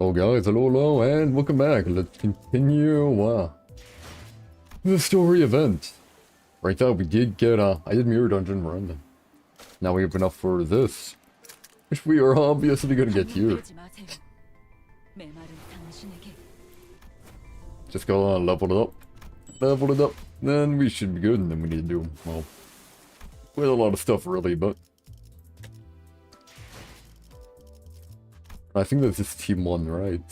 Oh guys, hello, and welcome back. Let's continue the story event. Right now we did get I did mirror dungeon run. Now we have enough for this, which we are obviously gonna get here. Just go level it up, then we should be good, and then we need to do, well, with a lot of stuff really, but I think that's just team 1, right?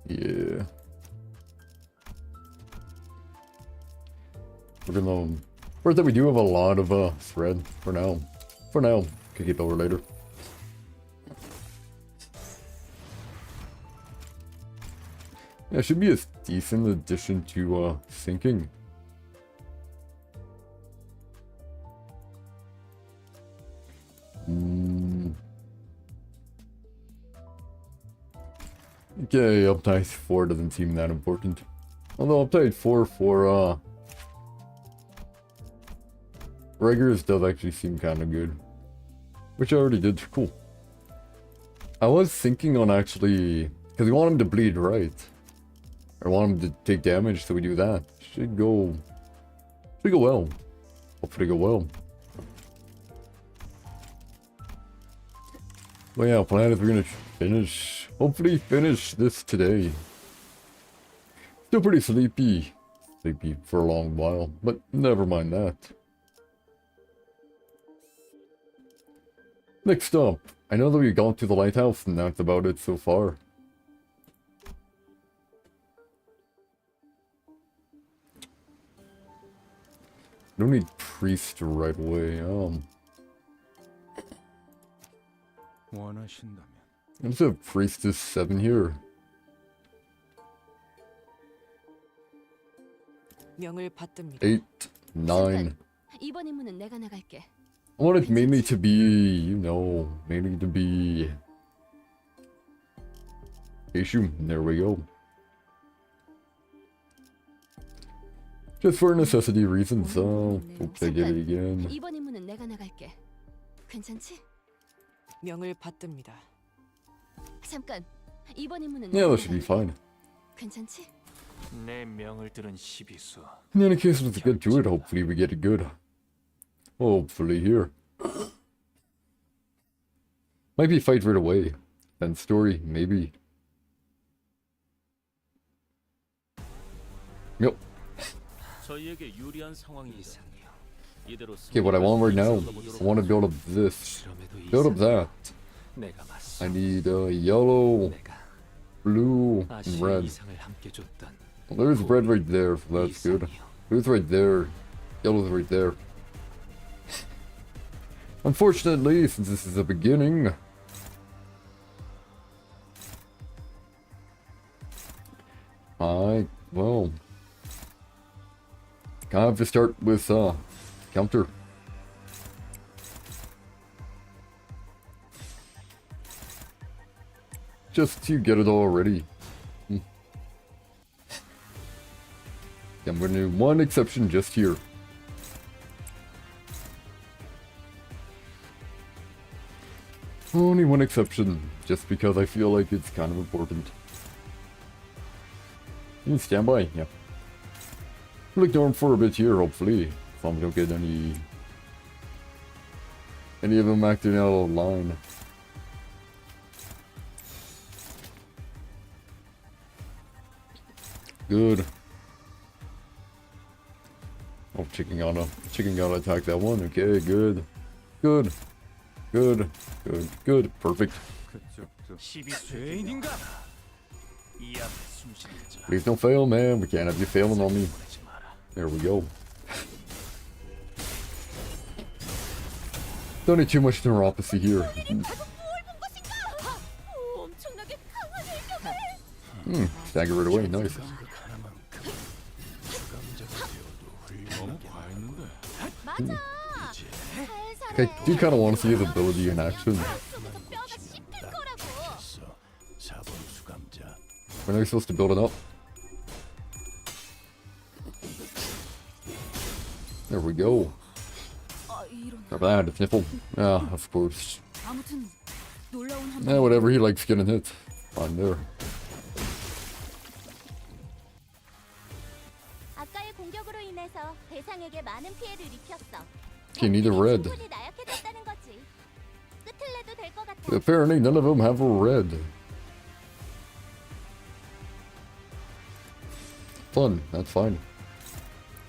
Yeah. We're gonna... First that we do have a lot of thread for now. For now. Could keep over later. Yeah, it should be a decent addition to syncing. Okay, update 4 doesn't seem that important. Although update 4 for regulars does actually seem kind of good. Which I already did. Cool. I was thinking on actually... Because we want him to bleed, right? I want him to take damage, so we do that. Should go well. Hopefully go well. Well, yeah, plan is we're gonna finish... Hopefully finish this today. Still pretty sleepy. Sleepy for a long while, but never mind that. Next up, I know that we've gone to the lighthouse and that's about it so far. Don't need priest right away. Let's have priestess 7 here. Eight, 9. I want it mainly to be, you know, mainly to be issue. There we go. Just for necessity reasons, so hope they get it again. Yeah, that should be fine. In any case, let's get to it. Hopefully we get it good. Hopefully here. Might be fight right away. Then story, maybe. Yep. Okay, what I want right now, I want to build up this. Build up that. I need yellow, blue, and red. Well, there's red right there, so that's good. Blue's right there. Yellow's right there. Unfortunately, since this is the beginning, well, kind of have to start with counter. Just to get it all ready. I'm going to do one exception just here. Only one exception, just because I feel like it's kind of important. You can stand by, yeah. We'll ignore him for a bit here, hopefully. As long as we don't get any of them acting out of line. Good. Oh, chicken gotta attack that one. Okay, good. Good. Good. Good. Good. Perfect. Please don't fail, man. We can't have you failing on me. There we go. Don't need too much neuropathy here. Stagger it away. Nice. I do kind of want to see his ability in action. When are we supposed to build it up? There we go. Not bad, it's nipple. Yeah, of course. Yeah, whatever, he likes getting hit. Fine there. 공격으로 인해서 대상에게 많은 피해를 입혔어. Okay, need a red. 충분히 나약해졌다는 거지. 끝을 내도 될 것 같아. Apparently none of them have a red. Fun, that's fine.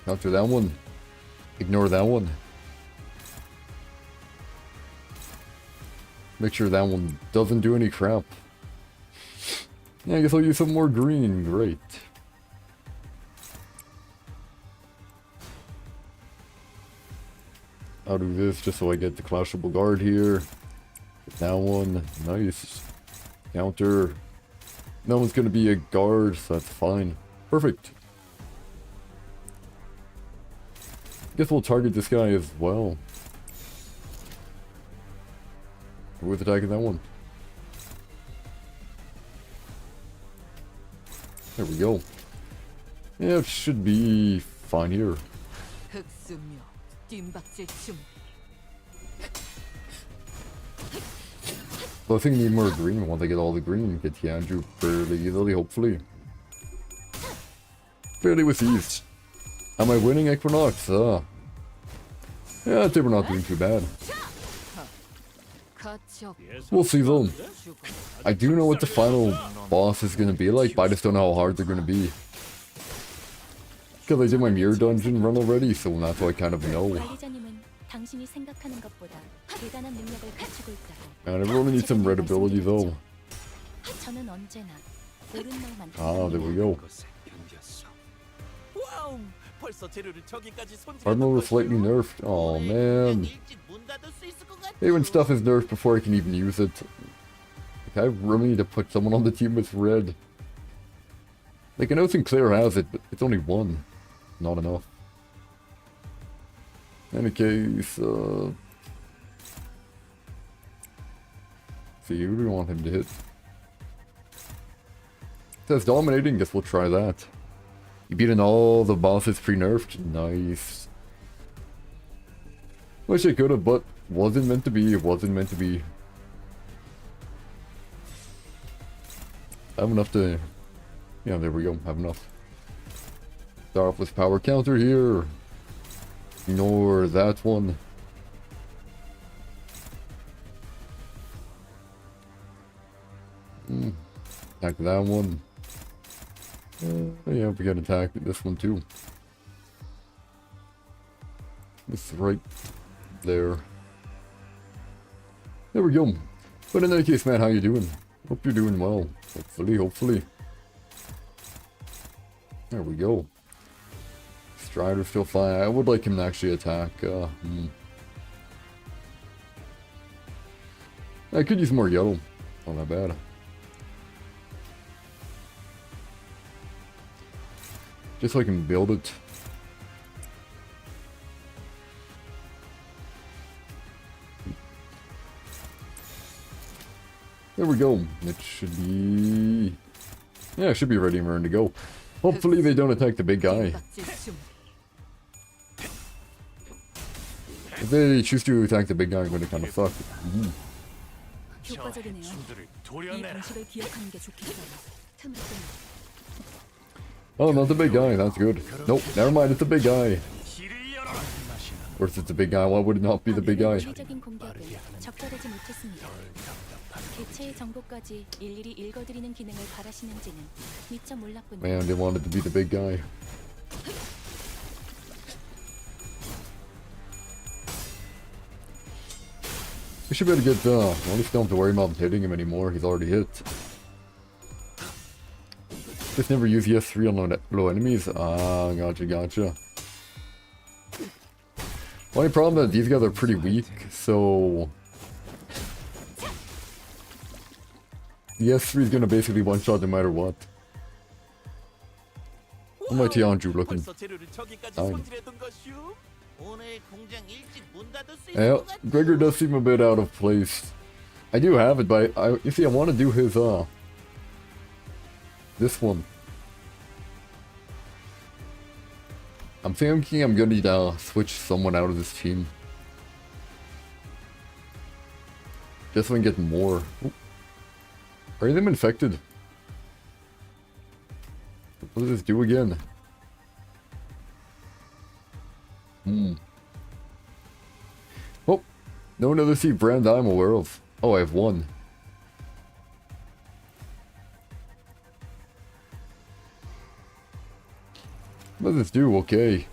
After that one, ignore that one. Make sure that one doesn't do any crap. Yeah, I guess I'll use some more green, great. I'll do this just so I get the clashable guard here. That one, nice. Counter. No one's gonna be a guard, so that's fine. Perfect. Guess we'll target this guy as well. With attacking that one. There we go. Yeah, it should be fine here. So I think I need more green. Once I get all the green, get Tianju fairly easily, hopefully. Fairly with ease. Am I winning Equinox? Yeah, I think we're not doing too bad. We'll see though. I do know what the final boss is gonna be like, but I just don't know how hard they're gonna be. Because I did my mirror dungeon run already, so that's why I kind of know. Man, I really need some red ability though. Ah, there we go. Armor was slightly nerfed. Oh man. Hey, when stuff is nerfed before I can even use it. Like, I really need to put someone on the team with red. Like, I know Sinclair has it, but it's only one. Not enough. In any case, see, who do we want him to hit? It says dominating, guess we'll try that. You beaten all the bosses pre-nerfed. Nice. Wish I could have, but wasn't meant to be. It wasn't meant to be. I have enough to... Yeah, there we go. Have enough. Start off with power counter here. Ignore that one. Attack that one. Yeah, we got attack this one too. It's right there. There we go. But in any case, man, how you doing? Hope you're doing well. Hopefully. There we go. Strider's still fine. I would like him to actually attack. I could use more yellow. Not that bad. Just so I can build it. There we go. It should be... Yeah, it should be ready and ready to go. Hopefully they don't attack the big guy. If they choose to attack the big guy, I'm going to kind of suck. Oh, not the big guy. That's good. Nope, never mind. It's the big guy. Or if it's the big guy, why would it not be the big guy? Man, they wanted to be the big guy. We should be able to get, at least don't have to worry about hitting him anymore. He's already hit. Just never use ES3 on low enemies. Ah, gotcha. Only problem that these guys are pretty weak, so... The S3 is gonna basically one-shot no matter what. How my Tianju looking? Fine. Yeah, Gregor does seem a bit out of place. I do have it, but you see, I want to do his, this one. I'm thinking I'm gonna need to switch someone out of this team. Just so I can get more. Ooh. Are them infected? What does this do again? Oh, no another sea brand I'm aware of. Oh, I have one. What does this do? Okay.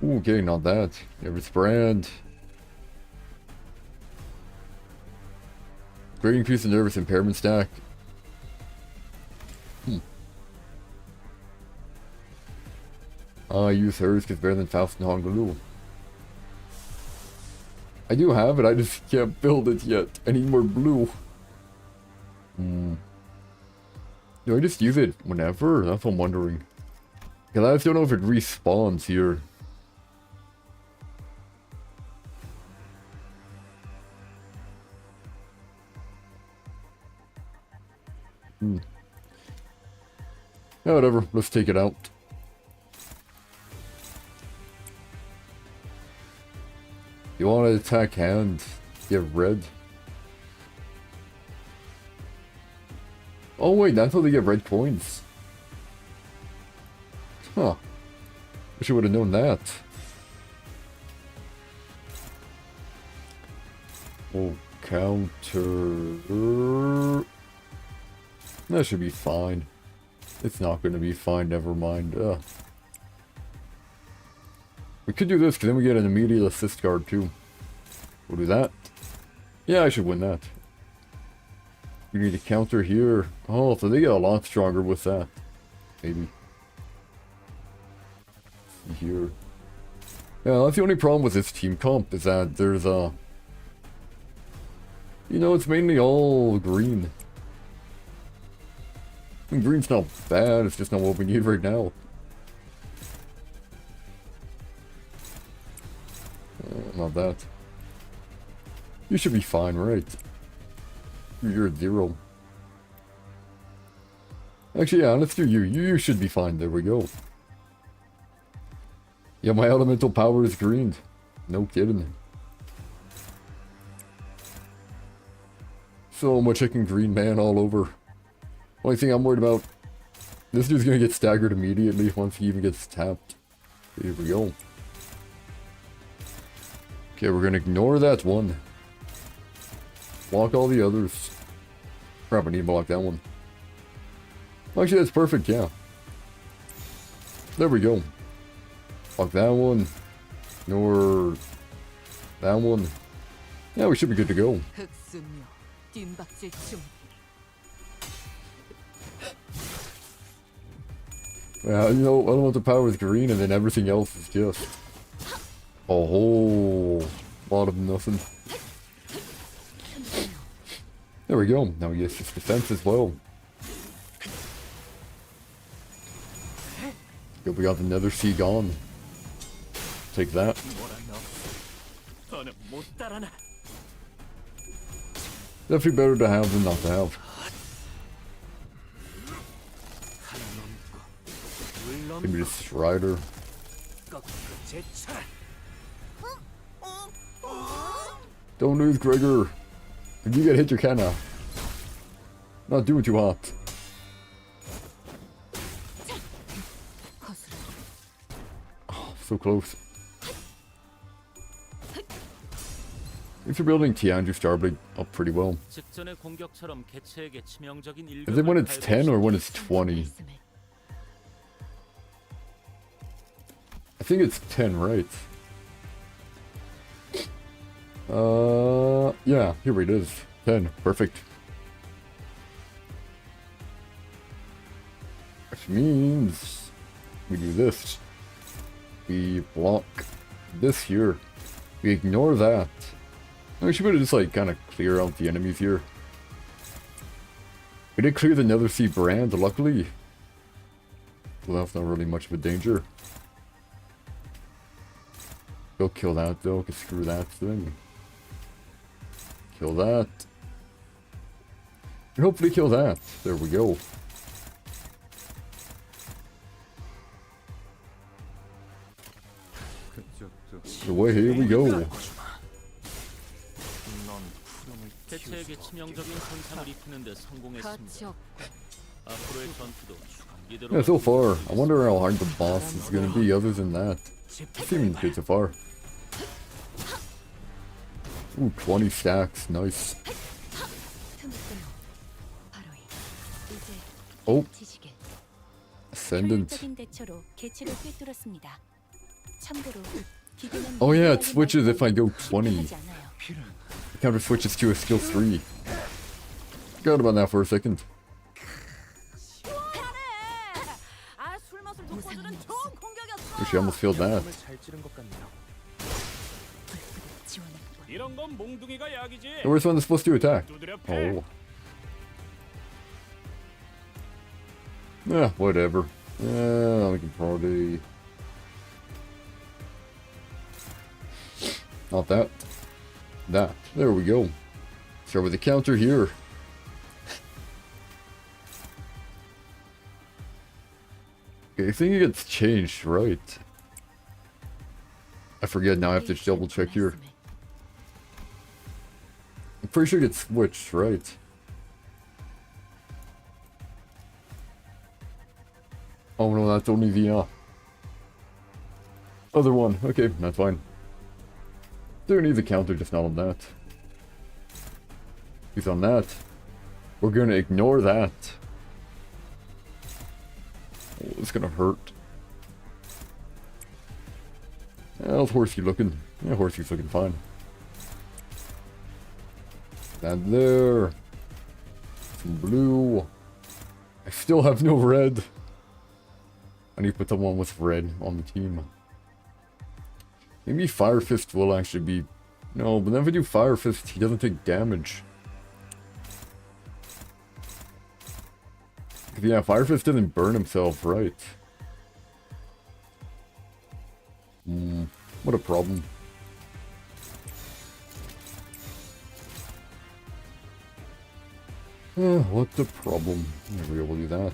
Ooh, okay, not that. Everest brand. Great increase in nervous impairment stack. I use hers because better than Faust and Hongaloo. I do have it, I just can't build it yet. I need more blue. Do I just use it whenever? That's what I'm wondering. Because I just don't know if it respawns here. Yeah, whatever. Let's take it out. You want to attack hand? Get red. Oh wait, that's how they get red coins. Huh. Wish I would have known that. Oh, counter. That should be fine. It's not going to be fine, never mind. We could do this, because then we get an immediate assist card, too. We'll do that. Yeah, I should win that. We need a counter here. Oh, so they get a lot stronger with that. Maybe. See here. Yeah, that's the only problem with this team comp, is that there's a... You know, it's mainly all green. And green's not bad, it's just not what we need right now. Not that. You should be fine, right? You're at 0. Actually, yeah, let's do you. You should be fine. There we go. Yeah, my elemental power is green. No kidding. So much chicken green man all over. Only thing I'm worried about, this dude's gonna get staggered immediately once he even gets tapped. Here we go. Okay, we're gonna ignore that one. Block all the others. Crap, I need to block that one. Actually, that's perfect, yeah. There we go. Block that one. Ignore that one. Yeah, we should be good to go. Yeah, you know, elemental power is green and then everything else is just a whole lot of nothing. There we go. Now we get his defense as well. Good, we got the nether sea gone. Take that. Definitely better to have than not to have. Maybe just Strider. Don't lose, Gregor. If you get hit, you cannot. Not doing too hot. Oh, so close. If you're building Tianju Starblade up pretty well. Is it when it's 10 or when it's 20? I think it's 10, right? Yeah, here it is. 10, perfect. Which means we do this. We block this here. We ignore that. We should just like kind of clear out the enemies here. We did clear the Nether Sea brand, luckily. Well, that's not really much of a danger. Go kill that though, cause screw that thing. Kill that. And hopefully kill that. There we go. Away, here we go. Yeah, so far. I wonder how hard the boss is gonna be other than that. It seems good so far. Ooh, 20 stacks. Nice. Oh. Ascendant. Oh yeah, it switches if I go 20. The counter switches to a skill 3. Forgot about that for a second. Oh, she almost failed that. The worst one is supposed to attack. Oh. Yeah, whatever. Yeah, we can probably... Not that. That. There we go. Start with the counter here. Okay, I think it gets changed, right? I forget now, I have to double check here. I'm pretty sure it gets switched, right? Oh no, that's only the other one. Okay, that's fine. Don't need the counter, just not on that. He's on that. We're gonna ignore that. Oh, it's gonna hurt. How's Horsey looking? Yeah, Horsey's looking fine. Stand there. Some blue. I still have no red. I need to put someone with red on the team. Maybe Fire Fist will actually be... No, but then if I do Fire Fist, he doesn't take damage. Yeah, Fire Fist doesn't burn himself, right? What a problem. What a problem. Never be able to do that.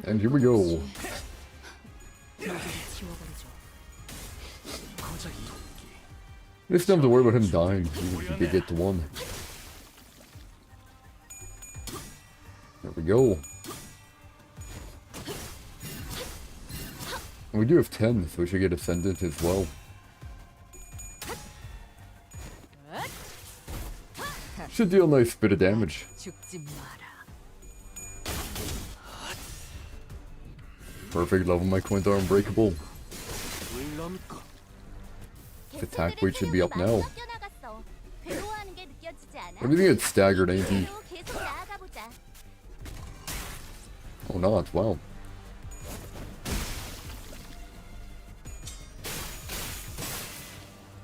And here we go. This time to worry about him dying, even if he could get to one. There we go. And we do have 10, so we should get Ascendant as well. Should deal a nice bit of damage. Perfect, level my coins are unbreakable. Attack weight should be up now. Everything gets staggered, ain't he? Oh, not. Wow.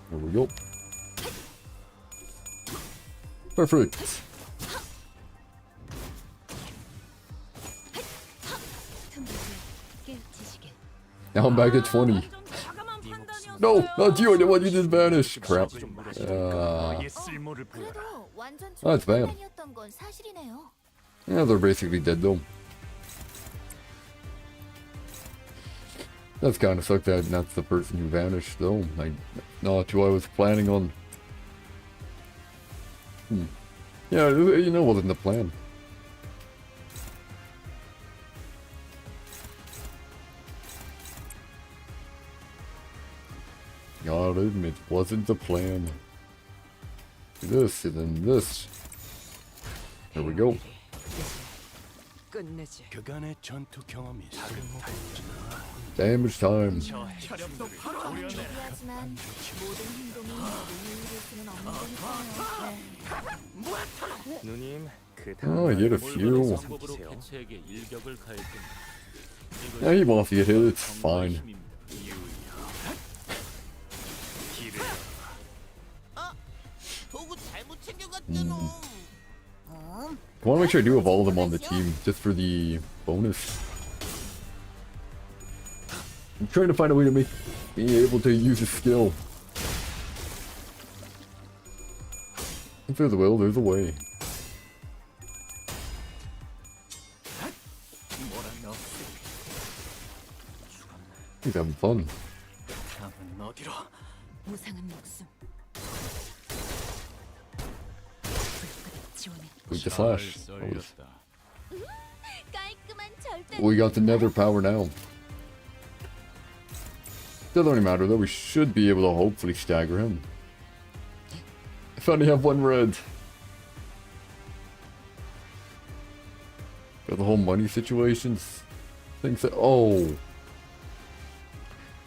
There we go. Perfect. Now I'm back at 20. No, not you. I didn't want you to vanish. Crap. That's bad. Yeah, they're basically dead though. That's kind of sucked that that's the person who vanished though. Not who I was planning on. Yeah, you know, wasn't the plan. Gotta admit, wasn't the plan. This and then this. There we go. Damage time. Oh, I get a few. Yeah, he wants to get hit, it's fine. I want to make sure I do have all of them on the team, just for the bonus. I'm trying to find a way to make me able to use a skill. If there's a will, there's a way. He's having fun. We just slash. 깔끔한 절대. We got the nether power now. Doesn't really matter though, we should be able to hopefully stagger him. If I only have one red. Got the whole money situations. Things that, oh.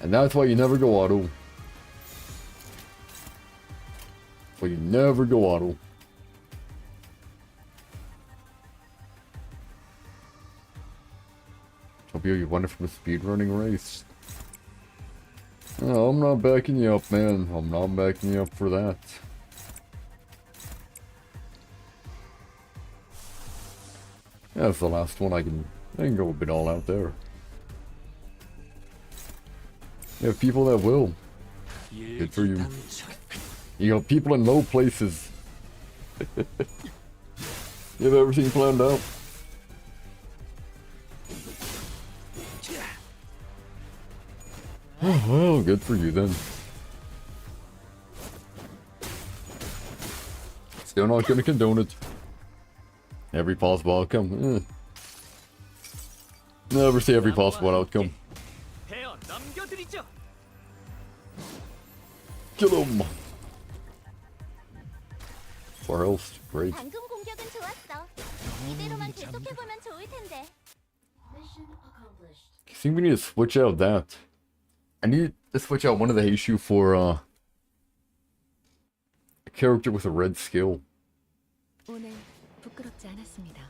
And that's why you never go auto. Well, you never go auto. Hope you won it from a speedrunning race. Oh, I'm not backing you up, man. I'm not backing you up for that. That's the last one I can go a bit all out there. You have people that will. Good for you. You got people in low places. You have everything planned out. Oh, well, good for you then. Still not gonna condone it. Every possible outcome. Never say every possible outcome. Kill him! 4 health, great. 방금 공격은 좋았어. 이대로만 계속해보면 좋을 텐데. I think we need to switch out that. I need to switch out one of the Heishu for a character with a red skill. 오늘 부끄럽지 않았습니다.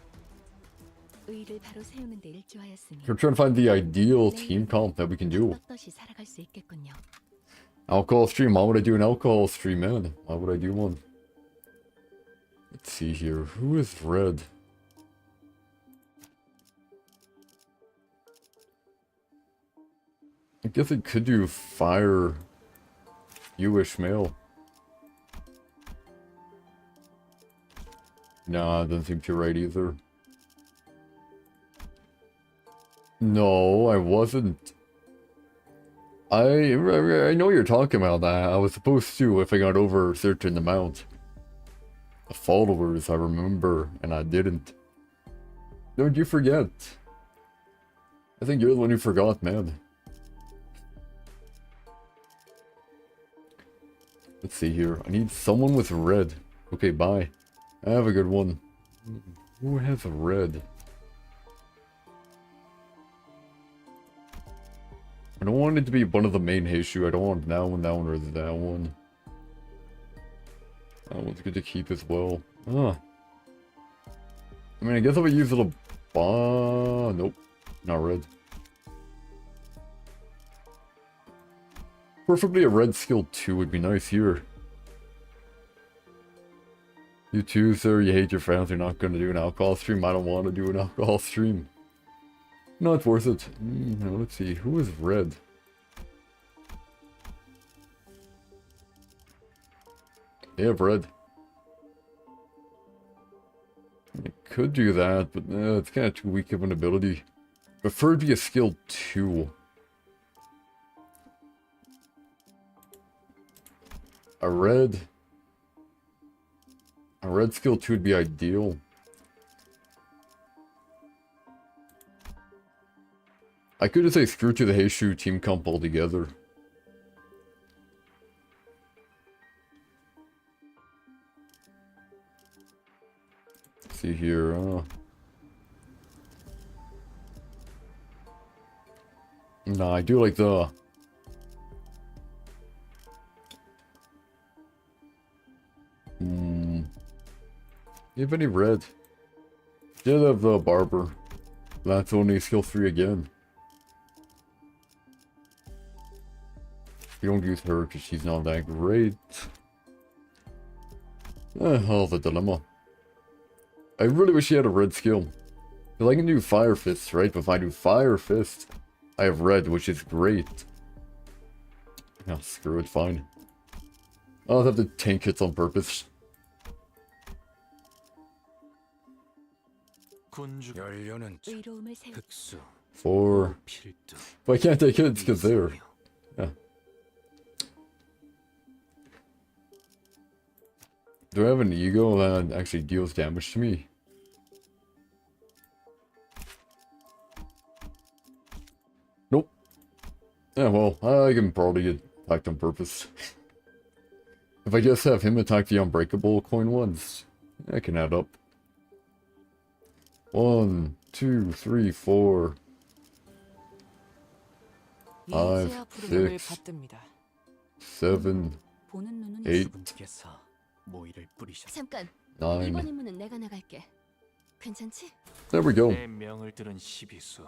의의를 바로 세우는 데 일조하였으니 I'm trying to find the ideal team comp that we can do. 떳떳이 살아갈 수 있겠군요. Alcohol stream. Why would I do an alcohol stream, man? Why would I do one? Let's see here. Who is red? I guess I could do fire. You Ishmael. Nah, doesn't seem too right either. No, I wasn't. I know you're talking about that. I was supposed to if I got over searching them out. The followers, I remember, and I didn't. Don't you forget? I think you're the one who forgot, man. Let's see here. I need someone with red. Okay, bye. I have a good one. Who has red? I don't want it to be one of the main Heishu. I don't want that one, or that one. That one's good to keep as well. Ah. I mean, I guess I would use a little... Nope. Not red. Preferably a red skill 2 would be nice here. You too, sir. You hate your friends. You're not going to do an alcohol stream. I don't want to do an alcohol stream. No, it's worth it. Now, let's see. Who is red? They have red. I could do that, but it's kind of too weak of an ability. Prefer to be a skill 2. A red skill 2 would be ideal. I could just say screw to the Heishu team comp altogether. Let's see here. Nah, I do like the... You have any red? Did have the barber. That's only skill 3 again. You don't use her because she's not that great. Hell of a dilemma. I really wish she had a red skill. Because I can do Fire Fist, right? But if I do Fire Fist, I have red, which is great. Oh, screw it, fine. I'll have to tank hits on purpose. 의로움을 세우 4. If I can't take hits, because they're... Yeah. Do I have an ego that actually deals damage to me? Nope. Yeah, well, I can probably get attacked on purpose. If I just have him attack the unbreakable coin once, I can add up. 1, 2, 3, 4, 5, 6, 7, 8, 잠깐. 9. 1번 임무는 내가 나갈게. 괜찮지? There we go. 내 명을 들은 시비수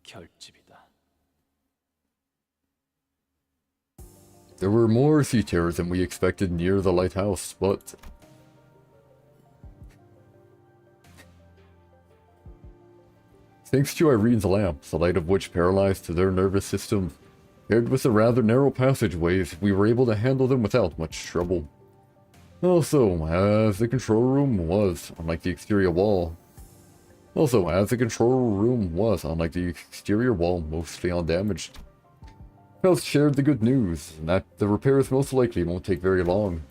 결집이다. There were more sea terrors than we expected near the lighthouse, but thanks to Irene's lamp, the light of which paralyzed their nervous system, paired with the rather narrow passageways, we were able to handle them without much trouble. Also, as the control room was, unlike the exterior wall, mostly undamaged. Faust shared the good news, that the repairs most likely won't take very long.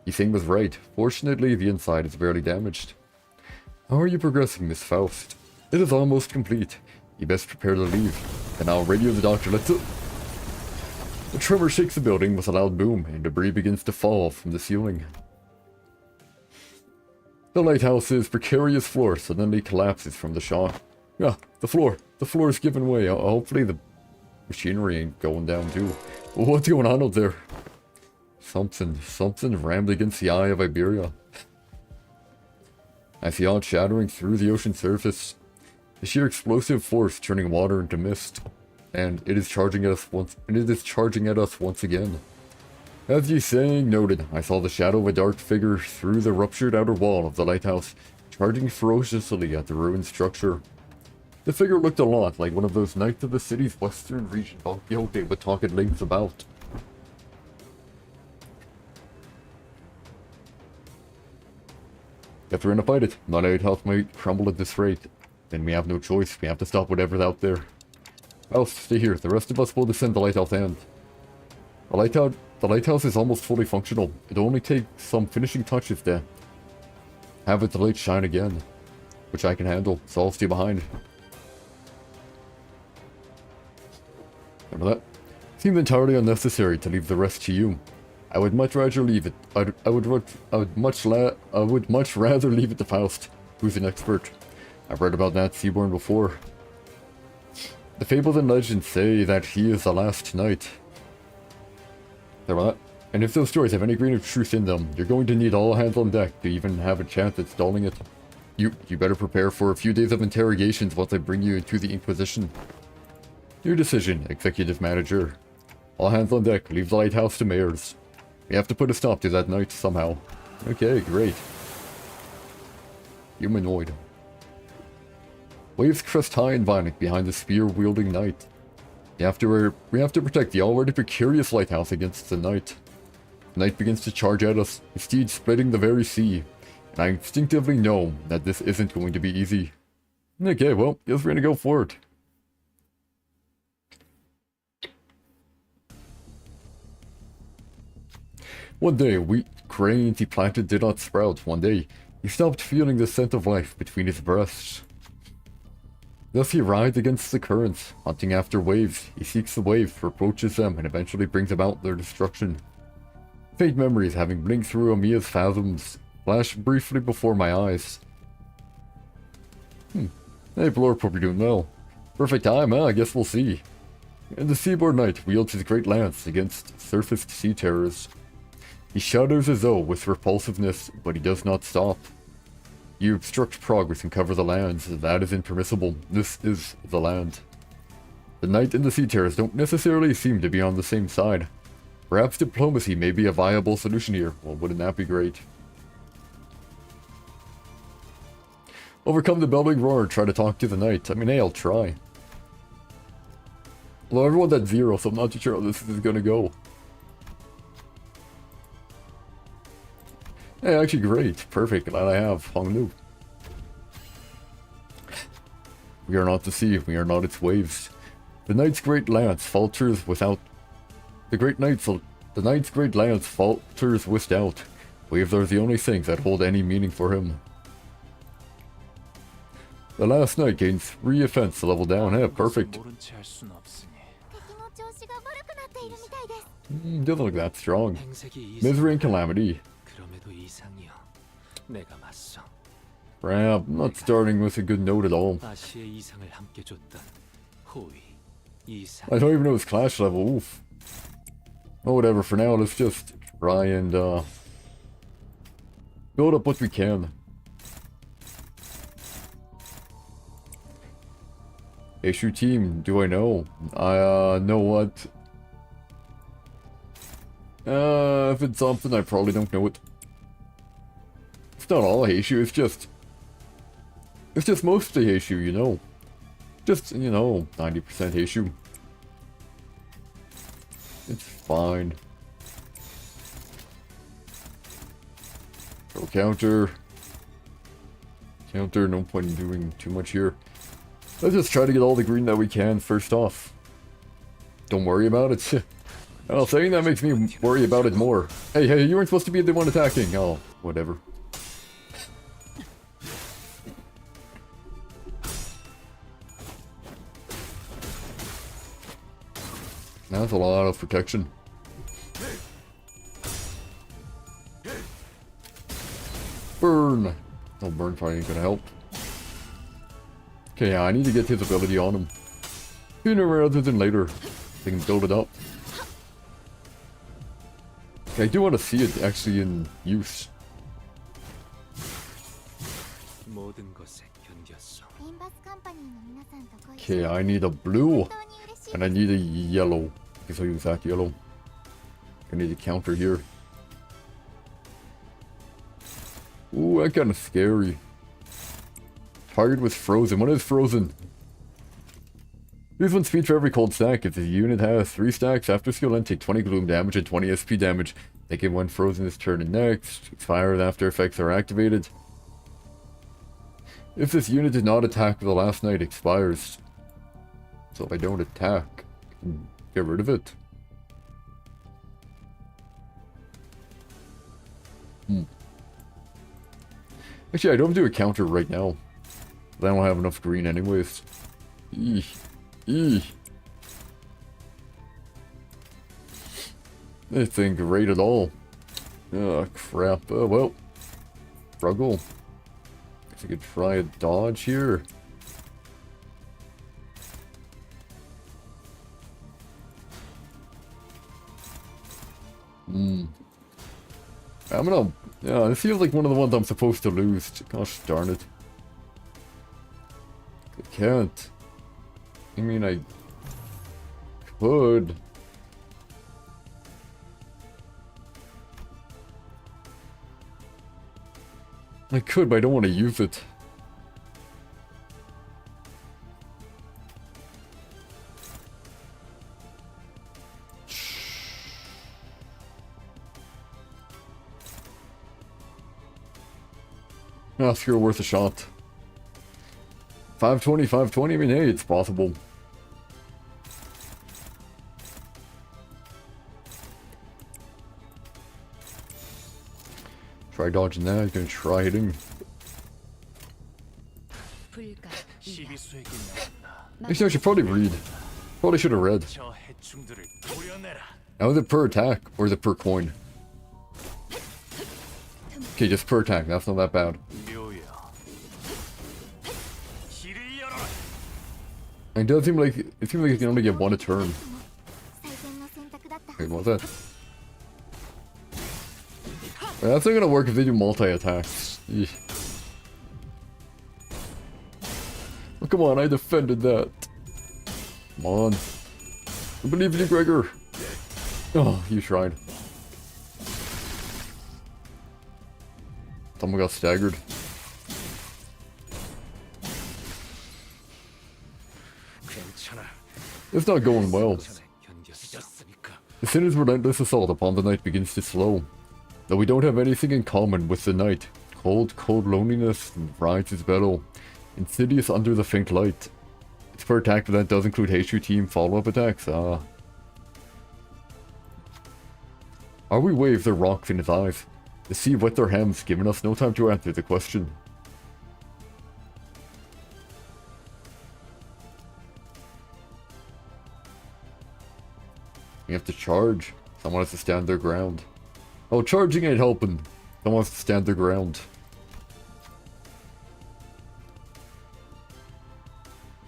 Ethan was right. Fortunately, the inside is barely damaged. How are you progressing, Miss Faust? It is almost complete. You best prepare to leave. And I'll radio the doctor. Let's go. A tremor shakes the building with a loud boom, and debris begins to fall from the ceiling. The lighthouse's precarious floor suddenly collapses from the shock. Ah, the floor is giving way. Hopefully the machinery ain't going down too. What's going on out there? Something rammed against the eye of Iberia. I see it shattering through the ocean surface. The sheer explosive force turning water into mist. And it is charging at us once again. As ye saying noted, I saw the shadow of a dark figure through the ruptured outer wall of the lighthouse, charging ferociously at the ruined structure. The figure looked a lot like one of those knights of the city's western region Don Quixote would talk at length about. If we're gonna fight it, the lighthouse might crumble at this rate. Then we have no choice, we have to stop whatever's out there. Faust, stay here, the rest of us will descend the lighthouse end. The lighthouse is almost fully functional. It'll only take some finishing touches to have its light shine again. Which I can handle, so I'll stay behind. Remember that? Seems entirely unnecessary to leave the rest to you. I would much rather leave it. I would much rather leave it to Faust, who's an expert. I've read about that seaborn before. The fables and legends say that he is the last knight. Remember that? And if those stories have any grain of truth in them, you're going to need all hands on deck to even have a chance at stalling it. You better prepare for a few days of interrogations once I bring you into the Inquisition. Your decision, Executive Manager. All hands on deck, leave the lighthouse to Mayors. We have to put a stop to that knight somehow. Okay, great. Humanoid. Waves crest high and violent behind the spear-wielding knight. We have to protect the already precarious lighthouse against the knight. The knight begins to charge at us, his steed splitting the very sea. And I instinctively know that this isn't going to be easy. Okay, well, guess we're gonna go for it. One day, wheat grains he planted did not sprout. One day, he stopped feeling the scent of life between his breasts. Thus he rides against the currents, hunting after waves. He seeks the wave, approaches them, and eventually brings about their destruction. Faint memories, having blinked through Amiya's fathoms, flashed briefly before my eyes. Hey, Blorp, hope you're doing well. Perfect time, huh? I guess we'll see. And the seaboard knight wields his great lance against surfaced sea terrors. He shudders as though with repulsiveness, but he does not stop. You obstruct progress and cover the lands. That is impermissible. This is the land. The knight and the sea terrors don't necessarily seem to be on the same side. Perhaps diplomacy may be a viable solution here. Well, wouldn't that be great? Overcome the bellowing roar and try to talk to the knight. I mean, hey, I'll try. Although everyone's at 0, so I'm not too sure how this is gonna go. Hey, actually great. Perfect. Glad I have Hong Lu. We are not the sea, we are not its waves. The knight's great lance falters without... The knight's great lance falters with doubt. Waves are the only things that hold any meaning for him. The last night gained 3 offense to level down. Yeah, perfect. 모른 채 할 수는 없으니 敵の調子が悪くなっているみたいです Doesn't look that strong. 행색이 Misery and calamity. 그럼에도 이상이여. 내가 맞서 Crap, I'm not starting with a good note at all. 아시의 이상을 함께 줬던 호위 이상. I don't even know his clash level. Oof. Oh, whatever. For now, let's just try and build up what we can. Issue team, do I know? I know what? If it's something, I probably don't know it. It's not all issue, it's just mostly issue, you know. Just, you know, 90% issue. It's fine. Throw counter. Counter, no point in doing too much here. Let's just try to get all the green that we can first off. Don't worry about it. Oh, saying that makes me worry about it more. Hey, you weren't supposed to be the one attacking. Oh, whatever. That's a lot of protection. Burn! No, burn probably ain't gonna help. Okay, yeah, I need to get his ability on him. Sooner rather than later. They can build it up. Okay, I do want to see it actually in use. 모든 것에 견뎠어. リンバスカンパニーの皆さんとご一緒 Okay, に I need a blue. 本当に嬉しい And I need a yellow. Guess I'll use that yellow. I need a counter here. Ooh, that's kind of scary. Target with frozen. What is frozen? Use 1 speed for every cold stack. If the unit has 3 stacks after skill end, take 20 gloom damage and 20 SP damage. Take it when frozen is turned and next. Expire after effects are activated. If this unit did not attack the last night, expires. So if I don't attack, I can get rid of it. Actually, I don't do a counter right now. I don't have enough green anyways. Eesh. Eesh. This ain't great at all. Oh, crap. Oh, well. Struggle. Guess I could try a dodge here. I'm gonna... Yeah, this feels like one of the ones I'm supposed to lose. Gosh darn it. I can't. I mean, I could. I could, but I don't want to use it. Ah, still worth a shot. 520, 520, I mean, hey, it's possible. Try dodging that, he's gonna try hitting. 불가 시비수에게 나온다. Actually, I should probably read. Probably should have read. 저 해충들을 도려내라. Now is it per attack, or is it per coin? Okay, just per attack, that's not that bad. 묘여. 길을 열어라. It does seem like, it seems like you can only get 1 a turn. 最善の選択だった Wait, what was that? Well, that's not gonna work if they do multi-attacks. Eesh. Oh, come on, I defended that. Come on. I believe in you, Gregor. Oh, you tried. Someone got staggered. 괜찮아. It's not going well. 견뎠으니까. The sinner's relentless assault upon the night begins to slow. Though we don't have anything in common with the night. Cold, cold loneliness rides its battle. Insidious under the faint light. Its per attack that does include HU team follow-up attacks. Are we waved the rocks in his eyes? The sea wet their hems, giving us no time to answer the question. We have to charge. Someone has to stand their ground. Oh, charging ain't helping. Someone has to stand their ground.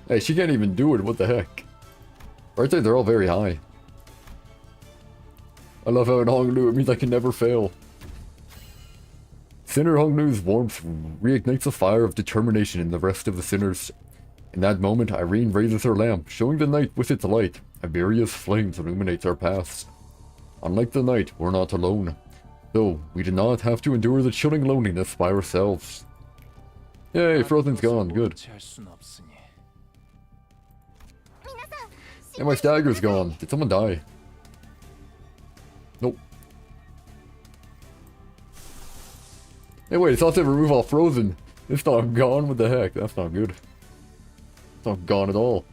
Hey, she can't even do it. What the heck? Right there, they're all very high. I love how in Honglu it means I can never fail. Sinner Honglu's warmth reignites a fire of determination in the rest of the sinners. In that moment, Irene raises her lamp, showing the night with its light. Iberia's flames illuminates our paths. Unlike the night, we're not alone. Though, we do not have to endure the chilling loneliness by ourselves. Yay, Frozen's gone, good. And my stagger's gone. Did someone die? Nope. Hey wait, I thought they remove all Frozen. It's not gone, what the heck? That's not good. It's not gone at all.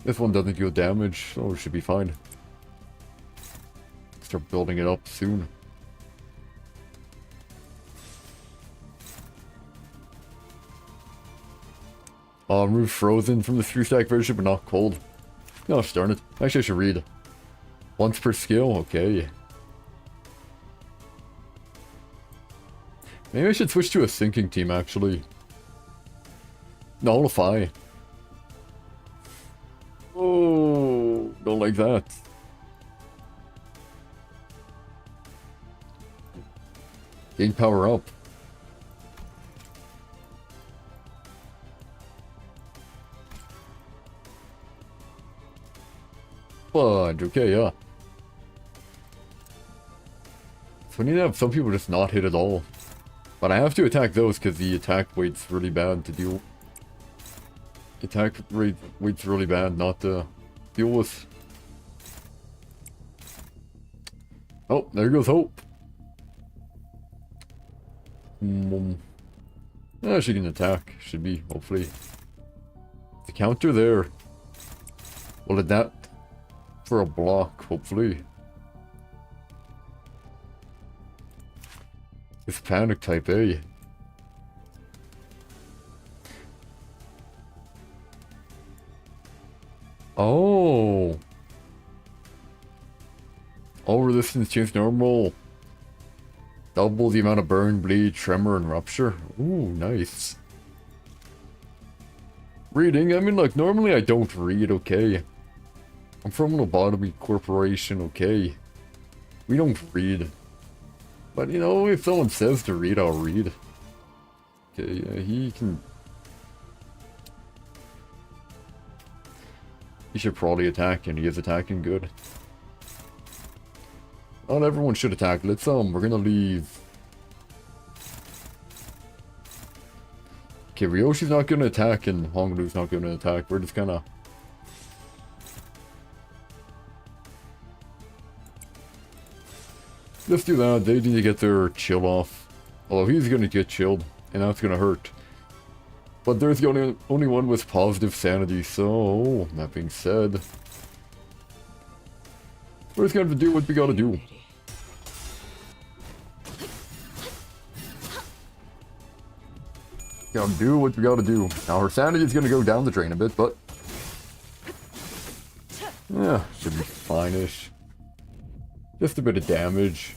This one doesn't deal damage, so it should be fine. Start building it up soon. Remove Frozen from the 3-stack version, but not cold. Gosh darn it. Actually, I should read. Once per skill, okay. Maybe I should switch to a sinking team, actually. Nullify. Oh, don't like that. Gain power up. Fudge, okay, yeah. So we need to have some people just not hit at all. But I have to attack those because the attack weight's really bad to deal. Attack weight's really bad not to deal with. Oh, there goes Hope. She can attack. Should be, hopefully. The counter there. Will adapt for a block, hopefully. It's panic type A. Oh. All resistance change normal. Double the amount of burn, bleed, tremor, and rupture. Ooh, nice. Reading, I mean, like, normally I don't read, okay? I'm from a lobotomy corporation, okay? We don't read. But, you know, if someone says to read, I'll read. Okay, he can... He should probably attack, and he is attacking good. Not everyone should attack. Let's, we're gonna leave... Okay, Ryoshi's not gonna attack, and Honglu's not gonna attack. We're just gonna... Let's do that. They need to get their chill off. Although he's gonna get chilled, and that's gonna hurt. But there's the only one with positive sanity, so... That being said... We're just gonna do what we gotta do. Gotta do what we gotta do. Now her sanity is gonna go down the drain a bit, but... Yeah, should be fine-ish. Just a bit of damage.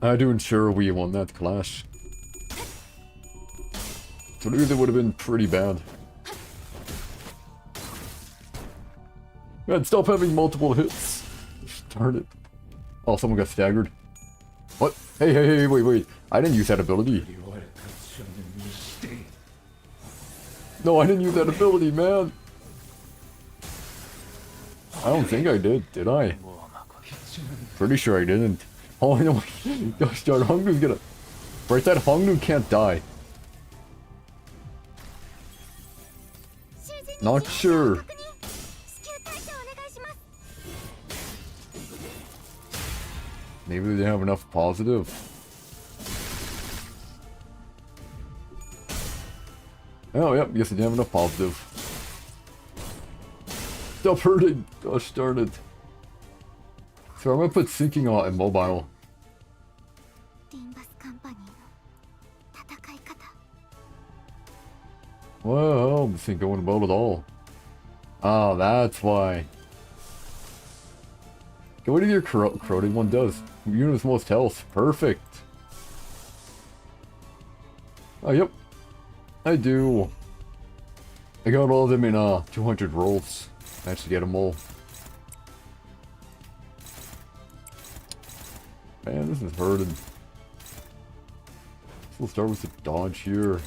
I do ensure we won that clash. So it would have been pretty bad. Man, stop having multiple hits. Darn it. Oh, someone got staggered. What? Hey, wait. I didn't use that ability. No, I didn't use that ability, man. I don't think I did I? Pretty sure I didn't. Oh, I know. Gosh darn, Honglu's gonna... Right, that Honglu can't die. Not sure. Maybe they have enough positive. Oh, yep, yes, they didn't have enough positive. Stop hurting! Gosh darn it. So I'm gonna put sinking on immobile. リンバスカンパニーの戦い方。 Well, this ain't going well at all. Ah, that's why. Okay, what do your corroding one does? Unit's most health. Perfect. Oh, yep. I do. I got all of them in 200 rolls. Managed to get them all. Man, this is hurting. So we'll start with the dodge here.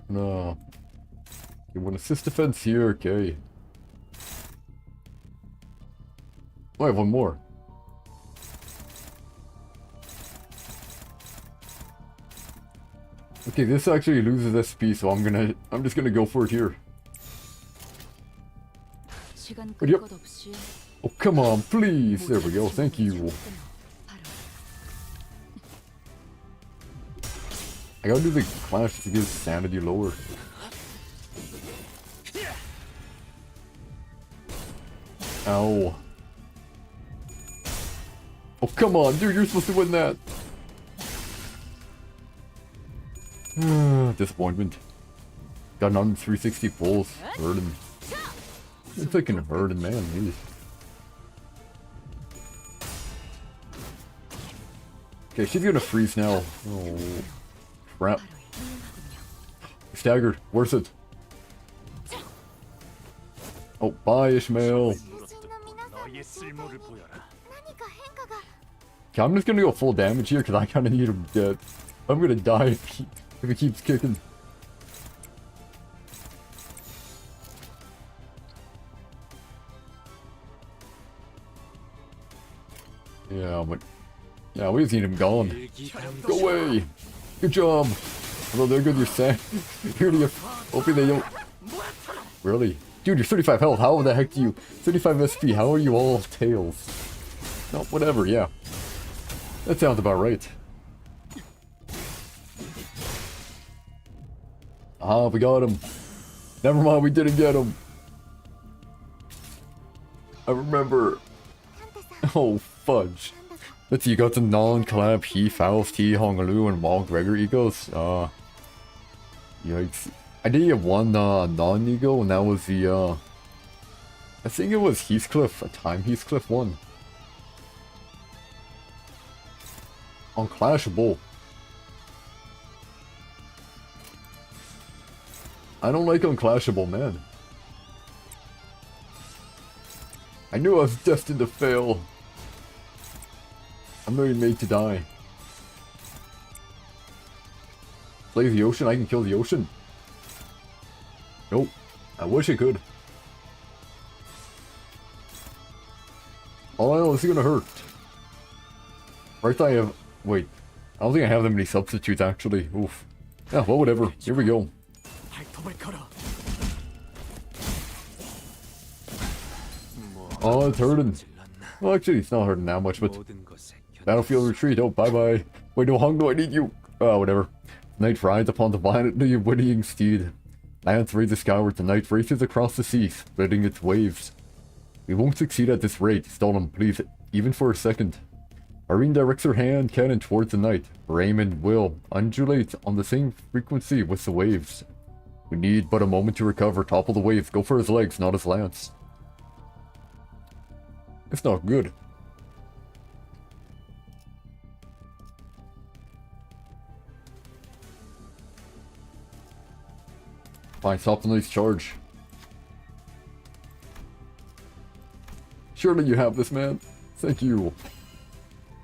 No. Okay, one assist defense here, okay. Oh, I have one more. Okay, this actually loses SP, so I'm just gonna go for it here. Yep. Oh, come on, please. There we go. Thank you. I gotta do the clash to get sanity lower. Ow. Oh, come on, dude, you're supposed to win that. Disappointment. Got another 360 pulls. Hurting. It's fucking hurting, man. Jeez. Okay, she's gonna freeze now. Oh, crap. Staggered. Worth it. Oh, bye, Ishmael. 無人の皆さんの状態に何か変化が。 Okay, I'm just gonna go full damage here because I kinda need him dead. I'm gonna die if he keeps kicking. Yeah, but... Yeah, we just need him gone. Go away! Good job! Although they're good, you're sad. Here to you. Hopefully they don't... Really? Dude, you're 35 health. How the heck do you... 35 SP, how are you all tails? No, whatever, yeah. That sounds about right. Ah, we got him. Never mind, we didn't get him. I remember. Oh, fudge. Let's see, you got the non-collab He, Faust, He, Hongaloo, and Wall Gregor egos. Yikes. I did get one non-ego, and that was the, I think it was Heathcliff, a time Heathcliff one. Unclashable. I don't like Unclashable, man. I knew I was destined to fail. I'm not even made to die. Play the ocean? I can kill the ocean. Nope. I wish I could. All I know is it's gonna hurt. Right, I have... Wait. I don't think I have that many substitutes, actually. Oof. Yeah, well, whatever. Here we go. Oh, it's hurting. Well, actually, it's not hurting that much, but... Battlefield retreat. Oh, bye-bye. Wait, no, Hung, no, I need you. Oh, whatever. Night rides upon the violently whinnying steed. Lance raises skyward. The night races across the sea, splitting its waves. We won't succeed at this rate. Stall him, please, even for a second. Irene directs her hand cannon towards the night. Raymond will undulate on the same frequency with the waves. We need but a moment to recover. Topple the waves. Go for his legs, not his lance. It's not good. Fine, stop the night's charge. Surely you have this, man. Thank you.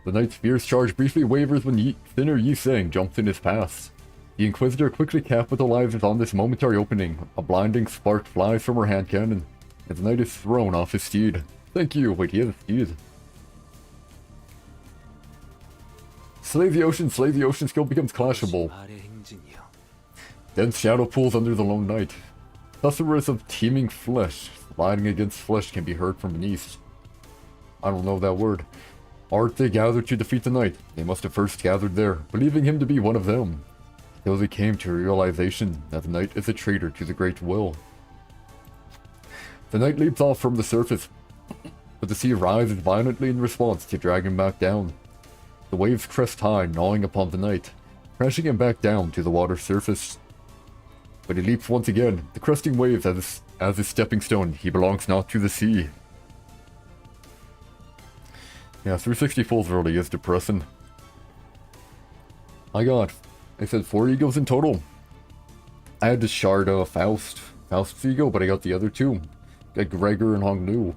The knight's fierce charge briefly wavers when thinner Yi Sang jumps in his path. The Inquisitor quickly capitalizes on this momentary opening. A blinding spark flies from her hand cannon, and the knight is thrown off his steed. Thank you. Wait, he has a steed. Slay the ocean skill becomes clashable. Dense shadow pools under the lone knight. Susurrus of teeming flesh. Sliding against flesh can be heard from beneath. I don't know that word. Art they gathered to defeat the knight. They must have first gathered there, believing him to be one of them. Till they came to a realization that the knight is a traitor to the great will. The knight leaps off from the surface, but the sea rises violently in response to drag him back down. The waves crest high, gnawing upon the knight, crashing him back down to the water's surface. But he leaps once again, the cresting waves as his stepping stone. He belongs not to the sea. Yeah, 360 pulls really is depressing. I said 4 egos in total. I had to shard Faust's ego, but I got the other 2. Got Gregor and Hong Nu.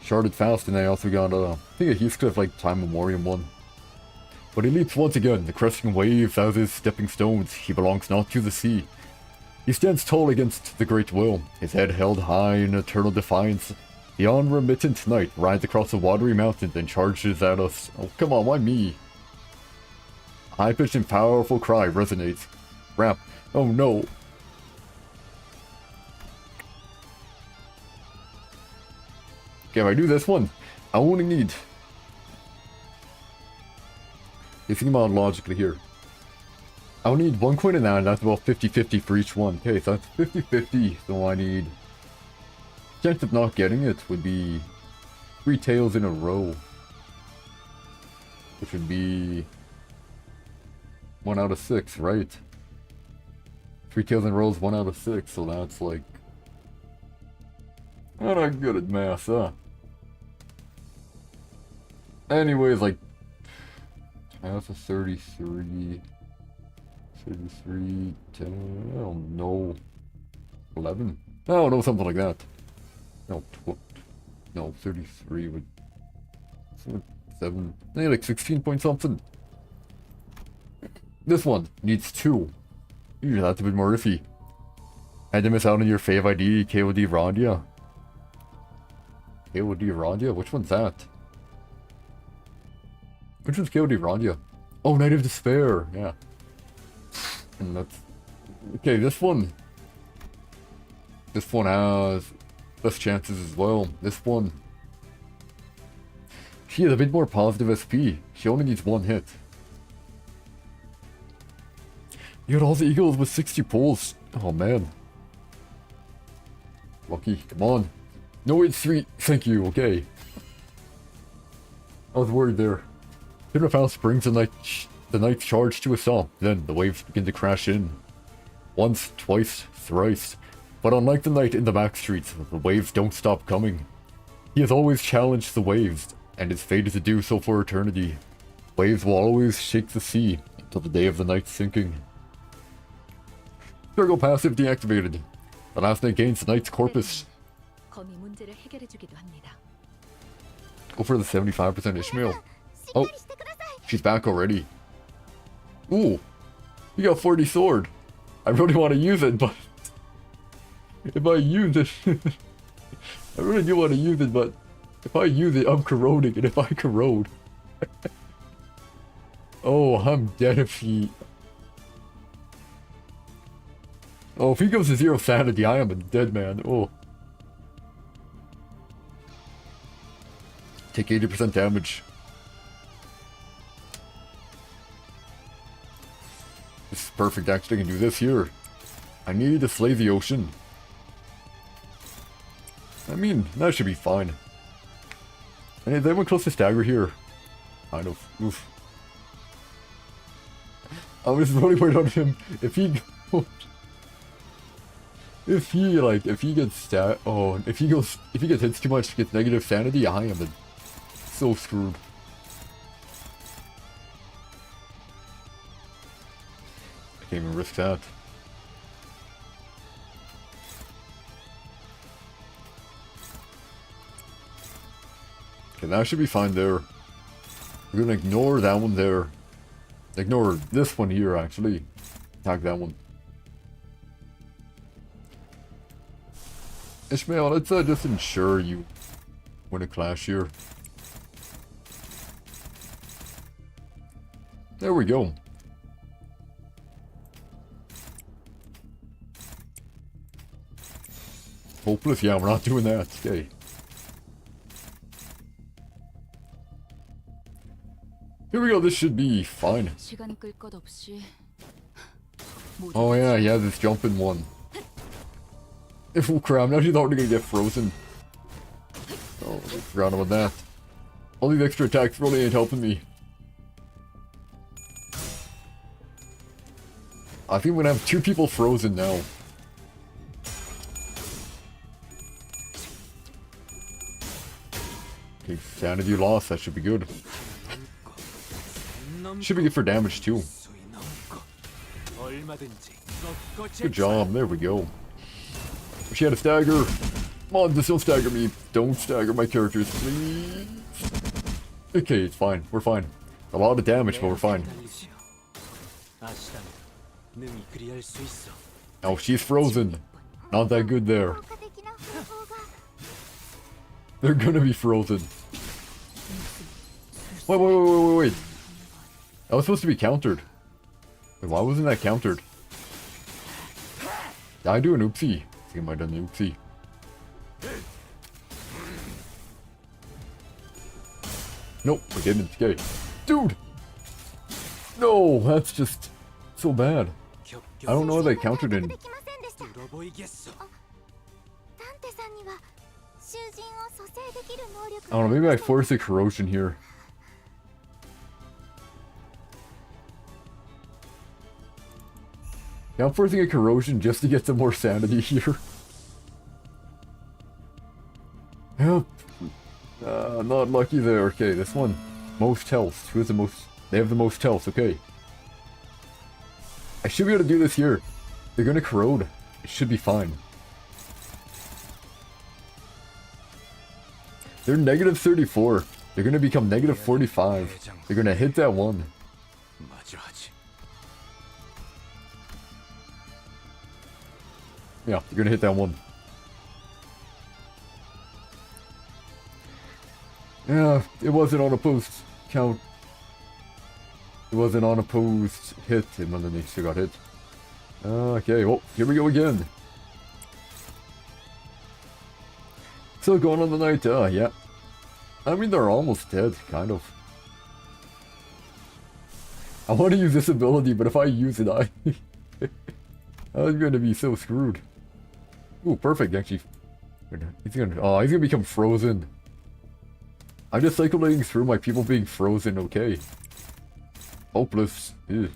Sharded Faust, and I also got I think a Heathcliff like Time Memoriam one. But he leaps once again, the cresting waves as his stepping stones. He belongs not to the sea. He stands tall against the great will, his head held high in eternal defiance. The unremittent knight rides across the watery mountains and charges at us. Oh, come on, why me? A high-pitched and powerful cry resonates. Rap. Oh no. Okay, if I do this one, I only need... You think about it logically here. I'll need 1 coin in that, and that's about 50-50 for each one. Okay, so that's 50-50, so I need... Chance of not getting it would be 3 tails in a row. Which would be 1 out of 6, right? 3 tails in a row is 1 out of 6, so that's like... I'm not good at math, huh? Anyways, like... Half of 33... 33... 10... I don't know... 11? I don't know, something like that. No, 33 would... 7... Maybe like 16 point something. This one needs 2. Usually that's a bit more iffy. Had to miss out on your fave ID, KOD Rondia. KOD Rondia? Which one's that? Which one's KOD Rondia? Oh, Night of Despair, yeah. And that's... Okay, this one... This one has... less chances as well. This one... She has a bit more positive SP. She only needs 1 hit. You got all the eagles with 60 pulls. Oh man. Lucky, come on. No, it's 3. Thank you, okay. I was worried there. Hit of House brings the knight's charge to a stop. Then the waves begin to crash in. Once, twice, thrice. But unlike the knight in the backstreets, the waves don't stop coming. He has always challenged the waves, and is fated to do so for eternity. Waves will always shake the sea until the day of the knight's sinking. Turbo passive deactivated. The last knight gains the knight's corpus. Go for the 75% Ishmael. Oh, she's back already. Ooh, you got 40 sword. I really want to use it, but if I use it, I really do want to use it, but if I use it, I'm corroding, and if I corrode, oh, I'm dead if he. Oh, if he goes to 0 sanity, I am a dead man. Oh. Take 80% damage. This is perfect, actually. I can do this here. I need to slay the ocean. I mean, that should be fine. And is anyone close to stagger here? Kind of. Oof. I was really worried on him. If he goes... If he gets if he gets hits too much, gets negative sanity, I am so screwed. I can't even risk that. Okay, that should be fine there. We're gonna ignore that one there. Ignore this one here, actually. Attack that one. Ishmael, let's just ensure you win a clash here. There we go. Hopeless? Yeah, we're not doing that. Okay. Here we go, this should be fine. Oh yeah, he has this jumping one. Oh crap, now she's already gonna get frozen. Oh, I forgot about that. All these extra attacks really ain't helping me. I think we're gonna have 2 people frozen now. Okay, sanity loss, that should be good. Should be good for damage too. Good job, there we go. She had a stagger. Come on, just don't stagger me. Don't stagger my characters, please. Okay, it's fine. We're fine. A lot of damage, but we're fine. Oh, she's frozen. Not that good there. They're gonna be frozen. Wait. That was supposed to be countered. Wait, why wasn't that countered? Did I do an oopsie? I think I might have done an oopsie. Nope, we didn't. Okay. Dude! No, that's just so bad. I don't know how they countered in. I don't know, maybe I forced a corrosion here. Yeah, I'm forcing a corrosion just to get some more sanity here. Yep. Not lucky there. Okay, this one. Most health. Who has the most? They have the most health. Okay. I should be able to do this here. They're gonna corrode. It should be fine. They're negative 34. They're gonna become negative 45. They're gonna hit that one. Yeah, they're gonna hit that one. Yeah, it wasn't on a post count. It wasn't on a post hit, and then they still got hit. Okay, well, here we go again. Still going on the night, yeah. I mean, they're almost dead, kind of. I want to use this ability, but if I use it, I'm gonna be so screwed. Ooh, perfect, actually. He's gonna become frozen. I'm just cycling through my people being frozen, okay. Hopeless. Ew.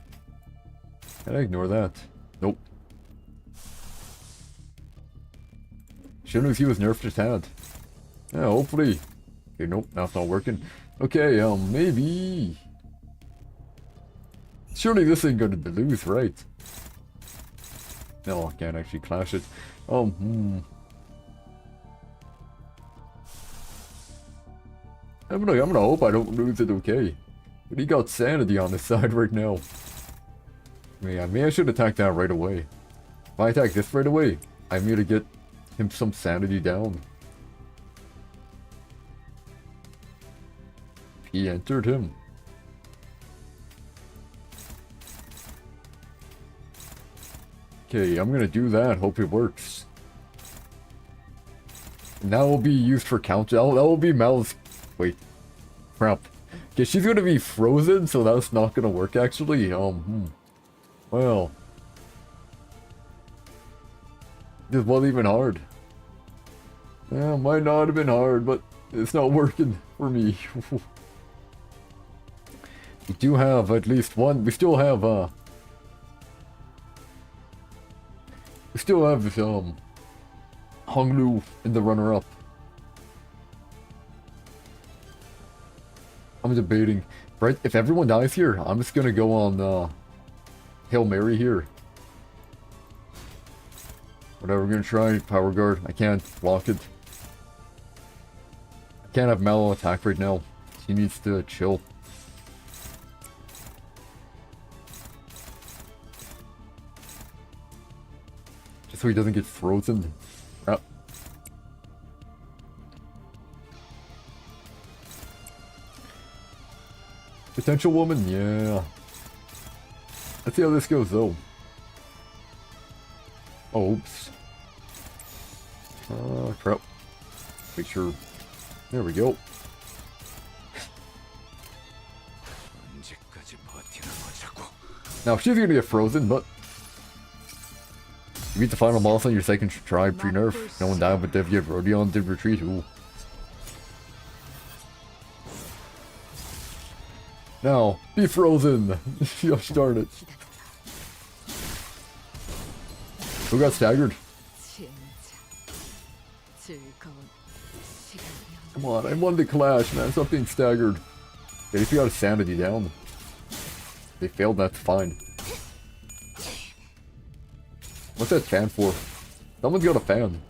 Can I ignore that? Nope. Shouldn't have he was nerfed his hand. Yeah, hopefully. Okay, nope, now it's not working. Okay, maybe. Surely this ain't gonna lose, right? No, I can't actually clash it. I'm gonna hope I don't lose it, okay. But he got sanity on his side right now. Yeah, maybe I should attack that right away. If I attack this right away, I'm gonna get him some sanity down. He entered him. Okay, I'm gonna do that. Hope it works. And that will be used for counter. That will be Mal's. Wait, crap. Okay, she's gonna be frozen, so that's not gonna work actually. Well, this wasn't even hard. Yeah, might not have been hard, but it's not working for me. We do have at least one. We still have Honglu in the runner-up. I'm debating. Right, if everyone dies here, I'm just gonna go on Hail Mary here. Whatever, we're gonna try Power Guard. I can't block it. I can't have Mallow attack right now. He needs to chill. Just so he doesn't get frozen. Crap. Potential woman? Yeah. Let's see how this goes though. Oh, oops. Crap. Make sure. There we go. Now she's gonna get frozen, but You beat the final boss on your second try pre-nerf. No one died, but Dev Rodion did retreat. Ooh. Now, be frozen! Gosh darn it. Who got staggered? Come on, I won the clash, man. Stop being staggered. At least we got a sanity down. They failed, that's fine. What's that fan for? Someone's got a fan.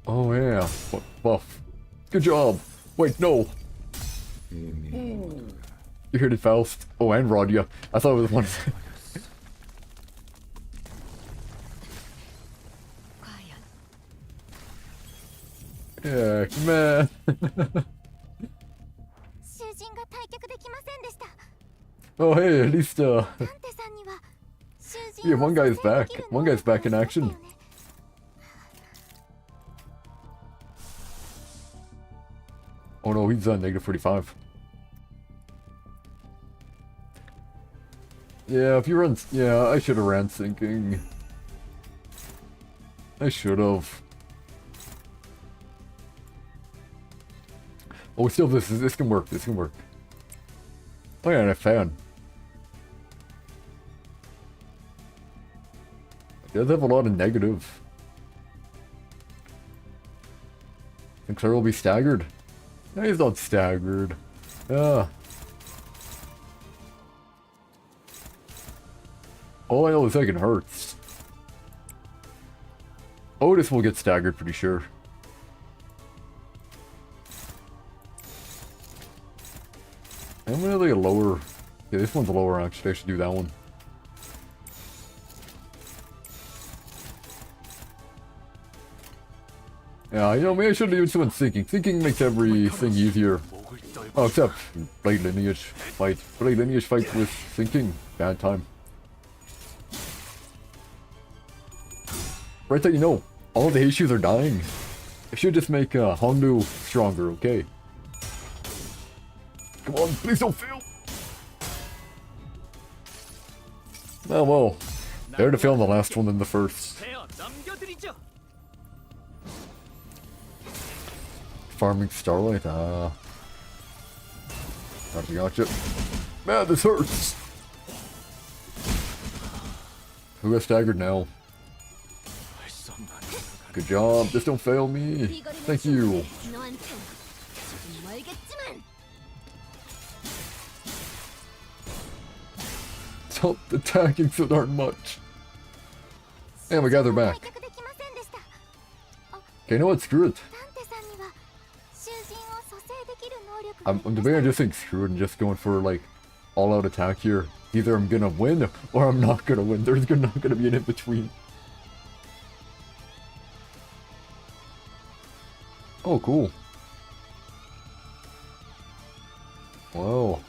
Oh yeah, buff. Good job. Wait, no. You heard it, Faust. Oh, and Rodia. I thought it was one. Yeah, man. Oh hey, at least yeah, one guy's back. One guy's back in action. Oh no, he's on negative 45. Yeah, if you run, yeah, I should have ran sinking. I should have. Oh, still, this can work. This can work. Oh yeah, and a fan. It does have a lot of negative. And Claire will be staggered. No, he's not staggered. Yeah. All I know is second hurts. Otis will get staggered, pretty sure. I'm gonna like a lower. Yeah, this one's a lower actually. I should do that one. Yeah, you know, maybe I should do someone thinking. Thinking makes everything easier. Oh, except Blade Lineage fight. Blade Lineage fight with thinking. Bad time. Right that you know, all the issues are dying. I should just make Hondu stronger, okay? Come on, please don't fail! Oh well, better to fail in the last one than the first. Farming Starlight, gotcha. Man, this hurts! Who got staggered now? Good job, just don't fail me. Thank you. Stop attacking so darn much. And we got her back. Okay, you know what? Screw it. I'm debating on just saying screw it and just going for like all-out attack here. Either I'm gonna win or I'm not gonna win. There's not gonna be an in-between. Oh, cool. Wow.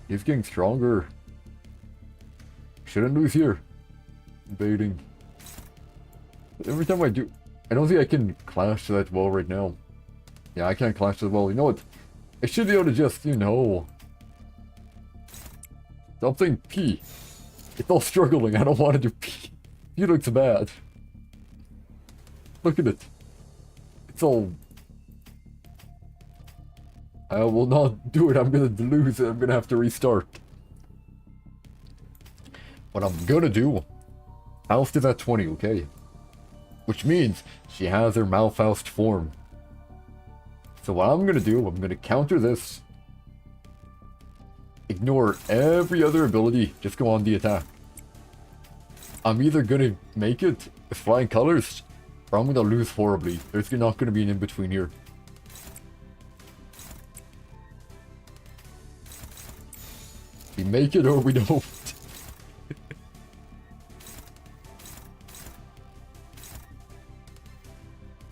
He's getting stronger. Shouldn't lose here. Baiting. Every time I do... I don't think I can clash that well right now. Yeah, I can't clash that well. You know what? I should be able to just, you know... Something P. It's all struggling. I don't want to do P. P looks bad. Look at it. It's all... I will not do it. I'm gonna lose it. I'm gonna have to restart. What I'm gonna do... Faust is at 20, okay? Which means she has her Malfaust form. So what I'm gonna do, I'm gonna counter this. Ignore every other ability, just go on the attack. I'm either gonna make it with flying colors, or I'm gonna lose horribly. There's not gonna be an in-between here. We make it or we don't.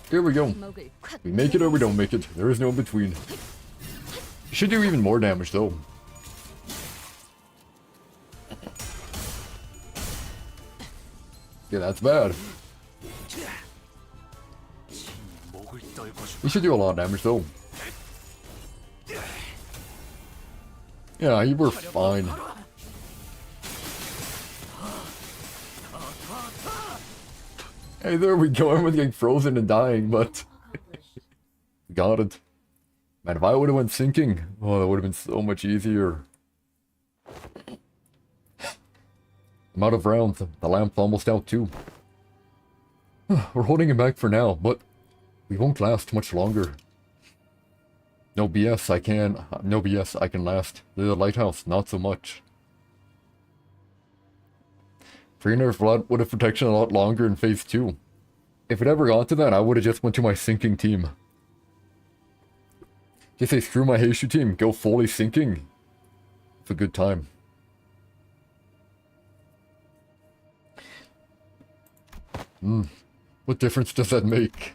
Here we go. We make it or we don't make it. There is no in-between. Should do even more damage though. Yeah, that's bad. He should do a lot of damage though. Yeah, you were fine. Hey, there we go. Everyone's getting frozen and dying, but got it. Man, if I would have went sinking, oh, that would have been so much easier. I'm out of rounds. The lamp's almost out too. We're holding him back for now, but we won't last much longer. No BS, no BS, I can last. The lighthouse, not so much. 300 flood would have protection a lot longer in phase 2. If it ever got to that, I would have just went to my sinking team. Just say, screw my Heishu team, go fully sinking. It's a good time. What difference does that make?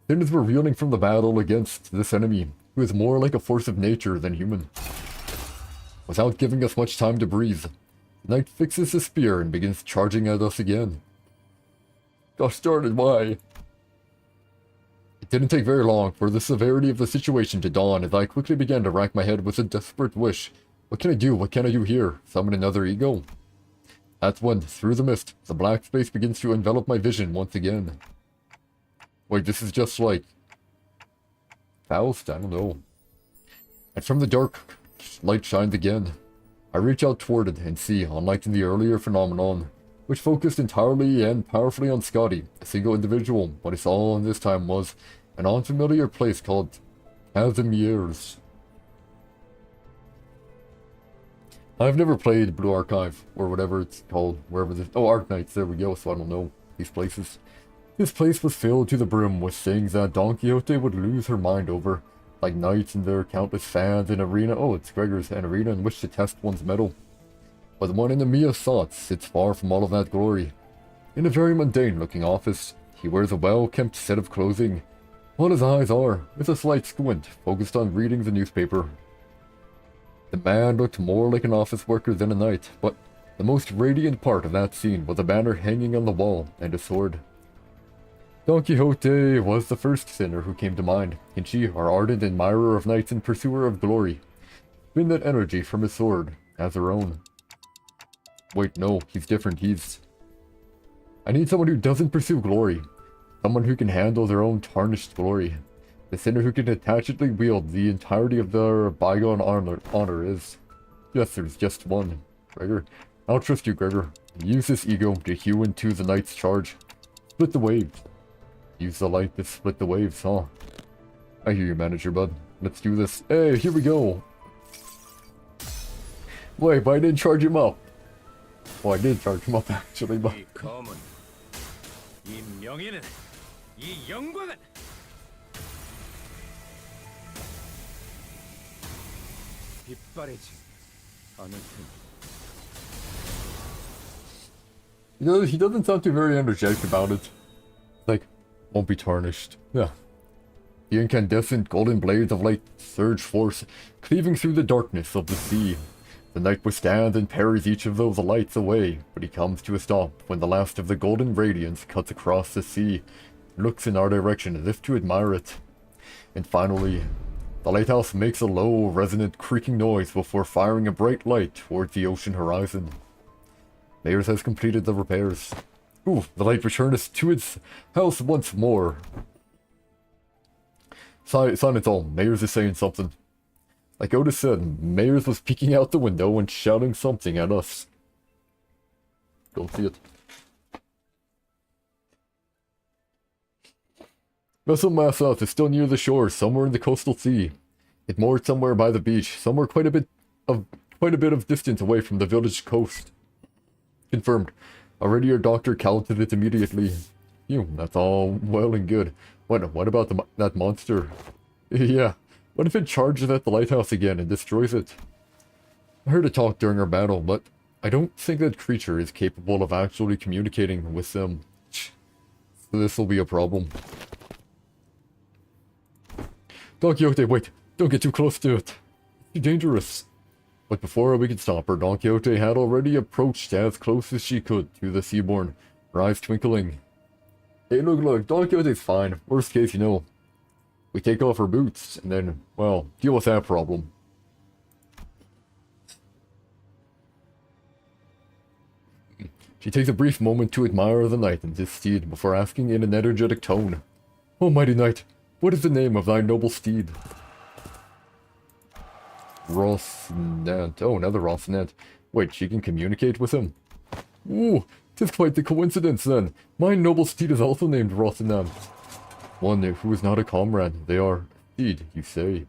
Soon as we're reeling from the battle against this enemy, who is more like a force of nature than human. Without giving us much time to breathe, the knight fixes his spear and begins charging at us again. Gosh darn it, why? It didn't take very long for the severity of the situation to dawn as I quickly began to rack my head with a desperate wish. What can I do? What can I do here? Summon another ego? That's when, through the mist, the black space begins to envelop my vision once again. Wait, this is just like... Faust? I don't know. And from the dark, light shines again. I reach out toward it and see, unlike in the earlier phenomenon, which focused entirely and powerfully on Scotty, a single individual, what I saw this time was an unfamiliar place called Casimirs. I've never played Blue Archive, or whatever it's called, wherever this... Oh, Arknights, there we go, so I don't know these places. This place was filled to the brim with things that Don Quixote would lose her mind over, like knights and their countless fans, an arena... Oh, it's Gregor's, an arena in which to test one's mettle. But the one in Emiya's thoughts sits far from all of that glory. In a very mundane-looking office, he wears a well-kept set of clothing. All his eyes are, with a slight squint, focused on reading the newspaper. The man looked more like an office worker than a knight, but the most radiant part of that scene was a banner hanging on the wall and a sword. Don Quixote was the first sinner who came to mind, and she, our ardent admirer of knights and pursuer of glory, spin that energy from his sword as her own. Wait, no, he's different, I need someone who doesn't pursue glory. Someone who can handle their own tarnished glory. The sinner who can attachedly wield the entirety of their bygone honor is... Yes, there's just one. Gregor. I'll trust you, Gregor. Use this ego to hew into the knight's charge. Split the waves. Use the light to split the waves, huh? I hear you, manager, bud. Let's do this. Hey, here we go. Wait, but I didn't charge him up. Well, I did charge him up, actually, but... He doesn't sound too very energetic about it. Like, won't be tarnished. Yeah. The incandescent golden blades of light surge forth, cleaving through the darkness of the sea. The knight withstands and parries each of those lights away, but he comes to a stop when the last of the golden radiance cuts across the sea, looks in our direction as if to admire it. And finally, the lighthouse makes a low, resonant, creaking noise before firing a bright light towards the ocean horizon. Mayers has completed the repairs. Ooh, the light returns to its house once more. Silence all, Mayers is saying something. Like Otis said, Mayers was peeking out the window and shouting something at us. Don't see it. Vessel Mass South is still near the shore, somewhere in the coastal sea. It moored somewhere by the beach, somewhere quite a bit of distance away from the village coast. Confirmed. Already your doctor counted it immediately. Phew, that's all well and good. What about that monster? Yeah, what if it charges at the lighthouse again and destroys it? I heard it talk during our battle, but I don't think that creature is capable of actually communicating with them. So this will be a problem. Don Quixote, wait! Don't get too close to it. It's too dangerous. But before we could stop her, Don Quixote had already approached as close as she could to the Seaborn, her eyes twinkling. Hey, look, Don Quixote's fine. Worst case, we take off her boots, and then, well, deal with that problem. She takes a brief moment to admire the knight and his steed before asking in an energetic tone, "O mighty knight, what is the name of thy noble steed?" Rosnant. Oh, another Rosnant. Wait, she can communicate with him? Ooh, 'tis quite the coincidence then. My noble steed is also named Rosnant. One who is not a comrade. They are steed, you say.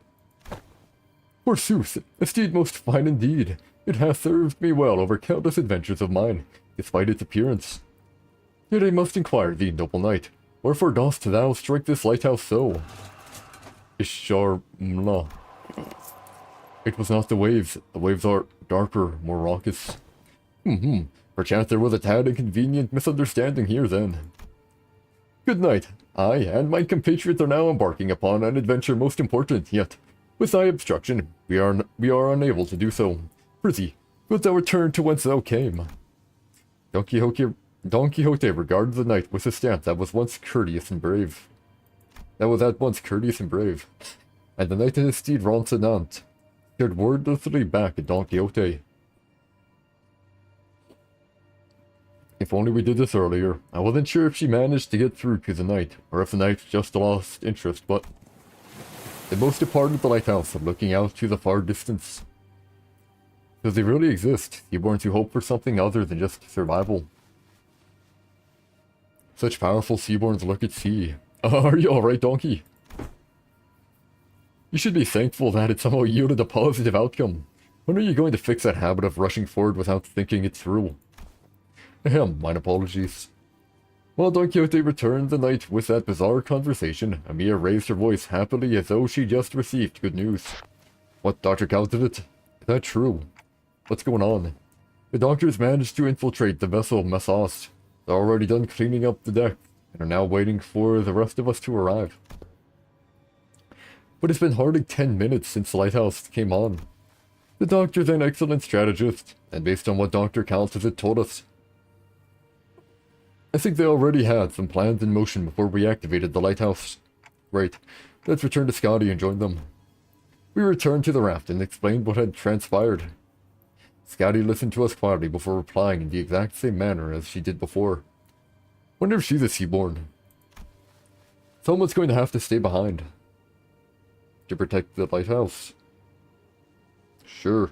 Forsooth, a steed most fine indeed. It hath served me well over countless adventures of mine, despite its appearance. Yet I must inquire thee, noble knight, wherefore dost thou strike this lighthouse so? Isharmla. It was not the waves. The waves are darker, more raucous. Perchance there was a tad inconvenient misunderstanding here then. Good night. I and my compatriots are now embarking upon an adventure most important, yet, with thy obstruction, we are unable to do so. Prithee, wilt thou return to whence thou came? Don Quixote regarded the knight with a stamp that was once courteous and brave. And the knight and his steed Rocinante stared wordlessly back at Don Quixote. If only we did this earlier. I wasn't sure if she managed to get through to the knight, or if the knight just lost interest, but they both departed the lighthouse, looking out to the far distance. Does they really exist? Seaborns who hope for something other than just survival. Such powerful seaborns lurk at sea. Are you alright, donkey? You should be thankful that it somehow yielded a positive outcome. When are you going to fix that habit of rushing forward without thinking it through? Ahem, mine apologies. While Don Quixote returned the knight with that bizarre conversation, Amia raised her voice happily as though she just received good news. What, Dr. Caltivit? Is that true? What's going on? The doctors managed to infiltrate the vessel Massost. They're already done cleaning up the deck, and are now waiting for the rest of us to arrive. But it's been hardly 10 minutes since the lighthouse came on. The doctor's an excellent strategist, and based on what Dr. Caltivit told us, I think they already had some plans in motion before we activated the lighthouse. Right, let's return to Scotty and join them. We returned to the raft and explained what had transpired. Scotty listened to us quietly before replying in the exact same manner as she did before. Wonder if she's a seaborn. Someone's going to have to stay behind. To protect the lighthouse. Sure.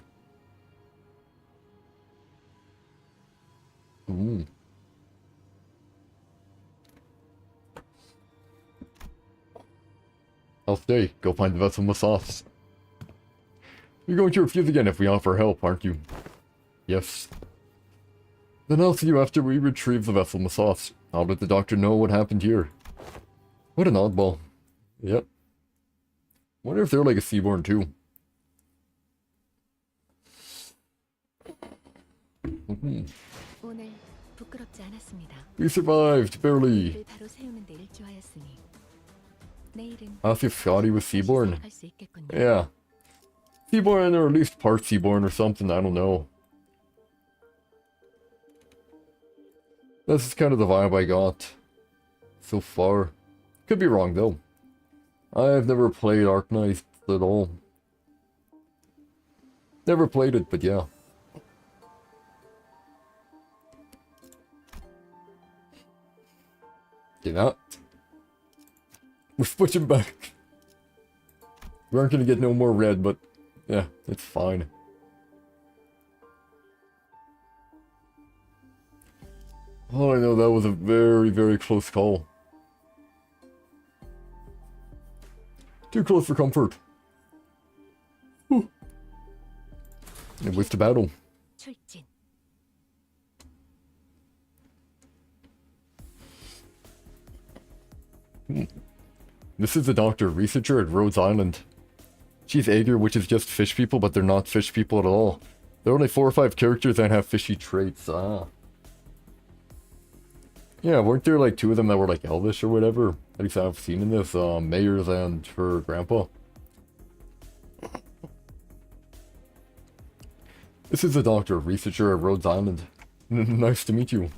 I'll stay. Go find the vessel Massost. You're going to refuse again if we offer help, aren't you? Yes. Then I'll see you after we retrieve the vessel Massost. I'll let the doctor know what happened here. What an oddball. Yep. Wonder if they're like a seaborn too. We survived, barely. Ask if Scotty was seaborn. Yeah. Seaborn, or at least part seaborn or something, I don't know. This is kind of the vibe I got so far. Could be wrong though. I've never played Arknight at all. Never played it, but yeah. Get out. We're switching back. We aren't gonna get no more red, but yeah, it's fine. All I know, that was a very, very close call. Too close for comfort. Whew. And with the battle. This is the doctor, researcher at Rhodes Island. She's Aegir, which is just fish people, but they're not fish people at all. There are only 4 or 5 characters that have fishy traits. Ah. Yeah, weren't there like 2 of them that were like elvish or whatever? At least I've seen in this, Mayors and her grandpa. This is the doctor, researcher at Rhodes Island. Nice to meet you.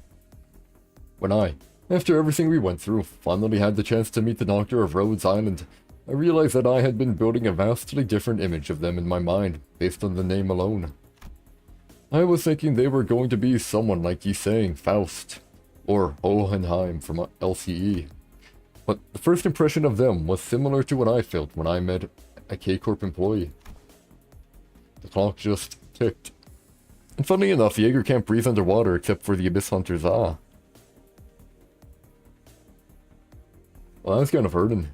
When I, after everything we went through, finally had the chance to meet the doctor of Rhodes Island, I realized that I had been building a vastly different image of them in my mind, based on the name alone. I was thinking they were going to be someone like you saying Faust or Hohenheim from LCE. But the first impression of them was similar to what I felt when I met a K-Corp employee. The clock just ticked. And funny enough, Jaeger can't breathe underwater except for the Abyss Hunters. Ah. Well, that's kind of hurting.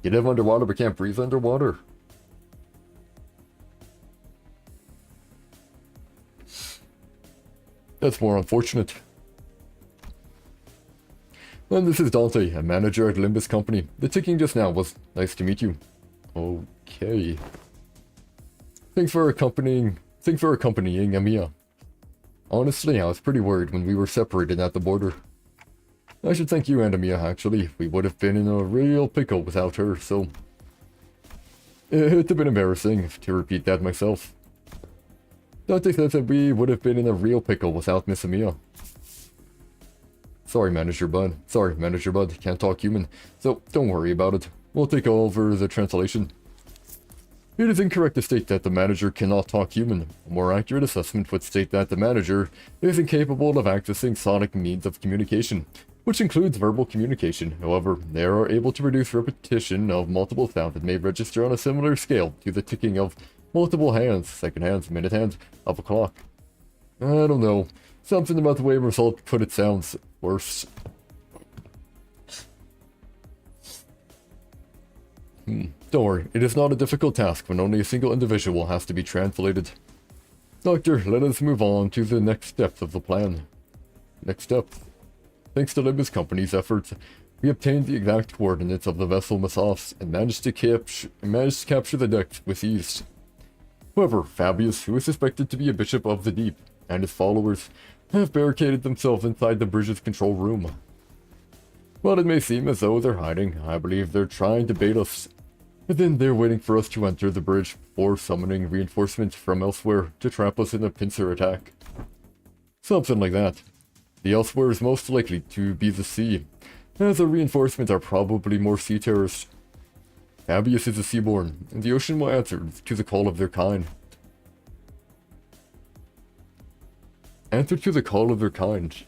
You live underwater but can't breathe underwater. That's more unfortunate. And this is Dante, a manager at Limbus company. The ticking just now was nice to meet you. Okay. Thanks for accompanying Amiya. Honestly, I was pretty worried when we were separated at the border. I should thank you and Amiya, actually. We would have been in a real pickle without her, so... It'd have been embarrassing to repeat that myself. Dante says that we would have been in a real pickle without Miss Amiya. Sorry, Manager Bud. Can't talk human. So, don't worry about it. We'll take over the translation. It is incorrect to state that the manager cannot talk human. A more accurate assessment would state that the manager is incapable of accessing sonic means of communication, which includes verbal communication. However, they are able to produce repetition of multiple sounds that may register on a similar scale to the ticking of multiple hands, second hands, minute hands, of a clock. I don't know. Something about the way Result put it sounds worse. Don't worry, it is not a difficult task when only a single individual has to be translated. Doctor, let us move on to the next steps of the plan. Next step. Thanks to Limbus Company's efforts, we obtained the exact coordinates of the vessel Massoffs and managed to capture the deck with ease. However, Fabius, who is suspected to be a bishop of the deep, and his followers, have barricaded themselves inside the bridge's control room. While it may seem as though they're hiding, I believe they're trying to bait us. And then they're waiting for us to enter the bridge before summoning reinforcements from elsewhere to trap us in a pincer attack. Something like that. The elsewhere is most likely to be the sea, as the reinforcements are probably more sea terrorists. Fabius is a seaborn, and the ocean will answer to the call of their kind. Answer to the call of their kind.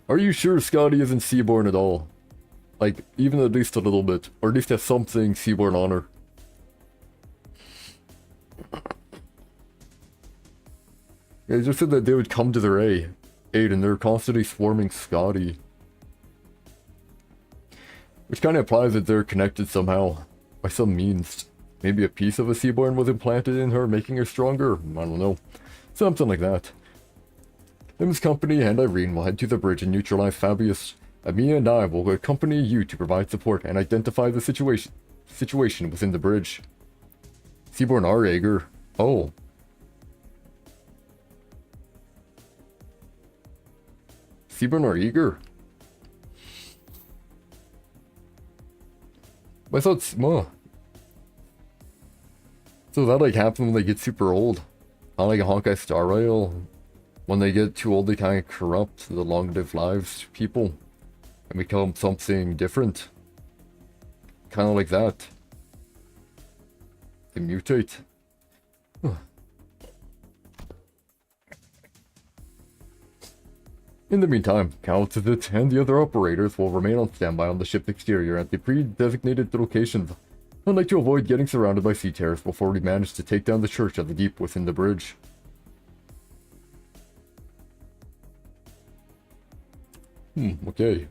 Are you sure Scotty isn't seaborn at all? Like, even at least a little bit, or at least has something seaborn on her. They just said that they would come to their aid, and they're constantly swarming Scotty. Which kind of implies that they're connected somehow, by some means. Maybe a piece of a seaborn was implanted in her, making her stronger? I don't know. Something like that. Limbus Company and Irene will head to the bridge and neutralize Fabius. Amiya and I will accompany you to provide support and identify the situation within the bridge. Seaborn are Jaeger. Oh. Seaborn are eager. I thought, so that like happens when they get super old. Kind of like a Honkai Star Rail. When they get too old, they kind of corrupt the long-lived lives people and become something different. Kind of like that. They mutate. In the meantime, Calcisit and the other operators will remain on standby on the ship's exterior at the pre-designated locations. I'd like to avoid getting surrounded by sea terrors before we manage to take down the Church of the Deep within the bridge. Okay.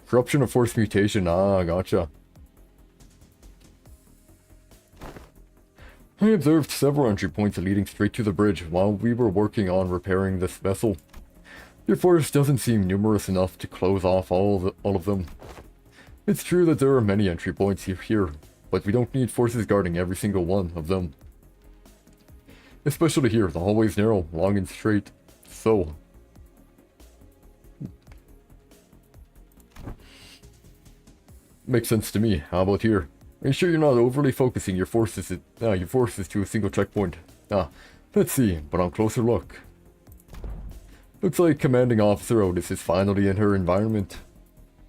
Corruption of forced mutation, gotcha. I observed several entry points leading straight to the bridge while we were working on repairing this vessel. Your force doesn't seem numerous enough to close off all of them. It's true that there are many entry points here, but we don't need forces guarding every single one of them. Especially here, the hallway's narrow, long and straight. So. Makes sense to me. How about here? Are you sure you're not overly focusing your forces to a single checkpoint? Let's see, but on closer look. Looks like Commanding Officer Otis is finally in her environment.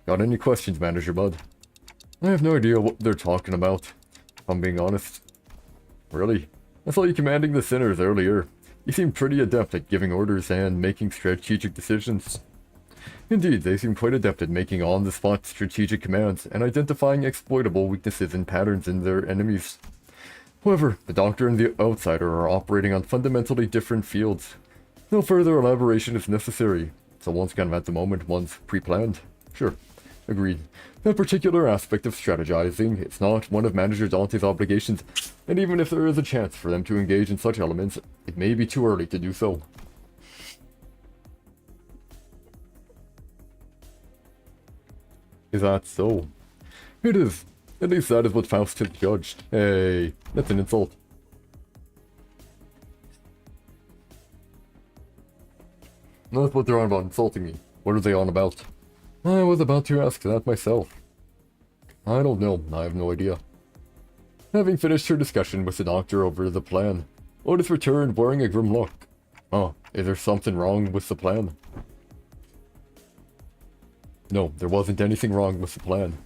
Got any questions, Manager Bud? I have no idea what they're talking about. if I'm being honest. Really? I saw you commanding the sinners earlier. You seem pretty adept at giving orders and making strategic decisions. Indeed, they seem quite adept at making on-the-spot strategic commands and identifying exploitable weaknesses and patterns in their enemies. However, the Doctor and the Outsider are operating on fundamentally different fields. No further elaboration is necessary, so one's kind of at the moment, one's pre-planned. Sure, agreed. That particular aspect of strategizing is not one of Manager Dante's obligations, and even if there is a chance for them to engage in such elements, it may be too early to do so. Is that so? It is. At least that is what Faust has judged. Hey, that's an insult. That's what they're on about, insulting me. What are they on about? I was about to ask that myself. I don't know. I have no idea. Having finished her discussion with the Doctor over the plan, Otis returned wearing a grim look. Oh, is there something wrong with the plan? No, there wasn't anything wrong with the plan.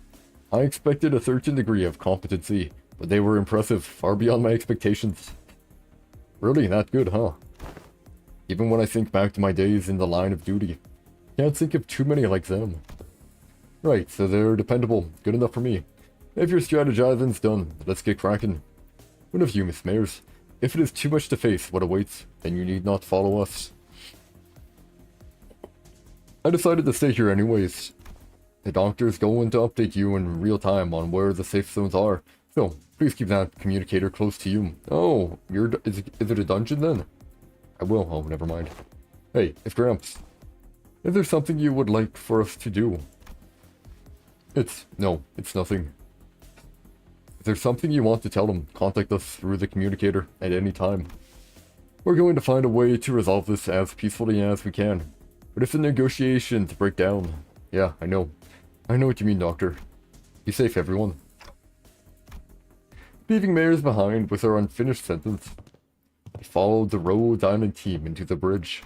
I expected a certain degree of competency, but they were impressive, far beyond my expectations. Really, that good, huh? Even when I think back to my days in the line of duty, can't think of too many like them. Right, so they're dependable, good enough for me. If your strategizing's done, let's get cracking. One of you, Miss Mayers. If it is too much to face what awaits, then you need not follow us. I decided to stay here anyways. The Doctor's going to update you in real time on where the safe zones are, so please keep that communicator close to you. Oh, is it a dungeon then? I will. Oh, never mind. Hey, it's Gramps. Is there something you would like for us to do? No, it's nothing. If there's something you want to tell him, contact us through the communicator at any time. We're going to find a way to resolve this as peacefully as we can. But if the negotiations break down... Yeah, I know. I know what you mean, Doctor. Be safe, everyone. Leaving Mayers behind with her unfinished sentence, I followed the Rhodes Island team into the bridge.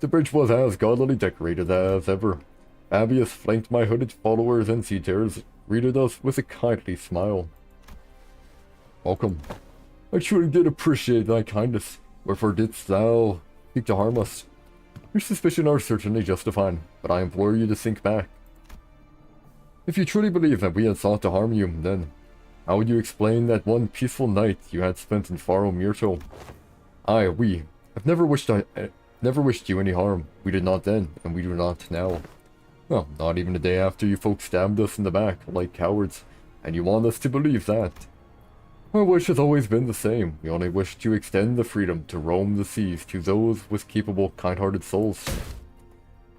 The bridge was as gaudily decorated as ever. Abius flanked my hooded followers and seafarers, greeted us with a kindly smile. Welcome. I truly did appreciate thy kindness. Wherefore didst thou seek to harm us? Your suspicions are certainly justified, but I implore you to think back. If you truly believe that we had sought to harm you, then how would you explain that one peaceful night you had spent in Faro Myrto? We have never wished you any harm. We did not then, and we do not now. Well, not even the day after you folks stabbed us in the back, like cowards, and you want us to believe that. Our wish has always been the same. We only wish to extend the freedom to roam the seas to those with capable, kind-hearted souls.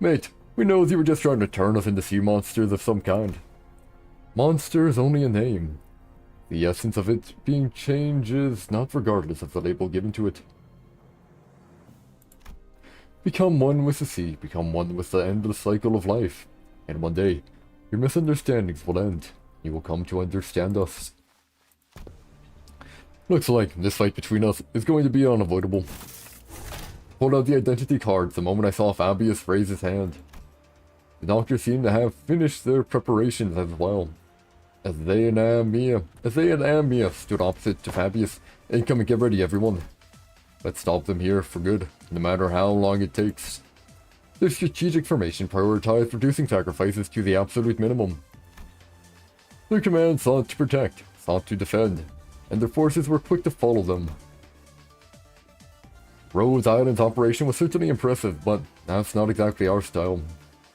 Mate, we know you were just trying to turn us into sea monsters of some kind. Monster is only a name. The essence of it being changes not regardless of the label given to it. Become one with the sea, become one with the endless cycle of life, and one day, your misunderstandings will end. You will come to understand us. Looks like this fight between us is going to be unavoidable. Pulled out the identity cards the moment I saw Fabius raise his hand. The Doctor seemed to have finished their preparations as well. As they and Amia stood opposite to Fabius, and come and get ready, everyone. Let's stop them here for good, no matter how long it takes. Their strategic formation prioritized reducing sacrifices to the absolute minimum. Their command sought to protect, sought to defend, and their forces were quick to follow them. Rhodes Island's operation was certainly impressive, but that's not exactly our style.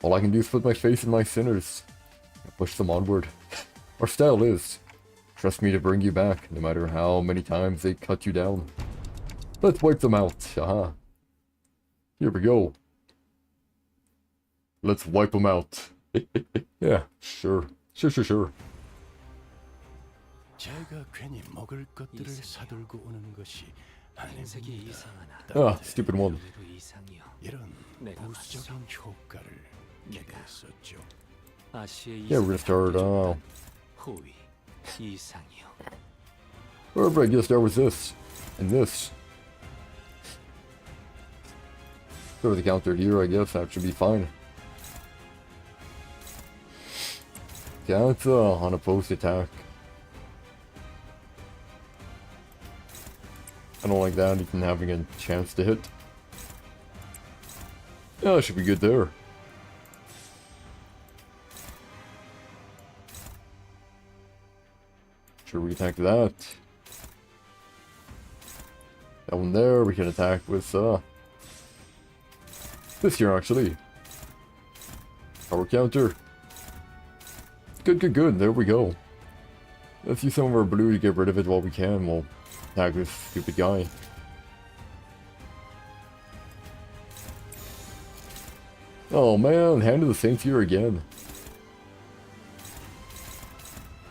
All I can do is put my faith in my sinners and push them onward. Our style is, trust me to bring you back, no matter how many times they cut you down. Let's wipe them out, aha. Here we go. Let's wipe them out. Yeah, sure. Sure. Stupid one. Yeah, we're gonna start, wherever I guess there was this, and this. Throw the counter here, I guess, that should be fine. Yeah, it's unopposed attack. I don't like that, even having a chance to hit. Yeah, should be good there. Sure, we attack that. That one there, we can attack with this here actually. Power counter. Good, good, good. There we go. Let's use some of our blue to get rid of it while we can. We'll attack this stupid guy. Oh man, Hand of the Saints here again.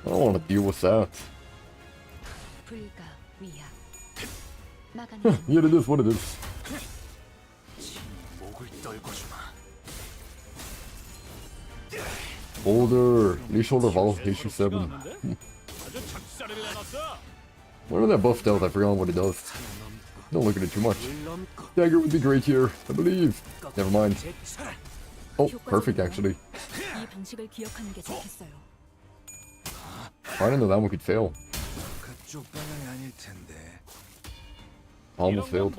I don't want to deal with that. Yeah, it is what it is. Boulder, leash shoulder, Valve, HU7. When are that buffed out? I forgot what it does. Don't look at it too much. Dagger would be great here, I believe. Never mind. Oh, perfect actually. I didn't know that one could fail. Almost failed.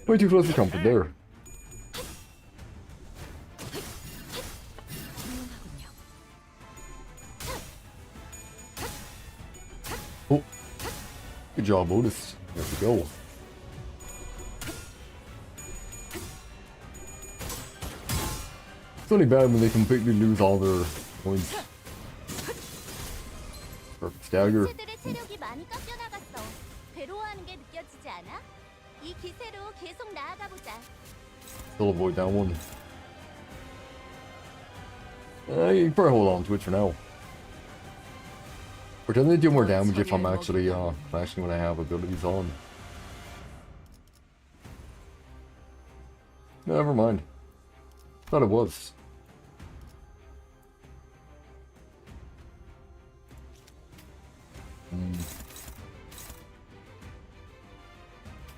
Way too close to comfort there. Oh, good job, Otis. There we go. It's only bad when they completely lose all their points. Perfect stagger. Still avoid that one. You can probably hold on to it for now. Pretend they do more damage if I'm actually flashing when I have abilities on. Never mind. Thought it was.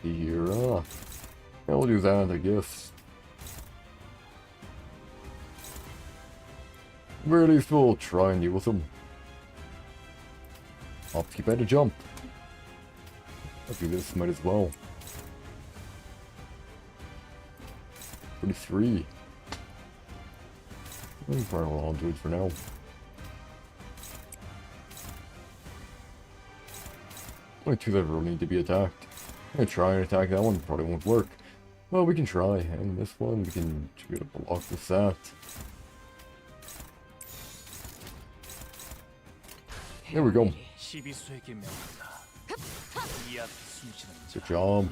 Here, I'll do that, I guess. Or at least we'll try and deal with them. I'll keep at a jump. I'll do this, might as well. 43. I can probably hold on to it for now. Only two that really need to be attacked. I'm gonna try and attack that one, probably won't work. Well, we can try, and this one we can try to block with that. There we go. Good job.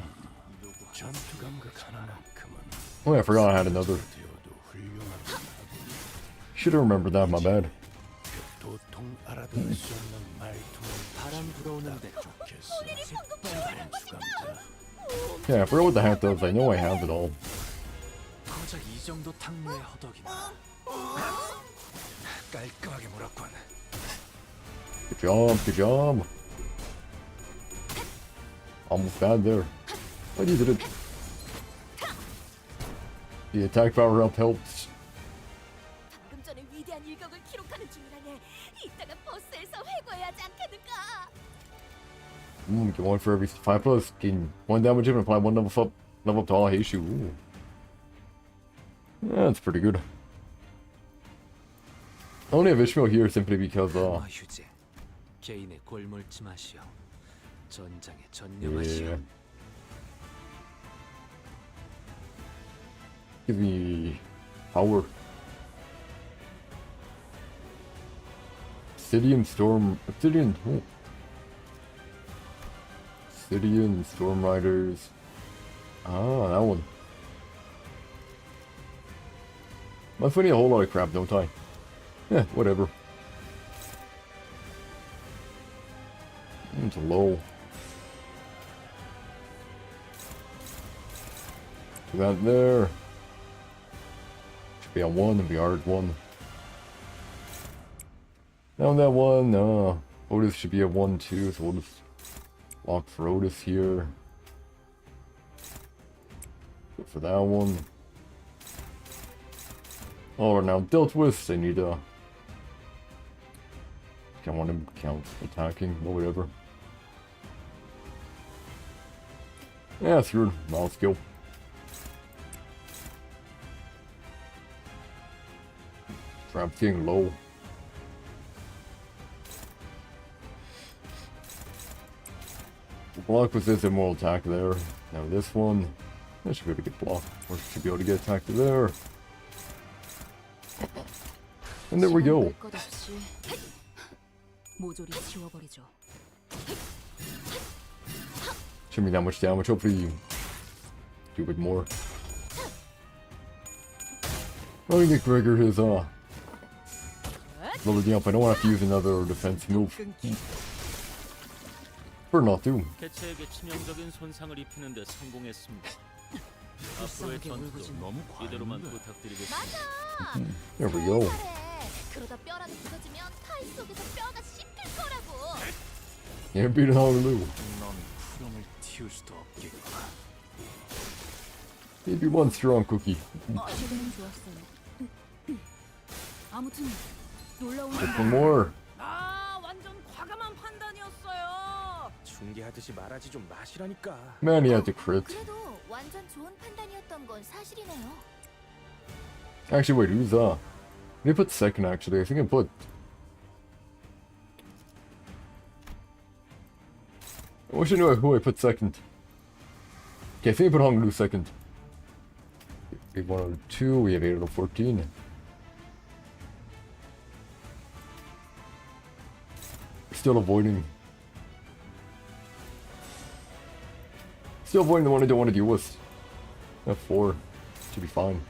Oh yeah, I forgot I had another. Should have remembered that, my bad. Yeah, I forgot what the hat does. I know I have it all. Good job, good job. Almost bad there. But you did it. The attack power up helps. Get one for every 5+. Gain 1 damage and apply 1 level up to all issue. Ooh. Yeah, that's pretty good. I only have Ishmael here simply because yeah. Give me power. Obsidian Storm. Obsidian. Oh. Obsidian Storm Riders. Ah, that one. I'm fighting a whole lot of crap, don't I? Yeah, whatever. It's low. Do that there. Should be a 1 and be hard 1. Now that one, Otis should be a 1 too, so we'll just lock for Otis here. Go for that one. Oh, we're now dealt with. They need a. Can't want him to count attacking, or whatever. Yeah, screwed. Well, let's go. Trap's getting low. Block with this immoral attack there. Now this one, that should be able to get blocked. Or should be able to get attacked to there. And there we go. Shouldn't be that much damage. Hopefully you do a bit more. Let me get Gregor his loading up. I don't want to have to use another defense move. Prefer not to. 개체에게 치명적인 손상을 입히는데 성공했습니다. 앞으로의 전투도 이대로만 부탁드리겠습니다. There we go. 그러다 뼈라도 부서지면 타이 속에서 뼈가 씹힐 거라고. Can't beat it on Lou. 넌 푸름을 틔울 수도 없겠구나. Maybe one strong cookie. 지금은 좋았어요. 아무튼 놀라운 Just one more. 아, 완전 과감한 판단이었어요. 중계하듯이 말하지 좀 마시라니까. Man, he had to crit. 그래도 완전 좋은 판단이었던 건 사실이네요. Actually, wait, who's they put second actually. I think I put. I wish I knew who I put second. Okay, I think I put Hong Lu second. We have 1 out of 2, we have 8 out of 14. Still avoiding. Still avoiding the one I don't want to deal with. F4. Should be fine.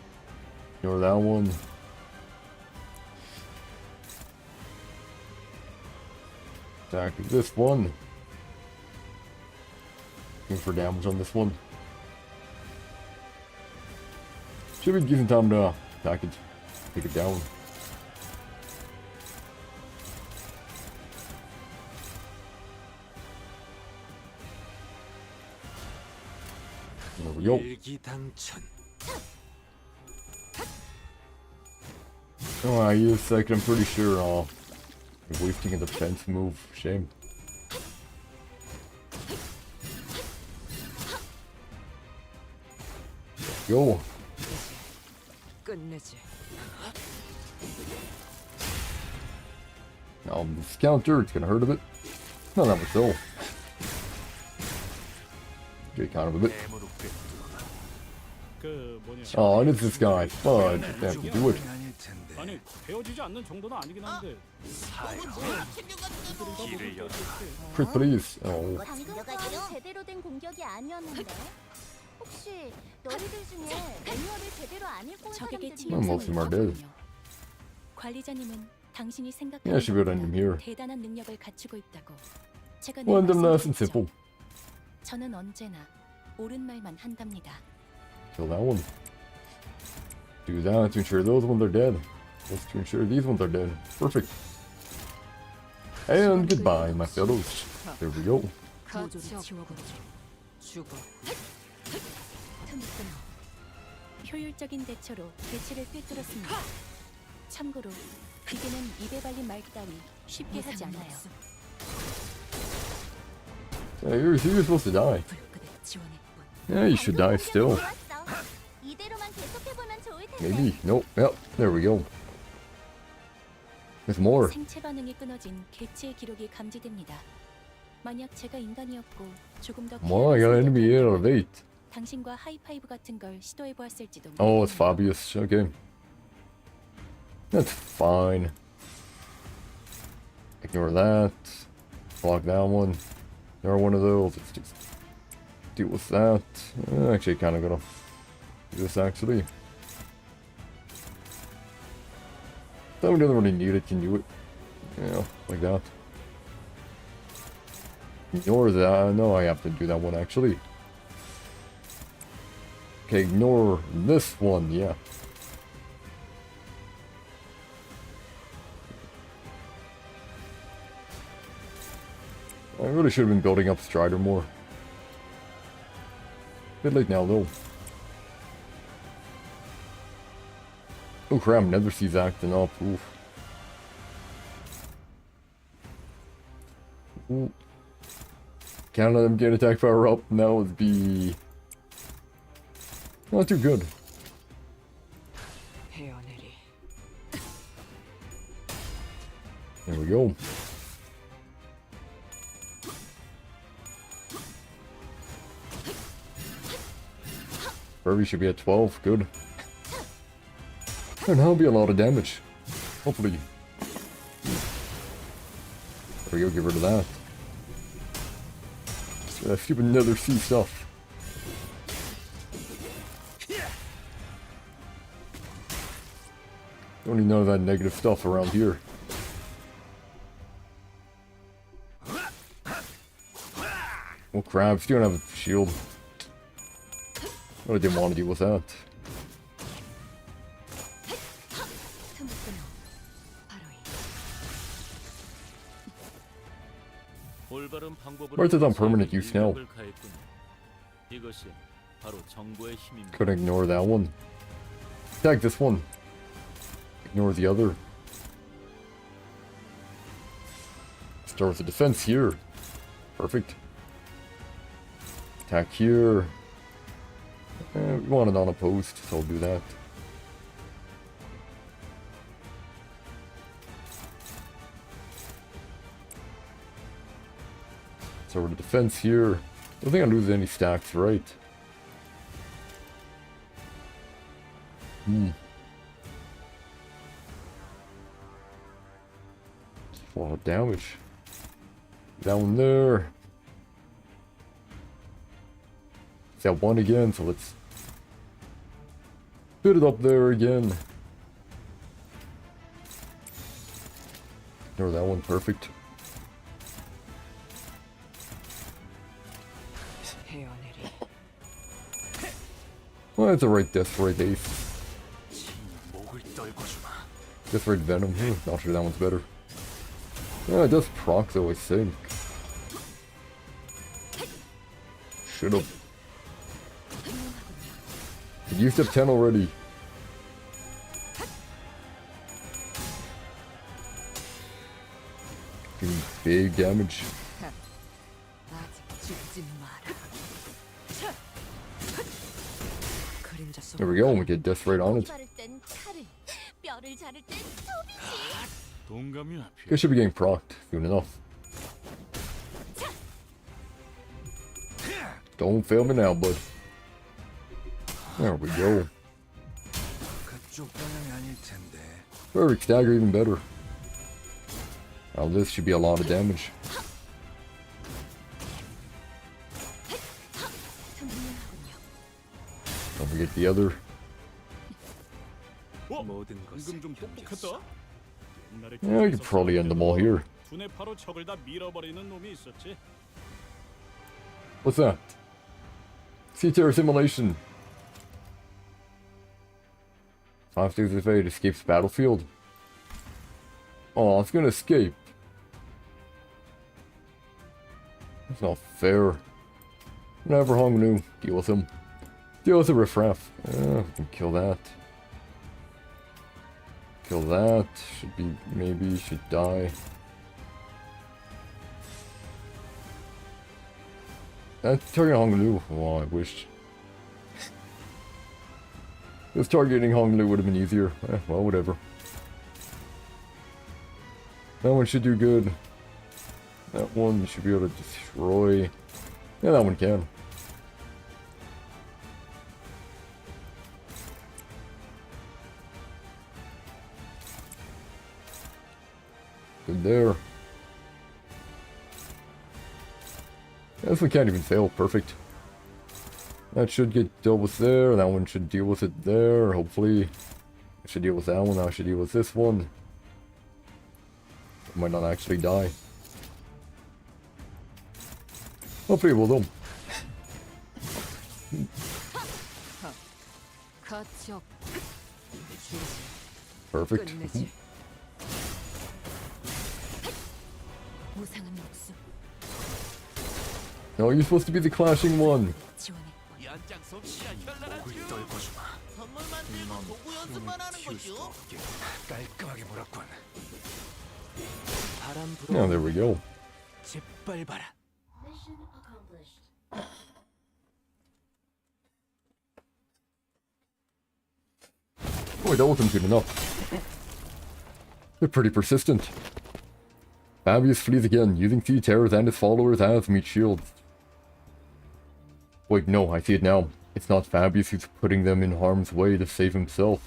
Ignore that one. Attack this one. Looking for damage on this one. Should be giving time to attack it. Take it down. There we go. 일기당천. Oh, I used second, I'm pretty sure I'm wasting a defense move. Shame. Go. 끝내지. This counter, it's gonna hurt a bit. Not that much though. Okay, kind of a bit. Oh, and it's this guy. Fudge, I have to do it. 아니 헤어지지 않는 정도는 아니긴 한데 길을 열어. Crit please. Oh. 방금 건 제대로 된 공격이 아니었는데. 혹시 너희들 중에 매뉴얼을 제대로 안 읽고 온 적에게 사람들이 Well, most of them are dead. 관리자님은 당신이 Yeah, 생각하는 I should be able to end him here. 대단한 능력을 갖추고 있다고. 제가 Well, end him nice and 말씀드렸죠. simple. 저는 언제나 옳은 말만 한답니다. Kill that one. Do that to ensure those ones are dead. Just to ensure these ones are dead. Perfect. And goodbye, my fellows. There we go. 모조리 지워버리죠. 죽어. 틈끊어. 효율적인 대처로 개체를 꿰뚫었습니다. 참고로 기계는 입에 발린 말 따위 쉽게 하지 않아요. Yeah, you're supposed to die. 불급의 지원일 뿐. Yeah, you should die still. 이대로만 계속해보면 좋을 텐데. Maybe. Nope. Yep. There we go. There's more. 생체 반응이 끊어진 개체의 기록이 감지됩니다. 만약 제가 인간이었고 조금 더 Well, I got an enemy 8 out of 8. 당신과 하이파이브 같은 걸 시도해 보았을지도. Oh, it's Fabius. Okay. That's fine. Ignore that. Block that one. There one of those. Let's just deal with that. Actually, kind of gonna do this actually. Someone doesn't really need it, can do it. Yeah, like that. Ignore that. No, I have to do that one actually. Okay, ignore this one, yeah. I really should have been building up Strider more. Bit late now though. Oh crap, Nether Sea's acting up. Oof. Ooh. Can't let him get attack power up. That would be not too good. 헤어내리. There we go. Furby should be at 12. Good. And that'll be a lot of damage. Hopefully. There we go. Get rid of that. Stupid nether sea stuff. Don't need none of that negative stuff around here. Oh crap, still don't have a shield. Oh, I didn't want to deal with that. 올바른 방법으로 Where's it on permanent use now? 일격을 가했군요. 이것이 바로 정보의 힘입니다. Couldn't ignore that one. Attack this one. Ignore the other. Start with the defense here. Perfect. Attack here. We want it unopposed, so I'll do that. So we're the defense here. Don't think I lose any stacks, right? A lot of damage. Down there. It's that one again, so let's put it up there again. Ignore that one, perfect. 헤어내리. Well, that's a right death rate ace. 목을 떨궈주마. Death rate venom. Not sure that one's better. Yeah, it does proc though, I think. Should've. It used up 10 already. Doing big damage. 아직 죽지 마라. 그림자 속. There we go, and we get death rate on it. 바를 땐 칼을, 뼈를 자를 땐 소비지. 동감이야. Guess should be getting procced soon enough. Don't fail me now, bud. There we go. 그쪽 방향이 아닐 텐데. Perfect stagger, even better. Now this should be a lot of damage. Don't forget the other. 모든 방금 좀 것을 똑똑했다. 옛날에 Yeah, you could probably end them all here. 두뇌파로 적을 다 밀어버리는 놈이 있었지. What's that? Sea Terror Simulation. 5 days of fate escapes battlefield. Oh, it's gonna escape. That's not fair. Never hung new. Deal with him. Deal with the riffraff. We can kill that. Kill that. Should be, maybe, should die. That's targeting Hong Lu. Oh, I wish. Just targeting Hong Lu would have been easier. Well, whatever. That one should do good. That one should be able to destroy. Yeah, that one can. Good there. This one can't even fail. Perfect. That should get dealt with there. That one should deal with it there. Hopefully. I should deal with that one. I should deal with this one. It might not actually die. Hopefully it will though. 거쳐. Perfect. 끝내지. 무상한 목숨 No, you're supposed to be the clashing one. 지원했고 연장 솜씨야 목을 현란하죠. 떨궈주마. 선물 만들고 도구 연습만 하는 튀울 수도 거죠. 없게 깔끔하게 몰았군. 바람 Yeah, there we go. 짓밟아라. Mission accomplished. Oh, that wasn't good enough. They're pretty persistent. Fabius flees again, using sea terrors and his followers as meat shields. Wait, no, I see it now. It's not Fabius who's putting them in harm's way to save himself.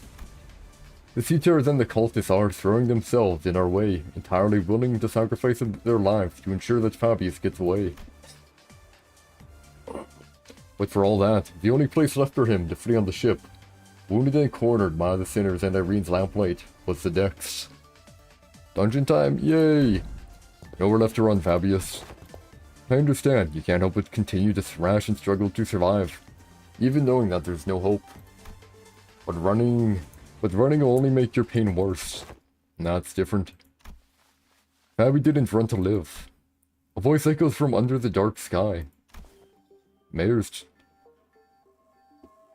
The sea terrors and the cultists are throwing themselves in our way, entirely willing to sacrifice their lives to ensure that Fabius gets away. But for all that, the only place left for him to flee on the ship, wounded and cornered by the sinners and Irene's lamplight, was the decks. Dungeon time, yay! Nowhere left to run, Fabius. I understand, you can't help but continue to thrash and struggle to survive, even knowing that there's no hope. But running will only make your pain worse. And that's different. Fabi didn't run to live. A voice echoes from under the dark sky. Mayor's...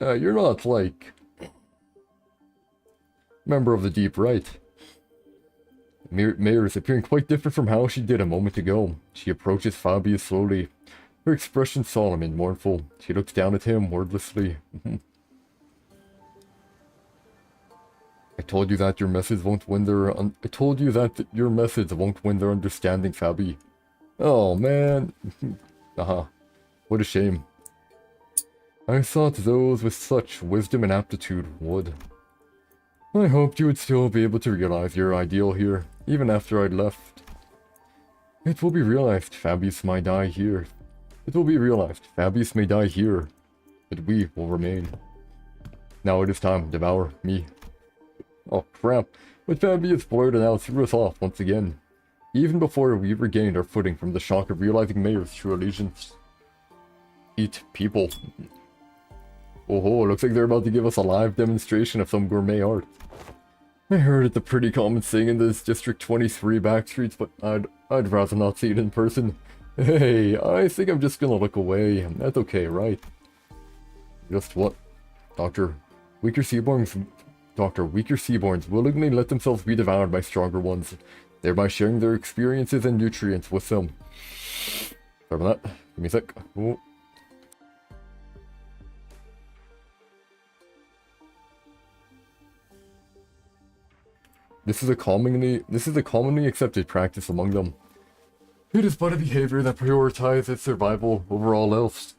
you're not, like... member of the deep, right? Mayor is appearing quite different from how she did a moment ago. She approaches Fabius slowly, her expression solemn and mournful. She looks down at him wordlessly. I told you that your methods won't win their understanding, Fabi. Oh man. What a shame. I thought those with such wisdom and aptitude would. I hoped you would still be able to realize your ideal here, even after I'd left. It will be realized Fabius may die here. It will be realized Fabius may die here, but we will remain. Now it is time to devour me. Oh crap, but Fabius blurted out threw us off once again, even before we regained our footing from the shock of realizing Mayor's true allegiance. Eat people. Oh, looks like they're about to give us a live demonstration of some gourmet art. I heard it's a pretty common thing in this District 23 backstreets, but I'd rather not see it in person. Hey, I think I'm just gonna look away. That's okay, right? Just what? Weaker Seaborns willingly let themselves be devoured by stronger ones, thereby sharing their experiences and nutrients with them. Sorry about that. Give me a sec. Oh. This is a commonly accepted practice among them. It is but a behavior that prioritizes survival over all else.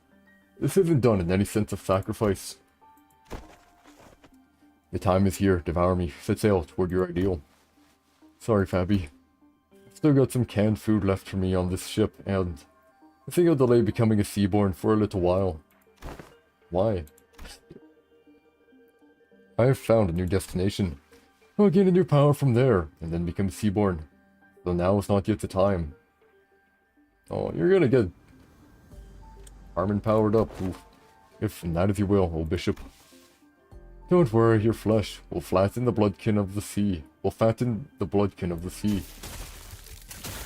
This isn't done in any sense of sacrifice. The time is here, devour me, set sail toward your ideal. Sorry, Fabi. I've still got some canned food left for me on this ship, and I think I'll delay becoming a Seaborn for a little while. Why? I have found a new destination. I'll gain a new power from there, and then become Seaborn. So now is not yet the time. Oh, you're gonna get Armin powered up. Oof. If that is your will, old bishop. Don't worry, your flesh will fatten the bloodkin of the sea.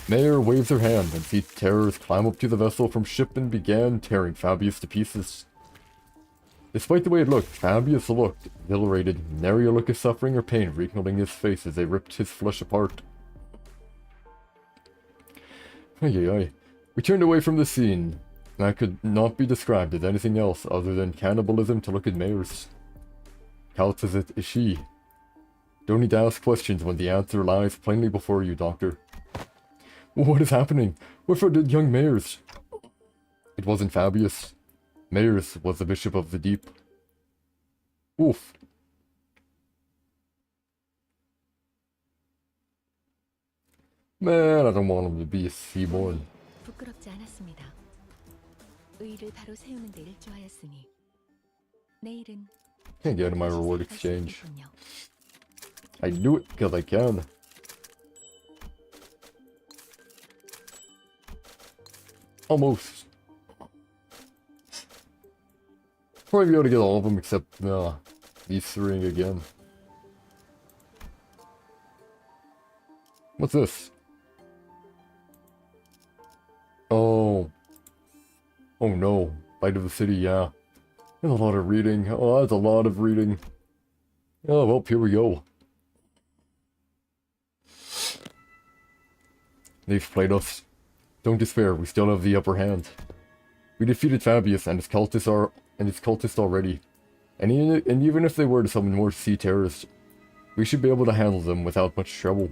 Mayor waves her hand, and sea terrors climb up to the vessel from ship and began tearing Fabius to pieces. Despite the way it looked, Fabius looked exhilarated, nary a look of suffering or pain rekindling his face as they ripped his flesh apart. We turned away from the scene. That could not be described as anything else other than cannibalism to look at Mayor's. Counts as it is she. Don't need to ask questions when the answer lies plainly before you, Doctor. What is happening? What for the young Mayors? It wasn't Fabius. Mayors was the Bishop of the Deep. Oof. Man, I don't want him to be a Seaborn. 부끄럽지 않았습니다. 의의를 바로 세우는 데 일조하였으니 내일은 Can't get my reward 할수 exchange. 있겠군요. I do it because I can. Almost. Probably be able to get all of them except these three again. What's this? Oh. Oh no. Light of the City, yeah. That's a lot of reading. Oh, that's a lot of reading. Oh, well, here we go. They've played us. Don't despair, we still have the upper hand. We defeated Fabius and his cultists already. And even if they were to summon more sea terrorists, We should be able to handle them without much trouble.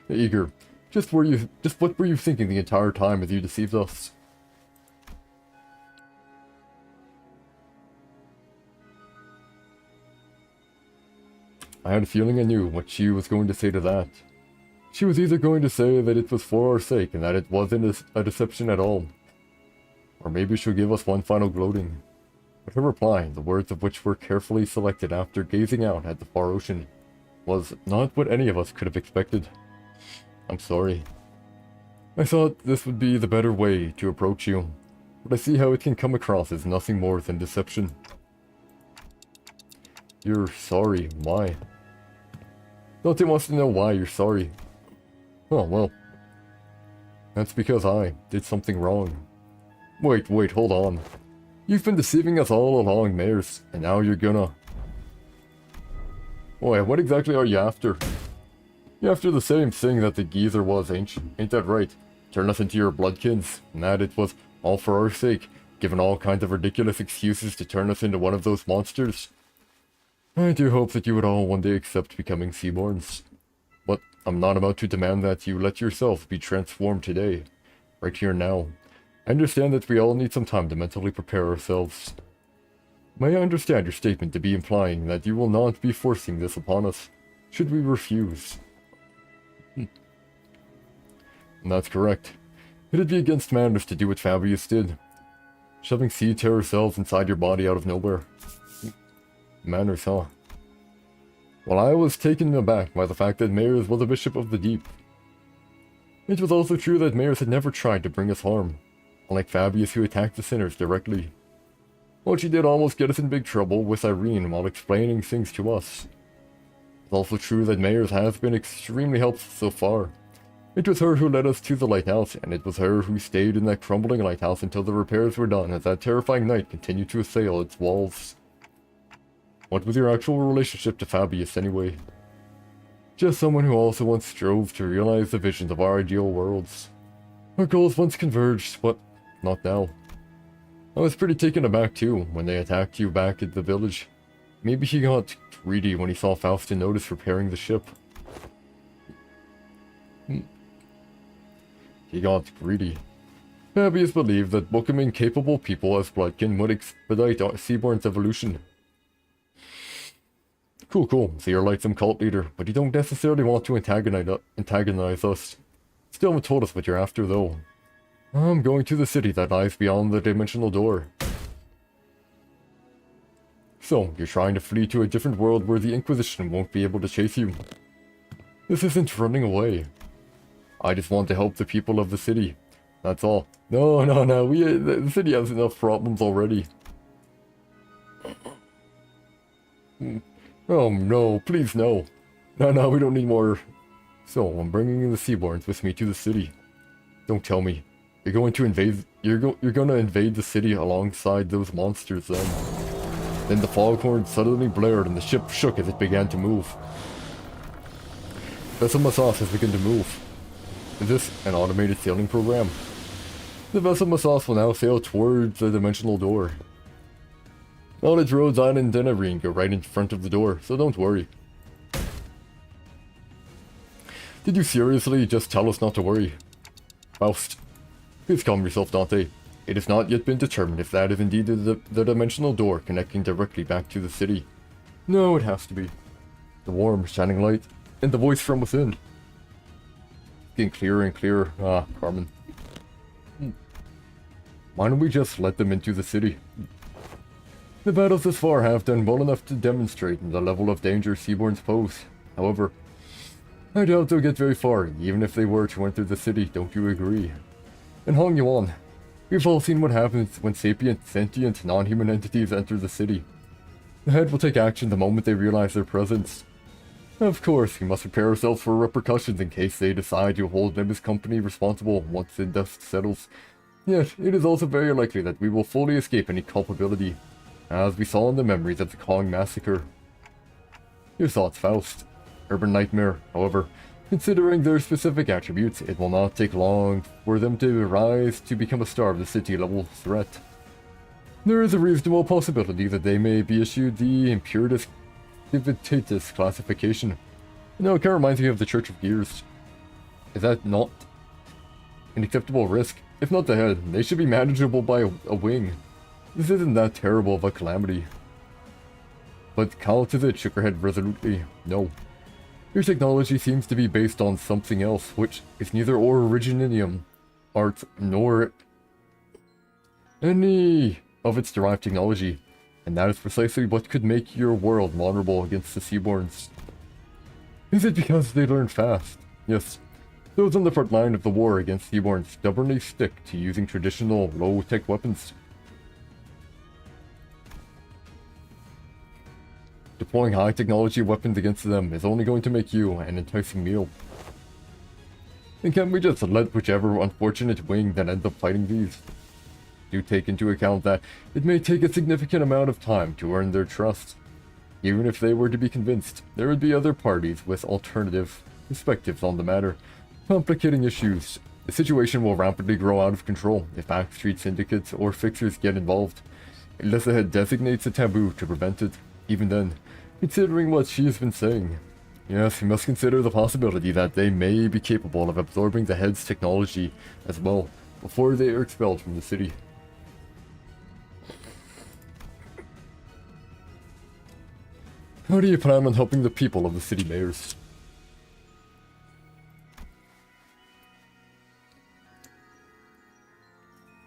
Eager, just what were you thinking the entire time as you deceived us? I had a feeling I knew what she was going to say to that. She was either going to say that it was for our sake and that it wasn't a deception at all. Or maybe she'll give us one final gloating. But her reply, the words of which were carefully selected after gazing out at the far ocean, was not what any of us could have expected. I'm sorry. I thought this would be the better way to approach you, but I see how it can come across as nothing more than deception. You're sorry. Why? Dante wants to know why you're sorry. Oh, well. That's because I did something wrong. Wait, hold on. You've been deceiving us all along, Mares, and now you're gonna... Boy, what exactly are you after? You're after the same thing that the geezer was, ain't that right? Turn us into your bloodkins, and that it was all for our sake, given all kinds of ridiculous excuses to turn us into one of those monsters. I do hope that you would all one day accept becoming Seaborns. But I'm not about to demand that you let yourself be transformed today, right here now. I understand that we all need some time to mentally prepare ourselves. May I understand your statement to be implying that you will not be forcing this upon us, should we refuse? And that's correct. It'd be against manners to do what Fabius did. Shoving sea terror cells inside your body out of nowhere. Manners, huh? Well, I was taken aback by the fact that Mayers was a bishop of the deep. It was also true that Mayers had never tried to bring us harm, unlike Fabius who attacked the sinners directly. Well, she did almost get us in big trouble with Irene while explaining things to us. It's also true that Mayers has been extremely helpful so far. It was her who led us to the lighthouse, and it was her who stayed in that crumbling lighthouse until the repairs were done as that terrifying night continued to assail its walls. What was your actual relationship to Fabius, anyway? Just someone who also once strove to realize the visions of our ideal worlds. Our goals once converged, but not now. I was pretty taken aback too, when they attacked you back at the village. Maybe he got greedy when he saw Faust and Notice repairing the ship. He got greedy. Fabius believed that welcoming capable people as Bloodkin would expedite Seaborn's evolution. Cool. So you're like some cult leader, but you don't necessarily want to antagonize us. Still haven't told us what you're after, though. I'm going to the city that lies beyond the dimensional door. So, you're trying to flee to a different world where the Inquisition won't be able to chase you. This isn't running away. I just want to help the people of the city. That's all. No, the city has enough problems already. Oh no, please no. No, we don't need more. So, I'm bringing the Seaborns with me to the city. Don't tell me. You're going to invade... You're gonna invade the city alongside those monsters then. Then the foghorn suddenly blared and the ship shook as it began to move. Vessel Massas has begun to move. Is this an automated sailing program? The vessel Massas will now sail towards the dimensional door. Knowledge Rhodes Island and Irene go right in front of the door, so don't worry. Did you seriously just tell us not to worry? Faust, please calm yourself, Dante. It has not yet been determined if that is indeed the dimensional door connecting directly back to the city. No, it has to be. The warm, shining light, and the voice from within. Getting clearer and clearer. Ah, Carmen. Why don't we just let them into the city? The battles thus far have done well enough to demonstrate the level of danger Seaborns pose. However, I doubt they'll get very far, even if they were to enter the city, don't you agree? And Hong Yuan, we've all seen what happens when sapient, sentient, non-human entities enter the city. The head will take action the moment they realize their presence. Of course, we must prepare ourselves for repercussions in case they decide to hold Limbus Company responsible once the dust settles. Yet, it is also very likely that we will fully escape any culpability, as we saw in the memories of the Kong massacre. Your thoughts, Faust. Urban Nightmare, however, considering their specific attributes, it will not take long for them to rise to become a star of the city-level threat. There is a reasonable possibility that they may be issued the Divitatus classification. No, it kind of reminds me of the Church of Gears. Is that not an acceptable risk? If not the head, they should be manageable by a wing. This isn't that terrible of a calamity. But Kyle to it shook her head resolutely. No. Your technology seems to be based on something else, which is neither originium, art, nor any of its derived technology. And that is precisely what could make your world vulnerable against the Seaborns. Is it because they learn fast? Yes. Those on the front line of the war against Seaborns stubbornly stick to using traditional low-tech weapons. Deploying high-technology weapons against them is only going to make you an enticing meal. And can't we just let whichever unfortunate wing that ends up fighting these? Do take into account that it may take a significant amount of time to earn their trust. Even if they were to be convinced, there would be other parties with alternative perspectives on the matter, complicating issues. The situation will rapidly grow out of control if Backseat syndicates or fixers get involved, unless the head designates a taboo to prevent it. Even then, considering what she has been saying, yes, we must consider the possibility that they may be capable of absorbing the head's technology as well, before they are expelled from the city. How do you plan on helping the people of the city, mayors?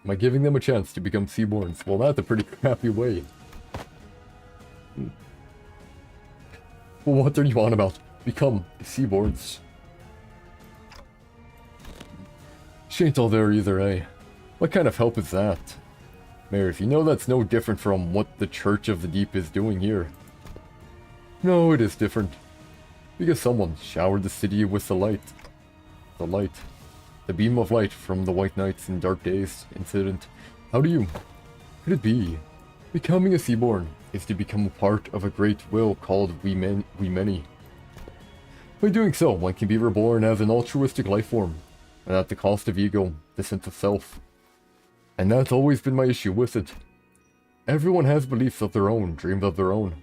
Am I giving them a chance to become Seaborns? Well, that's a pretty crappy way. Well, what are you on about? Become Seaborns. She ain't all there either, eh? What kind of help is that? Mayors, you know that's no different from what the Church of the Deep is doing here. No, it is different. Because someone showered the city with the light. The light. The beam of light from the White Nights and Dark Days incident. How do you... could it be? Becoming a Seaborn is to become a part of a great will called We Many. By doing so, one can be reborn as an altruistic life form, and at the cost of ego, the sense of self. And that's always been my issue with it. Everyone has beliefs of their own, dreams of their own.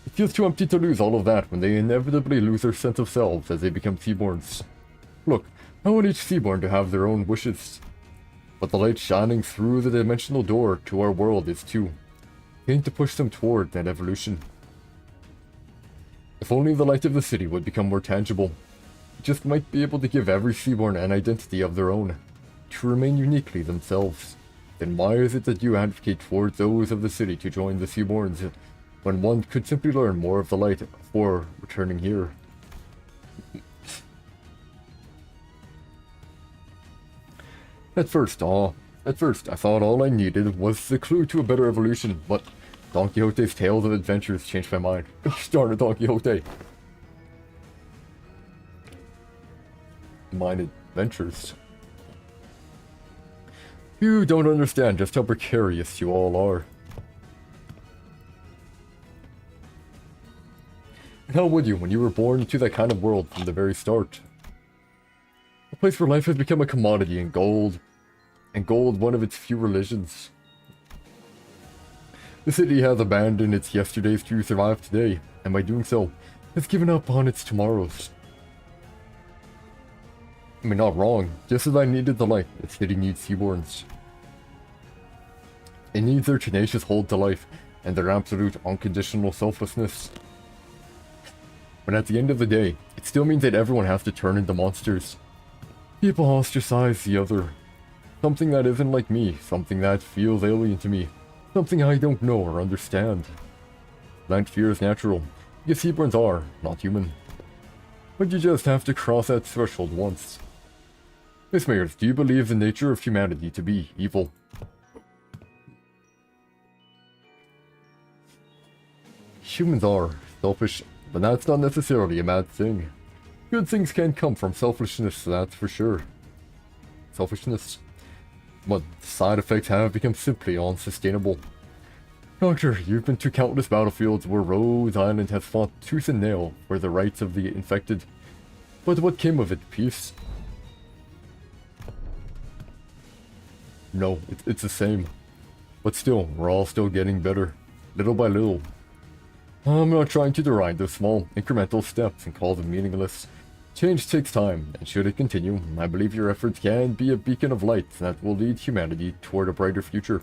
It feels too empty to lose all of that when they inevitably lose their sense of selves as they become Seaborns. Look, I want each Seaborn to have their own wishes. But the light shining through the dimensional door to our world is too. I need to push them toward that evolution. If only the light of the city would become more tangible. It just might be able to give every Seaborn an identity of their own, to remain uniquely themselves. Then why is it that you advocate for those of the city to join the Seaborns, when one could simply learn more of the light before returning here? At first, I thought all I needed was the clue to a better evolution, but Don Quixote's tales of adventures changed my mind. Gosh darn it, Don Quixote. Mine adventures. You don't understand just how precarious you all are. And how would you when you were born into that kind of world from the very start? A place where life has become a commodity and gold one of its few religions. The city has abandoned its yesterdays to survive today, and by doing so, has given up on its tomorrows. I mean, not wrong. Just as I needed the light, the city needs Seaborns. It needs their tenacious hold to life, and their absolute unconditional selflessness. But at the end of the day, it still means that everyone has to turn into monsters. People ostracize the other. Something that isn't like me, something that feels alien to me, something I don't know or understand. Blind fear is natural, because Seaborns are not human. But you just have to cross that threshold once. Miss Mayers, do you believe the nature of humanity to be evil? Humans are selfish, but that's not necessarily a bad thing. Good things can come from selfishness, that's for sure. Selfishness. But the side effects have become simply unsustainable. Doctor, you've been to countless battlefields where Rhode Island has fought tooth and nail for the rights of the infected. But what came of it? Peace? No, it's the same. But still, we're all still getting better. Little by little. I'm not trying to deride those small, incremental steps and call them meaningless. Change takes time, and should it continue, I believe your efforts can be a beacon of light that will lead humanity toward a brighter future.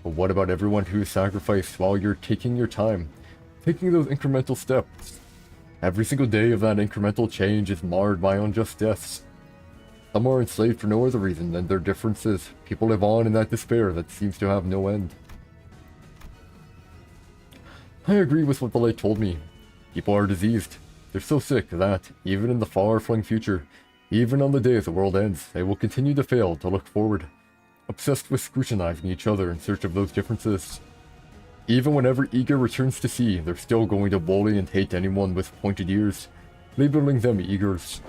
But what about everyone who is sacrificed while you're taking your time, taking those incremental steps? Every single day of that incremental change is marred by unjust deaths. Some are enslaved for no other reason than their differences. People live on in that despair that seems to have no end. I agree with what the light told me. People are diseased. They're so sick that, even in the far-flung future, even on the day the world ends, they will continue to fail to look forward, obsessed with scrutinizing each other in search of those differences. Even whenever Eager returns to sea, they're still going to bully and hate anyone with pointed ears, labeling them Eagers.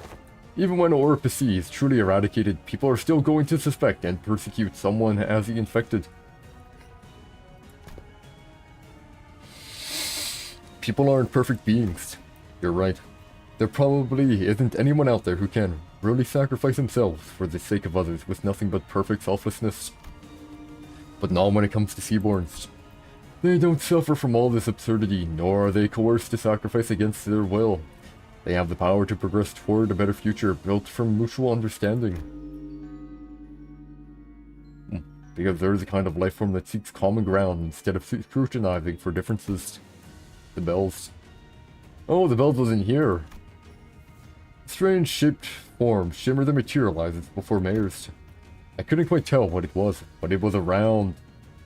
Even when Orifice is truly eradicated, people are still going to suspect and persecute someone as the infected. People aren't perfect beings. You're right. There probably isn't anyone out there who can really sacrifice themselves for the sake of others with nothing but perfect selflessness. But not when it comes to Seaborns. They don't suffer from all this absurdity, nor are they coerced to sacrifice against their will. They have the power to progress toward a better future built from mutual understanding. Because there is a kind of life form that seeks common ground instead of scrutinizing for differences. The bells. Oh, the bells was in here. A strange shaped form shimmered and materializes before Mayers. I couldn't quite tell what it was, but it was round.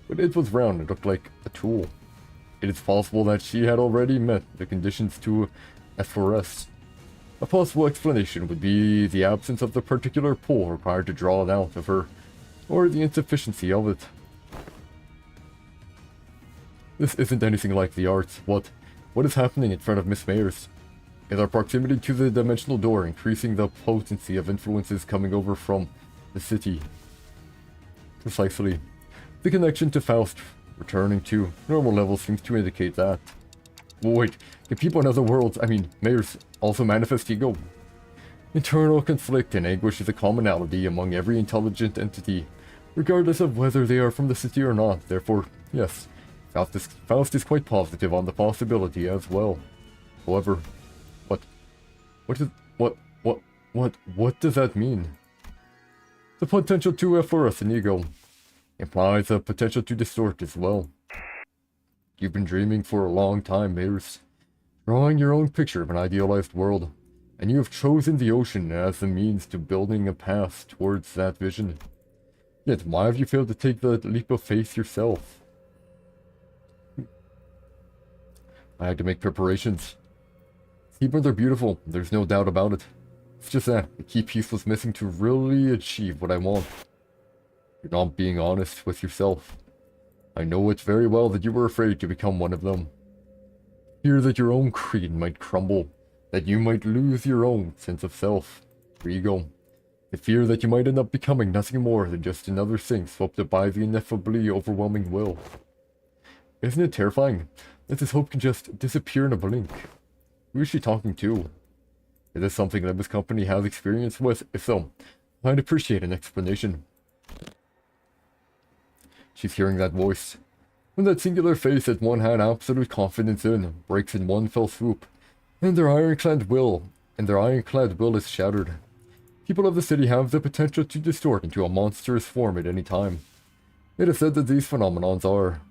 It looked like a tool. It is possible that she had already met the conditions to FRS. A possible explanation would be the absence of the particular pull required to draw it out of her, or the insufficiency of it. This isn't anything like the arts. What is happening in front of Miss Mayers? Is our proximity to the dimensional door increasing the potency of influences coming over from the city? Precisely. The connection to Faust returning to normal levels seems to indicate that. Wait, can people in other worlds, Mayers, also manifest ego? Internal conflict and anguish is a commonality among every intelligent entity, regardless of whether they are from the city or not. Therefore, yes, Faust is quite positive on the possibility as well. However, what does that mean? The potential to FRS an ego implies a potential to distort as well. You've been dreaming for a long time, Mayers, drawing your own picture of an idealized world, and you have chosen the ocean as the means to building a path towards that vision. Yet why have you failed to take the leap of faith yourself? I had to make preparations. Seaborns are beautiful, there's no doubt about it. It's just that the key piece was missing to really achieve what I want. You're not being honest with yourself. I know it very well that you were afraid to become one of them. Fear that your own creed might crumble, that you might lose your own sense of self, your ego. The fear that you might end up becoming nothing more than just another thing swept up by the ineffably overwhelming will. Isn't it terrifying that this hope can just disappear in a blink? Who is she talking to? Is this something that this company has experience with? If so, I'd appreciate an explanation. She's hearing that voice. When that singular face that one had absolute confidence in breaks in one fell swoop, and their ironclad will is shattered. People of the city have the potential to distort into a monstrous form at any time. It is said that these phenomenons are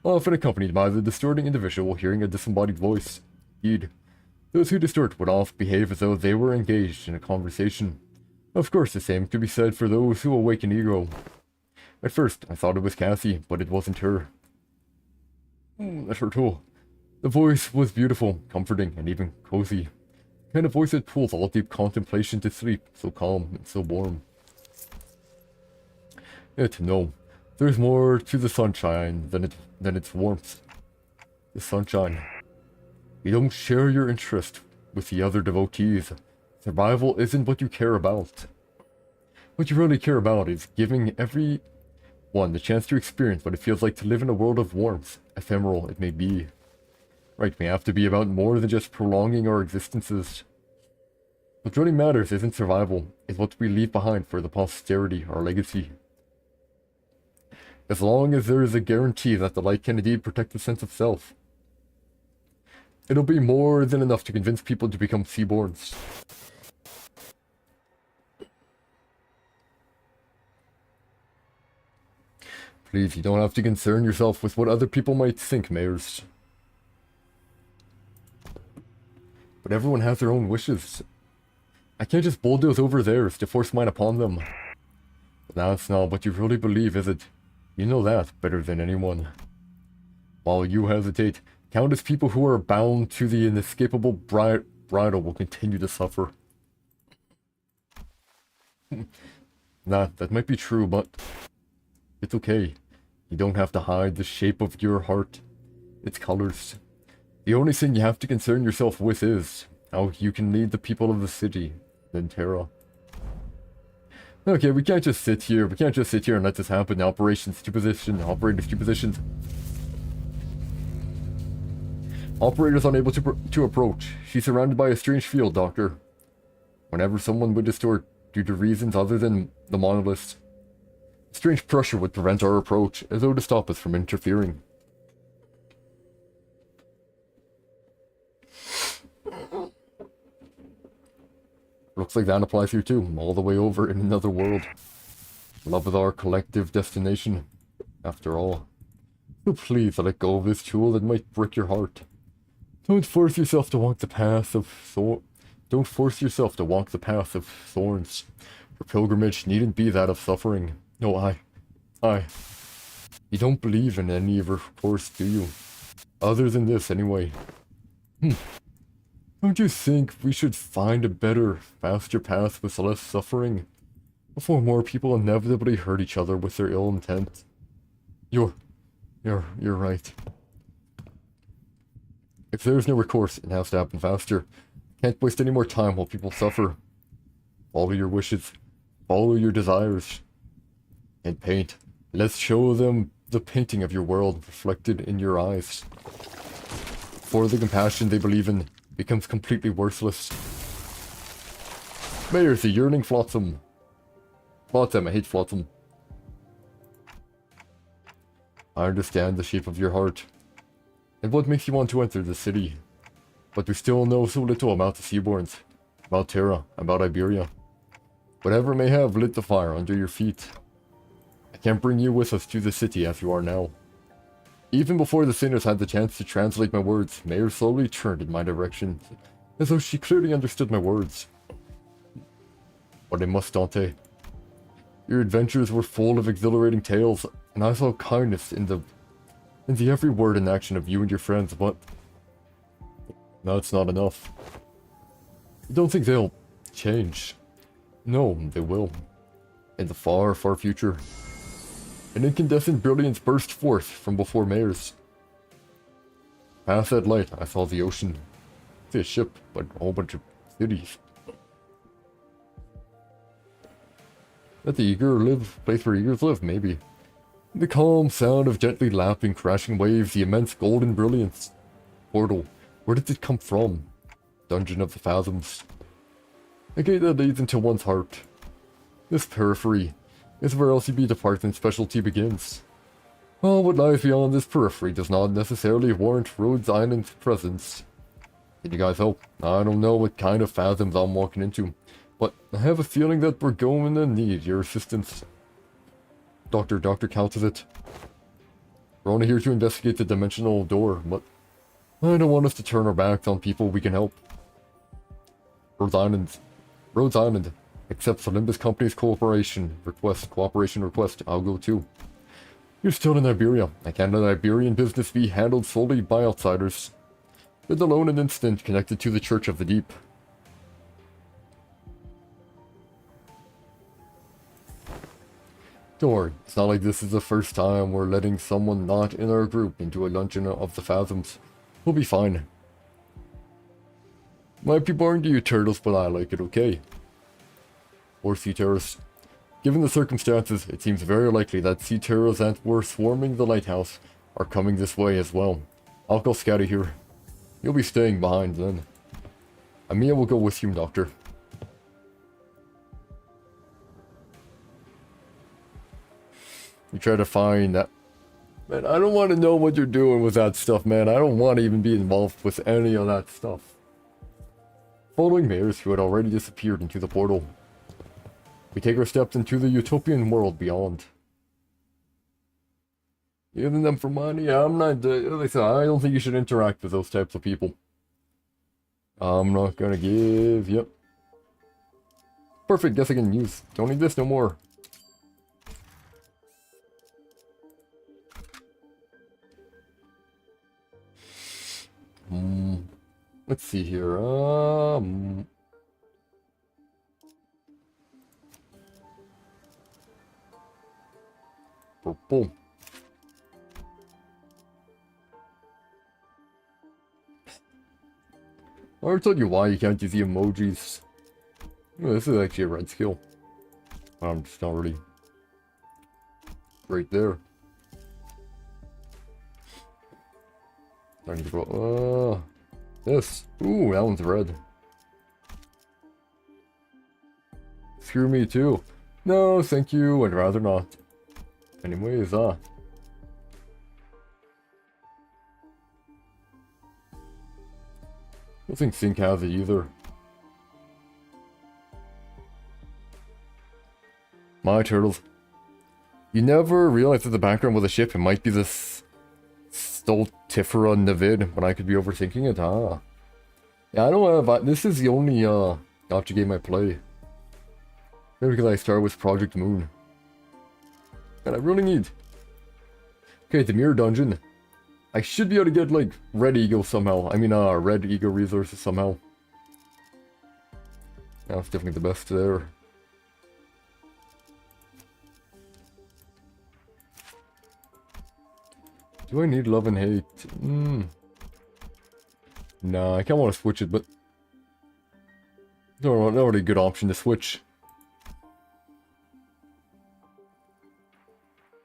often accompanied by the distorting individual hearing a disembodied voice. Indeed, those who distort would often behave as though they were engaged in a conversation. Of course, the same could be said for those who awaken ego. At first, I thought it was Cassie, but it wasn't her. That hurt too. The voice was beautiful, comforting, and even cozy. The kind of voice that pulls all deep contemplation to sleep, so calm and so warm. Yet, no, there's more to the sunshine than its warmth. The sunshine. You don't share your interest with the other devotees. Survival isn't what you care about. What you really care about is giving everyone the chance to experience what it feels like to live in a world of warmth, ephemeral it may be. Right, may have to be about more than just prolonging our existences. What really matters isn't survival, it's what we leave behind for the posterity, our legacy. As long as there is a guarantee that the light can indeed protect the sense of self, It'll be more than enough to convince people to become seaborns. Please, you don't have to concern yourself with what other people might think, mayors. But everyone has their own wishes. I can't just bulldoze over theirs to force mine upon them. But that's not what you really believe, is it? You know that better than anyone. While you hesitate, countless people who are bound to the inescapable bridle will continue to suffer. That might be true, but it's okay. You don't have to hide the shape of your heart, its colors. The only thing you have to concern yourself with is how you can lead the people of the city, Terra. Okay, we can't just sit here. We can't just sit here and let this happen. Operations to position. Operators to position. Operators unable to approach. She's surrounded by a strange field, Doctor. Whenever someone would distort due to reasons other than the monoliths, strange pressure would prevent our approach, as though to stop us from interfering. Looks like that applies here too, all the way over in another world. Love is our collective destination, after all. So please let go of this tool that might break your heart. Don't force yourself to walk the path of thorns. Your pilgrimage needn't be that of suffering. No, You don't believe in any of her course, do you? Other than this, anyway. Don't you think we should find a better, faster path with less suffering? Before more people inevitably hurt each other with their ill intent. You're right. If there's no recourse, it has to happen faster. Can't waste any more time while people suffer. Follow your wishes. Follow your desires. And paint. Let's show them the painting of your world reflected in your eyes. For the compassion they believe in becomes completely worthless. Mayor's the yearning flotsam. Flotsam, I hate flotsam. I understand the shape of your heart, and what makes you want to enter the city. But we still know so little about the Seaborns, about Terra, about Iberia. Whatever may have lit the fire under your feet. I can't bring you with us to the city as you are now. Even before the sinners had the chance to translate my words, Mayor slowly turned in my direction, as though she clearly understood my words. But I must, Dante. Your adventures were full of exhilarating tales, and I saw kindness in the every word and action of you and your friends, but that's not enough. I don't think they'll change. No, they will. In the far, far future. An incandescent brilliance burst forth from before Mayor's. Past that light, I saw the ocean. See a ship, but a whole bunch of cities. That the place where eagers live, maybe. The calm sound of gently lapping, crashing waves, the immense golden brilliance. Portal, where did it come from? Dungeon of the Fathoms. A gate that leads into one's heart. This periphery is where LCB Department's specialty begins. Well, what lies beyond this periphery does not necessarily warrant Rhodes Island's presence. Can you guys help? I don't know what kind of fathoms I'm walking into, but I have a feeling that we're going to need your assistance. Dr. counted it. We're only here to investigate the dimensional door, but I don't want us to turn our backs on people we can help. Rhodes Island accepts the Limbus Company's cooperation request. I'll go too. You're still in Iberia. I can't let Iberian business be handled solely by outsiders. Let alone an incident connected to the Church of the Deep. Don't worry, it's not like this is the first time we're letting someone not in our group into a dungeon of the Fathoms. We'll be fine. Might be boring to you turtles, but I like it okay. Or sea terrors. Given the circumstances, it seems very likely that sea terrors that were swarming the lighthouse are coming this way as well. I'll go scouty here. You'll be staying behind then. Amia will go with you, Doctor. You try to find that Man, I don't want to know what you're doing with that stuff, man. I don't want to even be involved with any of that stuff. Following Mayors, who had already disappeared into the portal, we take our steps into the utopian world beyond. Using them for money? I'm not... like I said, I don't think you should interact with those types of people. I'm not gonna give... Yep. Perfect, guess I can use. Don't need this no more. Let's see here. Purple. I already told you why you can't use the emojis. Oh, this is actually a red skill. I'm just not really right there. I need to go. This. Ooh, that one's red. Screw me too. No, thank you. I'd rather not. Anyways, I don't think Sync has it either. My turtles. You never realized that the background with a ship, it might be this Stultifera Navid, but I could be overthinking it, Yeah, I don't have... this is the only, gacha game I play. Maybe because I started with Project Moon. And I really need... Okay, the Mirror Dungeon. I should be able to get, like, Red Ego somehow. I mean, Red Ego resources somehow. That's definitely the best there. Do I need Love and Hate? Nah, I kinda want to switch it, but... No, not really a good option to switch.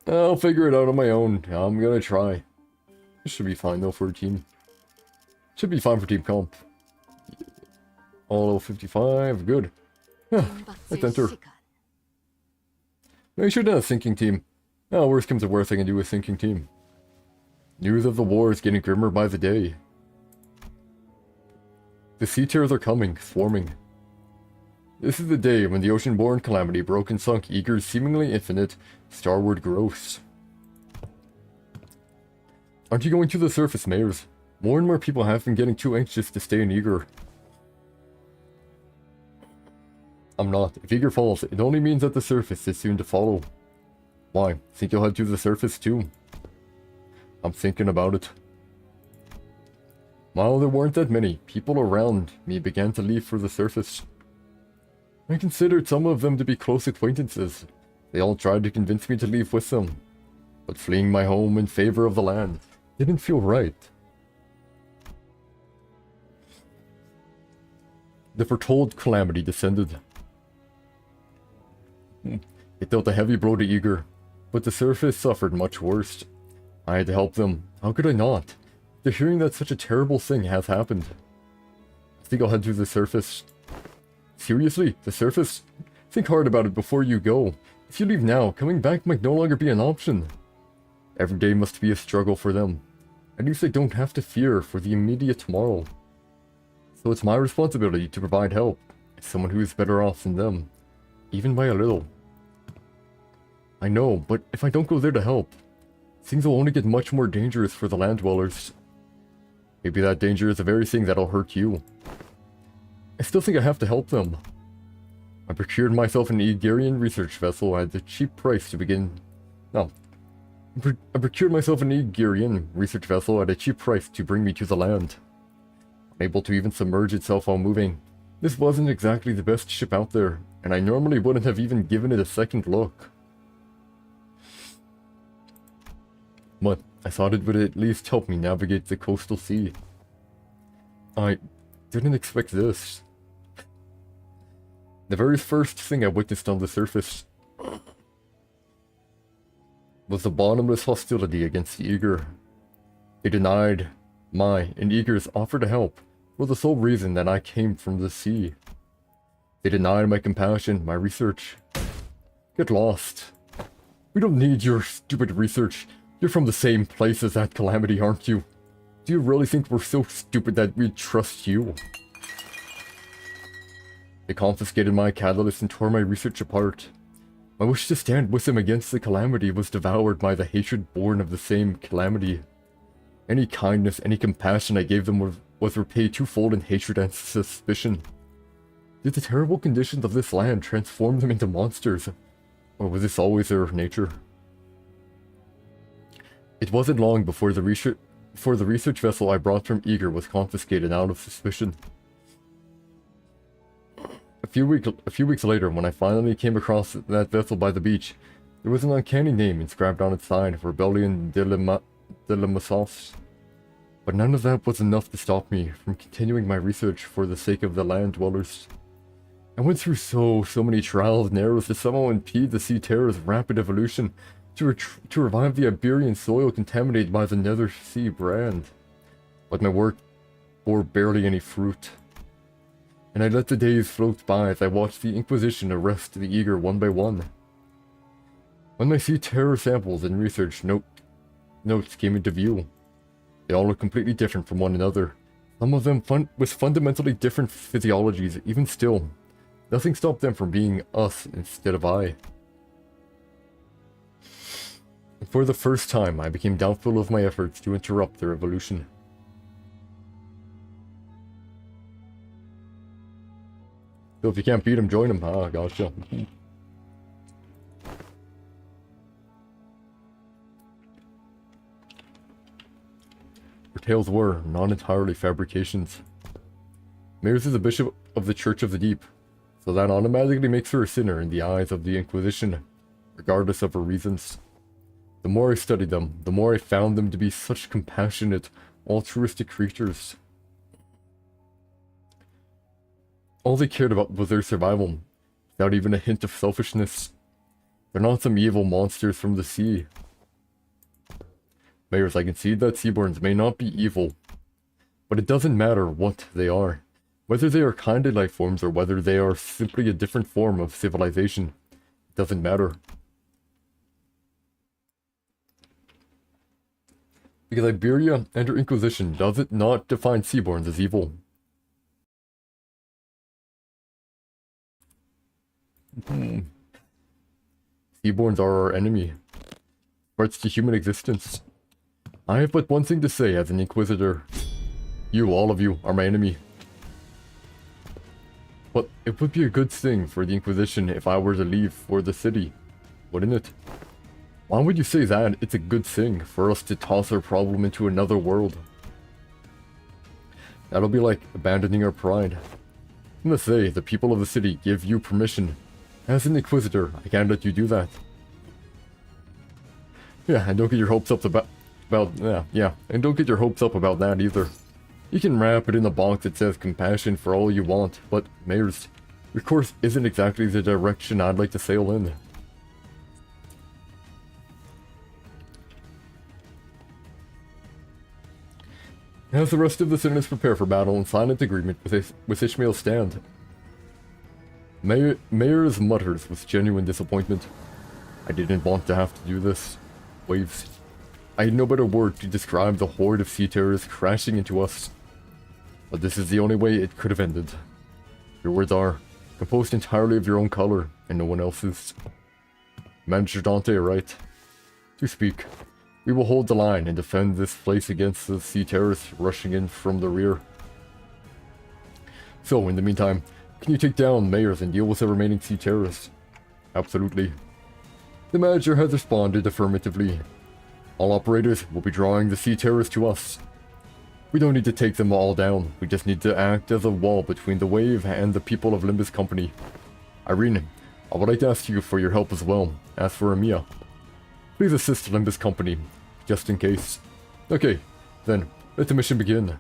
I'll figure it out on my own. I'm gonna try. This should be fine though for a team. Should be fine for team comp. All 55, good. Yeah, let's enter. No, you should have a thinking team. Oh, worst comes to worst, I can do a thinking team. News of the war is getting grimmer by the day. The sea terrors are coming, swarming. This is the day when the ocean-born calamity broke and sunk Eager's seemingly infinite starward growth. Aren't you going to the surface, Mayors? More and more people have been getting too anxious to stay in Eager. I'm not. If Eager falls, it only means that the surface is soon to follow. Why? Think you'll head to the surface too? I'm thinking about it. While there weren't that many, people around me began to leave for the surface. I considered some of them to be close acquaintances. They all tried to convince me to leave with them. But fleeing my home in favor of the land didn't feel right. The foretold calamity descended. It dealt a heavy blow to Eager, but the surface suffered much worse. I had to help them. How could I not? After hearing that such a terrible thing has happened. I think I'll head to the surface. Seriously? The surface? Think hard about it before you go. If you leave now, coming back might no longer be an option. Every day must be a struggle for them. At least I don't have to fear for the immediate tomorrow. So it's my responsibility to provide help, as someone who is better off than them, even by a little. I know, but if I don't go there to help, things will only get much more dangerous for the land dwellers. Maybe that danger is the very thing that'll hurt you. I still think I have to help them. I procured myself an Aegirian research vessel at a cheap price to begin... No. I procured myself an Aegirian research vessel at a cheap price to bring me to the land. Unable to even submerge itself while moving. This wasn't exactly the best ship out there, and I normally wouldn't have even given it a second look. But I thought it would at least help me navigate the coastal sea. I didn't expect this. The very first thing I witnessed on the surface was the bottomless hostility against the Eager. They denied my and Eager's offer to help for the sole reason that I came from the sea. They denied my compassion, my research. Get lost. We don't need your stupid research. You're from the same place as that Calamity, aren't you? Do you really think we're so stupid that we'd trust you? They confiscated my catalyst and tore my research apart. My wish to stand with them against the Calamity was devoured by the hatred born of the same Calamity. Any kindness, any compassion I gave them was repaid twofold in hatred and suspicion. Did the terrible conditions of this land transform them into monsters? Or was this always their nature? It wasn't long before the research vessel I brought from Eager was confiscated out of suspicion. A few weeks later, when I finally came across that vessel by the beach, there was an uncanny name inscribed on its side, Rebellion de la Massas. But none of that was enough to stop me from continuing my research for the sake of the land dwellers. I went through so many trials and errors to somehow impede the Sea Terror's rapid evolution, to revive the Iberian soil contaminated by the Nether Sea brand. But my work bore barely any fruit. And I let the days float by as I watched the Inquisition arrest the Eager one by one. When my Sea Terror samples and research notes came into view, they all looked completely different from one another. Some of them with fundamentally different physiologies. Even still, nothing stopped them from being us instead of I. And for the first time, I became doubtful of my efforts to interrupt their evolution. So if you can't beat them, join them. Ah, gotcha. Her tales were, not entirely fabrications. Mears is a bishop of the Church of the Deep, so that automatically makes her a sinner in the eyes of the Inquisition, regardless of her reasons. The more I studied them, the more I found them to be such compassionate, altruistic creatures. All they cared about was their survival, without even a hint of selfishness. They're not some evil monsters from the sea. Mayors, I concede that Seaborns may not be evil, but it doesn't matter what they are. Whether they are kindly life forms or whether they are simply a different form of civilization, it doesn't matter. Because Iberia and her Inquisition does it not define Seaborns as evil. Seaborns are our enemy. Threats to human existence. I have but one thing to say as an Inquisitor. You, all of you, are my enemy. But it would be a good thing for the Inquisition if I were to leave for the city, wouldn't it? Why would you say that it's a good thing for us to toss our problem into another world? That'll be like abandoning our pride. I must say, the people of the city give you permission. As an Inquisitor, I can't let you do that. Yeah, and don't get your hopes up about and don't get your hopes up about that either. You can wrap it in a box that says compassion for all you want, but Mayors, your course isn't exactly the direction I'd like to sail in. As the rest of the citizens prepare for battle in silent agreement with Ishmael's stand, Mayors mutters with genuine disappointment. I didn't want to have to do this. Waves. I had no better word to describe the horde of sea terrors crashing into us. But this is the only way it could have ended. Your words are composed entirely of your own color and no one else's. Manager Dante, right? To speak. We will hold the line and defend this place against the sea terrorists rushing in from the rear. So, in the meantime, can you take down Mayors and deal with the remaining sea terrorists? Absolutely. The manager has responded affirmatively. All operators will be drawing the sea terrorists to us. We don't need to take them all down, we just need to act as a wall between the wave and the people of Limbus Company. Irene, I would like to ask you for your help as well, as for Amia. Please assist Limbus Company, just in case. Okay, then, let the mission begin.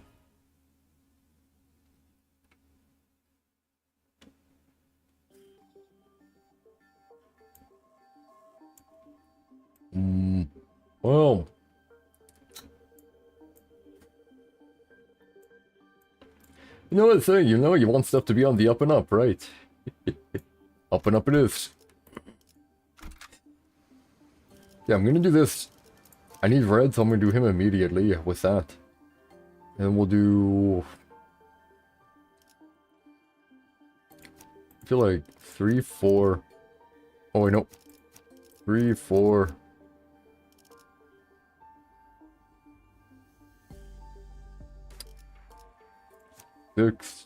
Well... You know what I'm saying, you want stuff to be on the up and up, right? Up and up it is. Yeah, I'm gonna do this. I need red, so I'm gonna do him immediately with that. And we'll do... I feel like 3, 4... Oh wait, no. 3, 4... 6...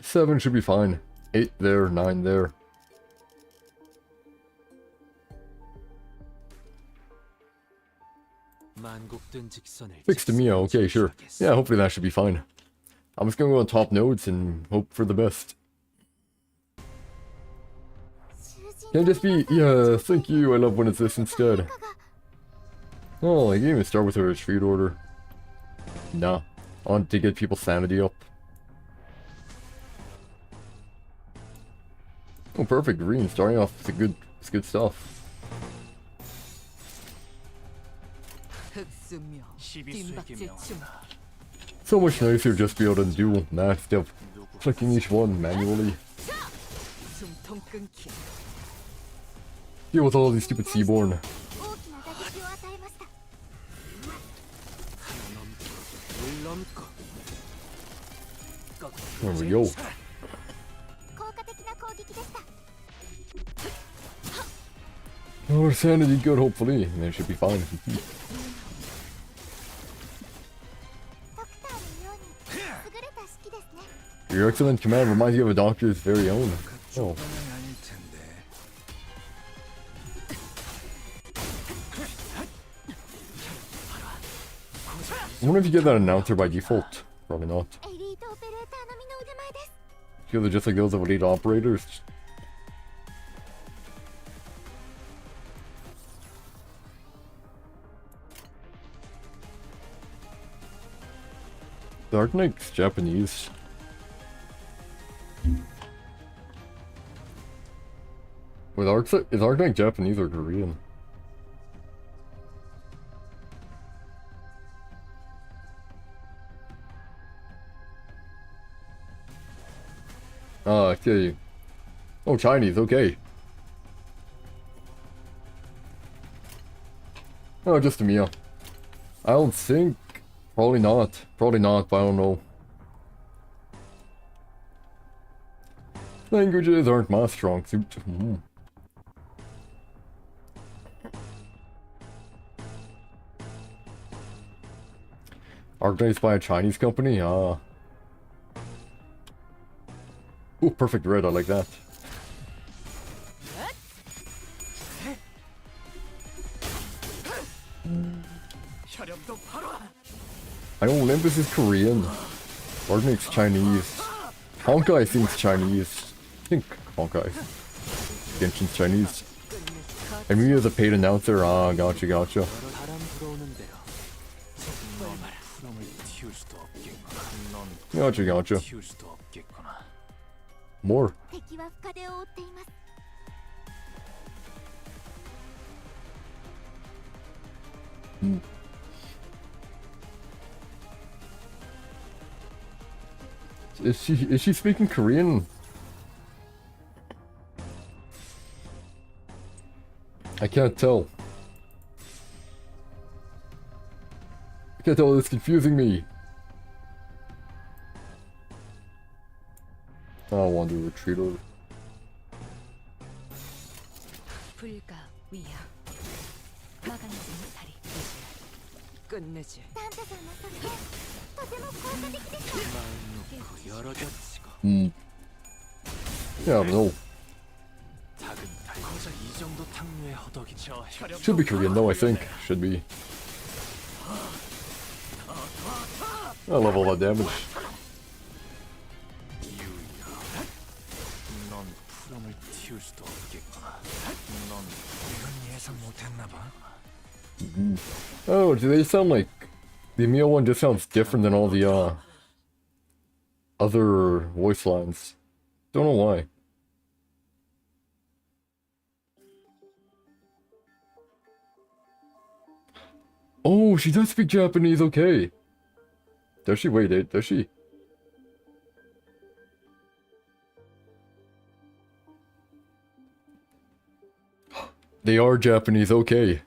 7 should be fine. 8 there, 9 there. Fix to Mio, okay, sure. Yeah, hopefully that should be fine. I'm just gonna go on top nodes and hope for the best. Can it just be, yeah, thank you, I love when it's this instead. Oh, I can't even start with a retreat order. Nah, I want to get people's sanity up. Oh, perfect, green, starting off with it's good stuff. So much nicer just to be able to do that instead of clicking each one manually. Deal with all these stupid Seaborn. There we go. Oh, sanity good, hopefully. And it should be fine. Your excellent command reminds you of a doctor's very own. Oh. I wonder if you get that announcer by default. Probably not. Feel they're just like those of elite operators. Dark Knight's Japanese. Is Dark Knight Japanese or Korean? Ah, okay. Oh, Chinese, okay. Oh, just a Mia. I don't think... Probably not. Probably not, but I don't know. Languages aren't my strong suit. Organized by a Chinese company? Ah. Ooh, perfect red, I like that. I know Limbus is Korean. Ordinate's Chinese. Honkai I think is Chinese. I think Honkai. Genshin's Chinese. And me as a paid announcer, ah, gotcha, gotcha. Gotcha, gotcha. More. Is she speaking Korean? I can't tell. I can't tell, it's confusing me. I don't want to retreat over. Yeah, no. Should be Korean though, I think. Should be. I love all that damage. Oh, do they sound like... The Emil one just sounds different than all the, other voice lines. Don't know why. Oh, she does speak Japanese, okay. Does she? Wait, does she? They are Japanese, okay.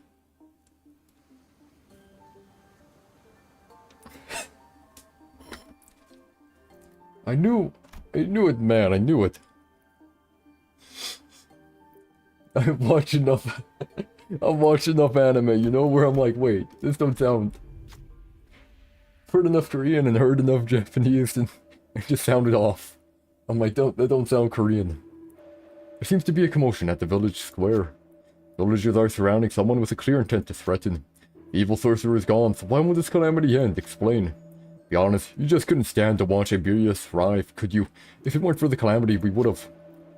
I knew it, man, I knew it. I watch enough anime, you know, where I'm like, wait, this don't sound... Heard enough Korean and heard enough Japanese and it just sounded off. I'm like, that don't sound Korean. There seems to be a commotion at the village square. Villagers are surrounding someone with a clear intent to threaten. The evil sorcerer is gone, so when will this calamity end? Explain. Be honest, you just couldn't stand to watch Iberia thrive, could you? If it weren't for the calamity, we would've.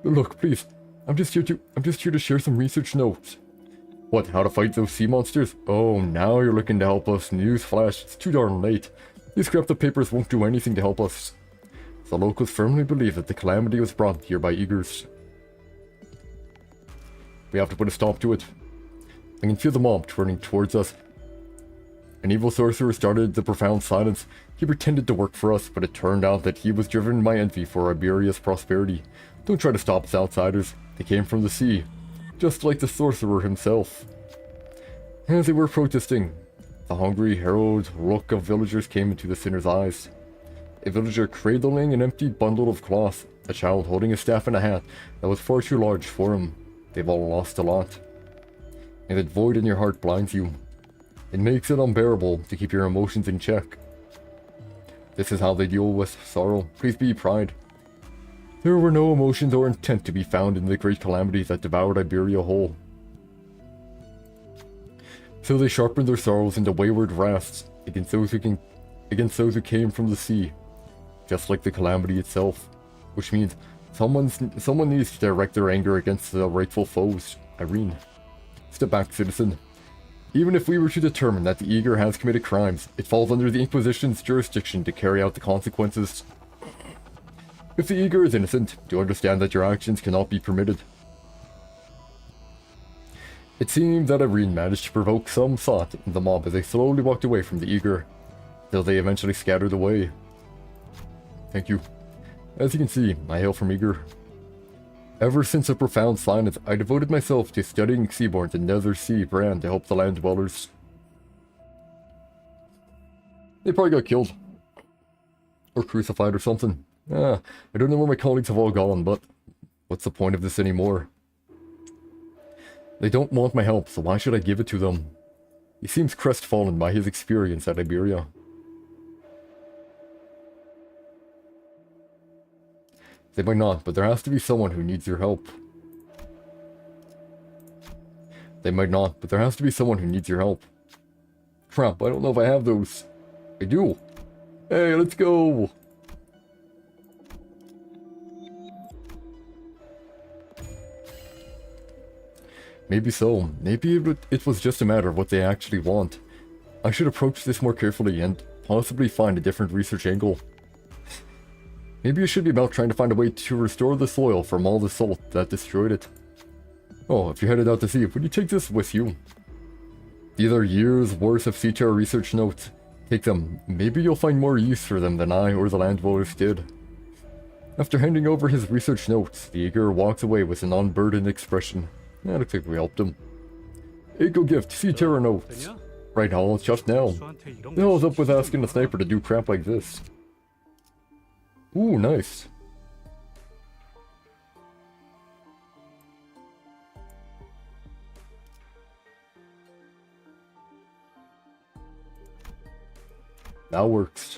Look, please, I'm just here to share some research notes. What, how to fight those sea monsters? Oh, now you're looking to help us. Newsflash, it's too darn late. These scraps of papers won't do anything to help us. The locals firmly believe that the calamity was brought here by eagers. We have to put a stop to it. I can feel the mob turning towards us. An evil sorcerer started the profound silence. He pretended to work for us, but it turned out that he was driven by envy for Iberia's prosperity. Don't try to stop us outsiders. They came from the sea, just like the sorcerer himself. As they were protesting, the hungry, harrowed look of villagers came into the sinner's eyes. A villager cradling an empty bundle of cloth, a child holding a staff and a hat that was far too large for him. They've all lost a lot. And that void in your heart blinds you. It makes it unbearable to keep your emotions in check. This is how they deal with sorrow. Please be pride. There were no emotions or intent to be found in the great calamity that devoured Iberia whole. So they sharpened their sorrows into wayward wraths against those who came from the sea, just like the calamity itself. Which means someone needs to direct their anger against the rightful foes. Irene. Step back, citizen. Even if we were to determine that the eager has committed crimes, it falls under the Inquisition's jurisdiction to carry out the consequences. If the eager is innocent, do understand that your actions cannot be permitted. It seemed that Irene managed to provoke some thought in the mob as they slowly walked away from the eager, till they eventually scattered away. Thank you. As you can see, I hail from Eager. Ever since a profound silence, I devoted myself to studying Seaborn's and Nether Sea brand to help the land dwellers. They probably got killed. Or crucified or something. I don't know where my colleagues have all gone, but what's the point of this anymore? They don't want my help, so why should I give it to them? He seems crestfallen by his experience at Iberia. They might not, but there has to be someone who needs your help. They might not, but there has to be someone who needs your help. Crap, I don't know if I have those. I do. Hey, let's go! Maybe so. Maybe it was just a matter of what they actually want. I should approach this more carefully and possibly find a different research angle. Maybe it should be about trying to find a way to restore the soil from all the salt that destroyed it. Oh, if you're headed out to sea, would you take this with you? These are years worth of CTR research notes. Take them. Maybe you'll find more use for them than I or the land dwellers did. After handing over his research notes, the eager walks away with an unburdened expression. Looks like we helped him. Eagle gift, CTR notes. Right, Hall, just now. The hell's up with asking a sniper to do crap like this? Ooh, nice. That works.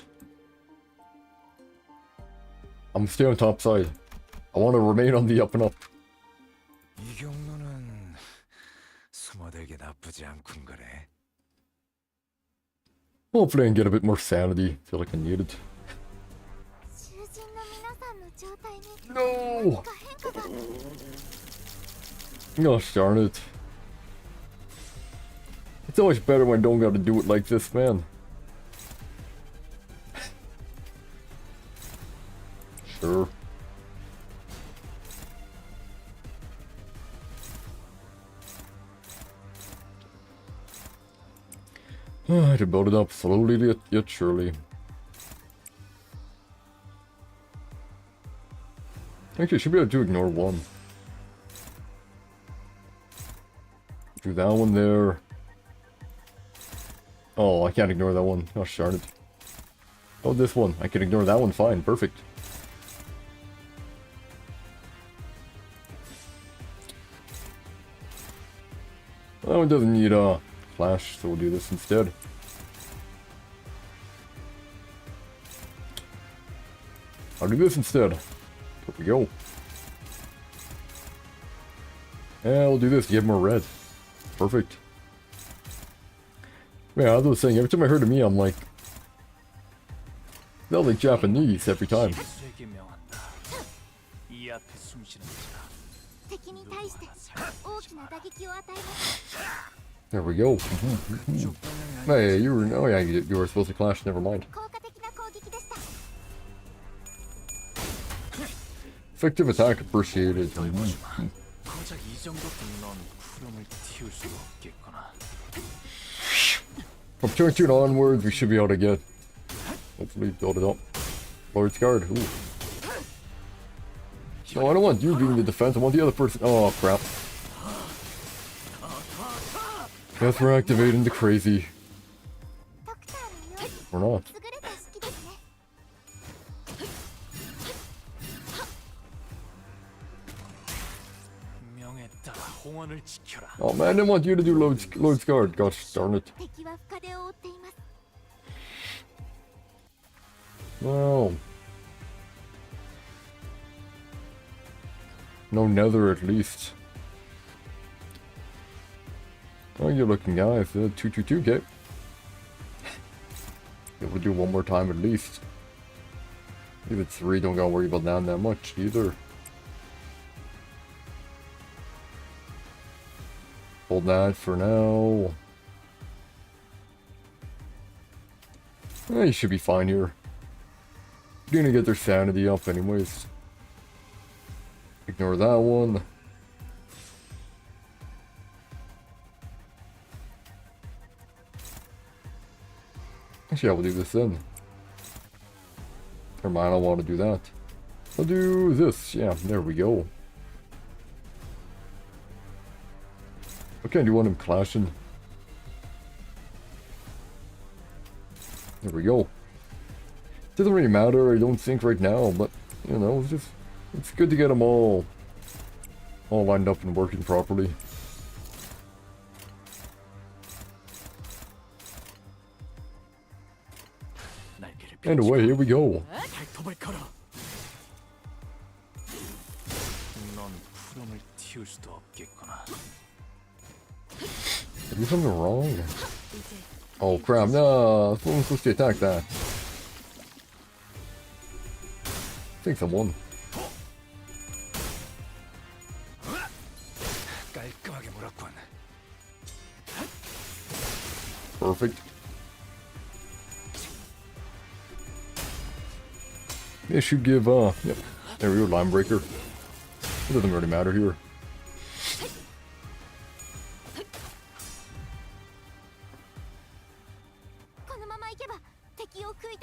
I'm gonna stay on top side. I want to remain on the up and up. 이 경로는 숨어들기 나쁘지 않군 그래. Hopefully I can get a bit more sanity. Feel like I need it. No! Gosh darn it. It's always better when I don't gotta do it like this, man. Sure. I had to build it up slowly yet surely. Actually, I should be able to ignore one. Do that one there. Oh, I can't ignore that one. Oh, darn it. Oh, this one. I can ignore that one fine. Perfect. That one doesn't need a flash, so we'll do this instead. I'll do this instead. There we go. Yeah, we'll do this. Give more red. Perfect. Yeah, as I was saying, every time I heard of me, I'm like, they're like Japanese every time. 수에게 명한다. 이 앞에 숨쉬는 자. 敵に対して大きな打撃を与えます There we go. Hey, you were, oh yeah, you were supposed to clash, never mind. 効果的な攻撃でした Effective attack appreciated. 고작 이 정도쯤 넌 푸름을 틔울 수가 없겠구나. From turn 2 onwards, we should be able to get, hopefully, build it up. Lord's Guard. Ooh. No, I don't want you doing the defense. I want the other person. Oh, crap. Guess we're activating the crazy. ドクターのよう Or not. 優れた式ですね 명에 따라 홍원을 지켜라. Oh man, I didn't want you to do Lord's Guard. Gosh darn it. 敵は深手を負っています Well. No nether at least. Oh, you're looking guys. 222, okay. Yeah, we'll do one more time at least. If it's 3, don't gotta worry about that much either. Hold that for now. You should be fine here. You're gonna get their sanity up anyways. Ignore that one. Actually, I will do this then. Never mind, I don't want to do that. I'll do this. Yeah, there we go. Okay, do you want him clashing? There we go. Doesn't really matter, I don't think right now, but you know, it's good to get them all lined up and working properly. And away, here we go. 발톱을 걸어. 넌 푸름을 틔울 수도 없겠구나. Did I do something wrong? Oh crap, no, I'm supposed to attack that. I think someone. 깔끔하게 몰았군. Perfect. They should give, yep. There we go, line breaker. It doesn't really matter here.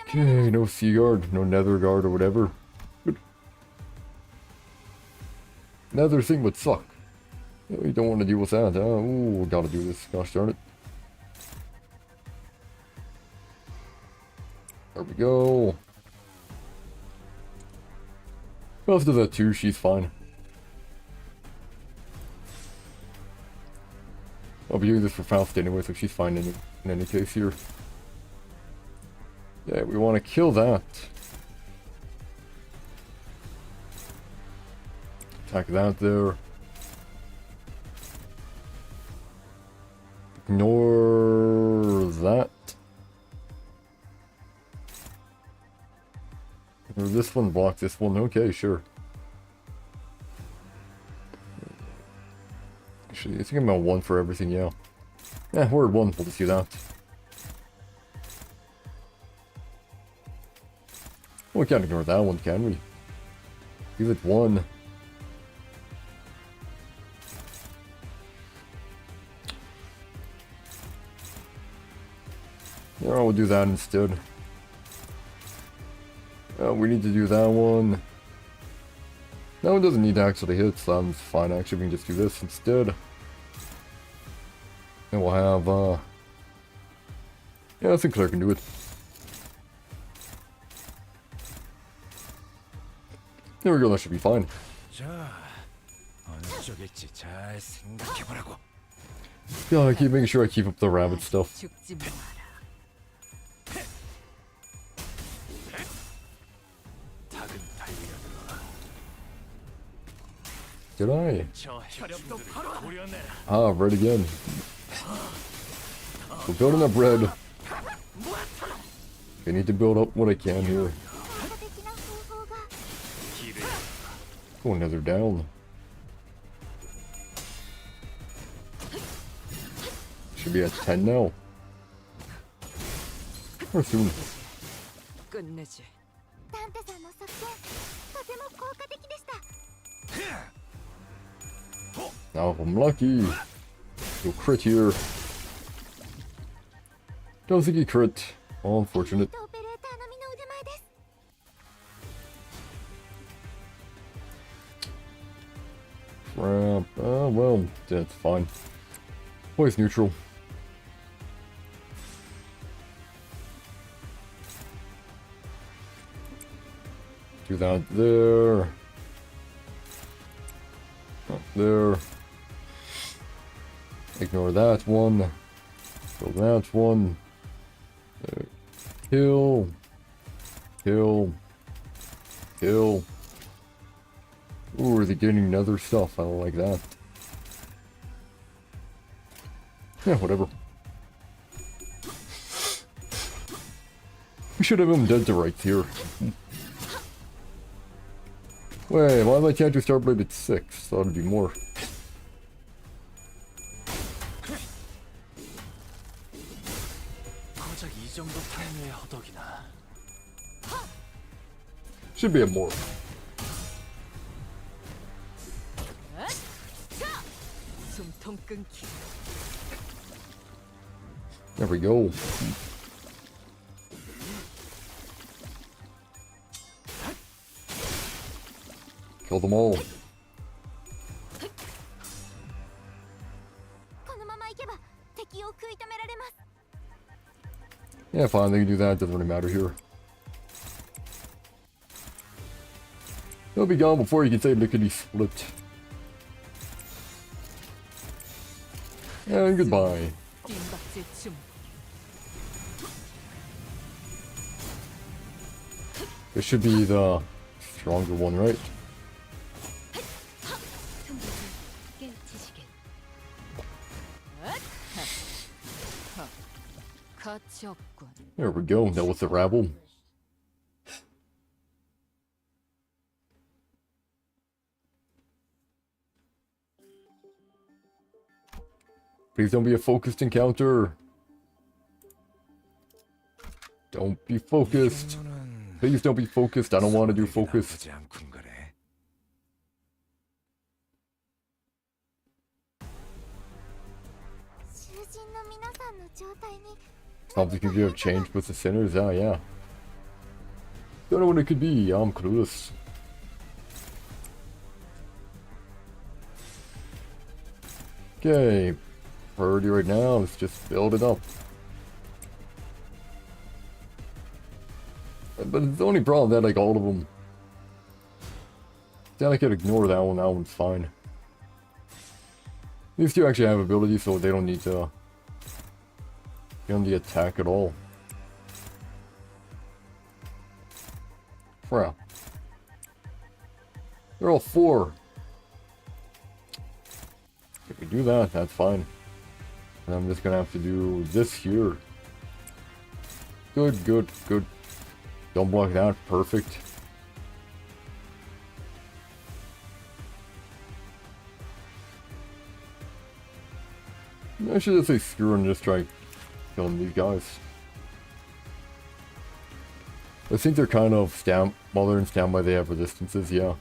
Okay, no sea guard, no nether guard or whatever. Good. Nether thing would suck. You don't want to deal with that. Ooh, gotta do this. Gosh darn it. There we go. Well, after that too, she's fine. I'll be doing this for Faust anyway, so she's fine in any case here. Yeah, we want to kill that. Attack that there. Ignore that. Or this one blocks this one. Okay, sure. Actually, I think I'm at 1 for everything, yeah. Yeah, we're at 1. We'll just do that. Well, we can't ignore that one, can we? Give it 1. Yeah, we'll do that instead. We need to do that one. That one doesn't need to actually hit, so that's fine. Actually, we can just do this instead. And we'll have, yeah, I think Claire can do it. There we go, that should be fine. 자, 어느 쪽일지 잘 생각해보라고. Yeah, I keep making sure I keep up the rabbit stuff. 죽지 마라. 닭은 달리려들어. Did I? 저 혈압도 바로 고려내라. Ah, bread again. We're building up bread. I need to build up what I can here. 効果的な方法が Oh, another down. Should be at 10 now. Or soon. 끝내지. タンタさんの作戦とても効果的でした。 Now if I'm lucky, you'll crit here. Don't think he crit. Oh, unfortunate. オペレーター並みの腕前です。 Crap. Well, that's fine. Always neutral. Do that there. Up there. Ignore that one. Kill that one. There. Kill. Kill. Kill. Ooh, are they getting other stuff? I don't like that. Yeah, whatever. We should have him dead to rights here. Wait, why am I can't do Starblade at 6? Thought it'd be more. 고작 이 정도 타임에 허덕이나. Should be a more. 숨통 끊기. There we go. Kill them all. このままいけば敵を食い止められます。 Yeah, fine, they can do that. Doesn't really matter here. They'll be gone before you can say lickety split. And goodbye. 빈박질 춤. This should be the stronger one, right? 깨우치시길. 가치 없군. There we go. That was the rabble. Please don't be a focused encounter. Don't be focused. Please don't be focused. I don't want to do focused. 나쁘지 않군 거래. Something could have changed with the sinners. Ah, yeah. Don't know what it could be. I'm clueless. Okay. Priority right now is just build it up. But it's the only problem that like all of them. Then I could ignore that one. That one's fine. These two actually have abilities, so they don't need to get on the attack at all. Crap. They're all 4. If we do that, that's fine. And I'm just gonna have to do this here. Good, good, good. Don't block that. Perfect. I should just say screw and just try killing these guys. I think they're kind of while they're in standby they have resistances, yeah.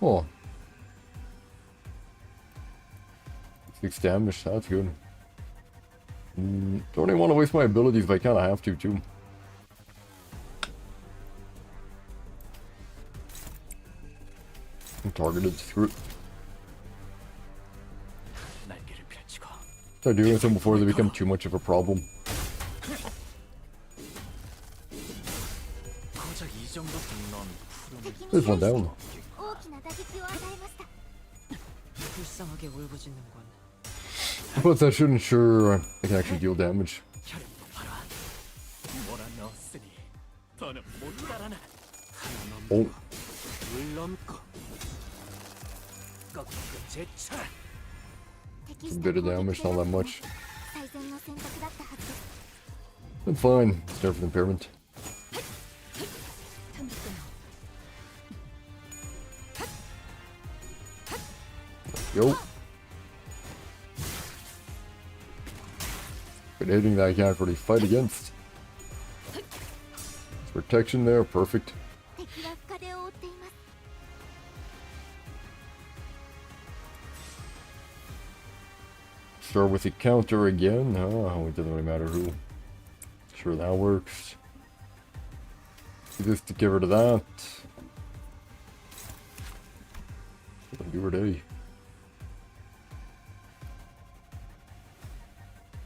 Oh. 6 damage, that's good. Don't even want to waste my abilities, but I kind of have to, too. I'm targeted. Screw it. 날개를 펼치고 Start doing something before they become too much of a problem. 고작 이 정도 넌 푸름을 敵に There's one 対して down. 大きな打撃を与えました。 불쌍하게 울부짖는군. But that should ensure I can actually deal damage. 혈액도 봐라. 몰아넣었으니 더는 못 달아나. 하나 넘고 Oh, 둘 넘고 꺾고 제쳐라. 適 a した bit of 攻 damage, 撃で not な that くても much. 最善の選択だったはずです。 That's fine. It's nerf impairment. Yo. But hitting that I can't really fight against. Protection there, perfect. 敵は深手を負っています。 Start with a counter again. Oh, it doesn't really matter who. Sure, that works. Just to get rid of that. Do or day.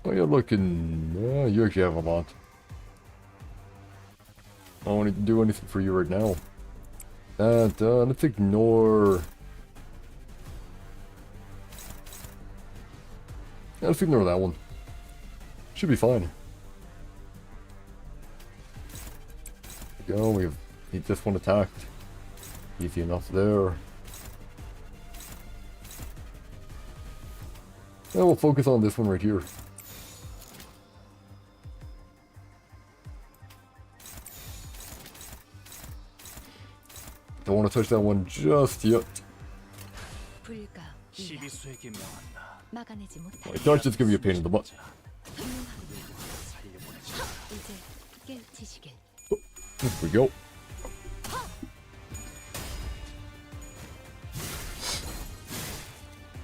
Oh, you're looking. You actually have a lot. I don't want to do anything for you right now. Let's ignore. Yeah, let's ignore that one. Should be fine. There we go. We need this one attacked. Easy enough there. Yeah, we'll focus on this one right here. Don't want to touch that one just yet. 불가 이하 시비수에게 명한다. 막아내지 못할 I thought it's gonna be a pain in the butt. 살려보내지. 이제 깨우치시길. There we go.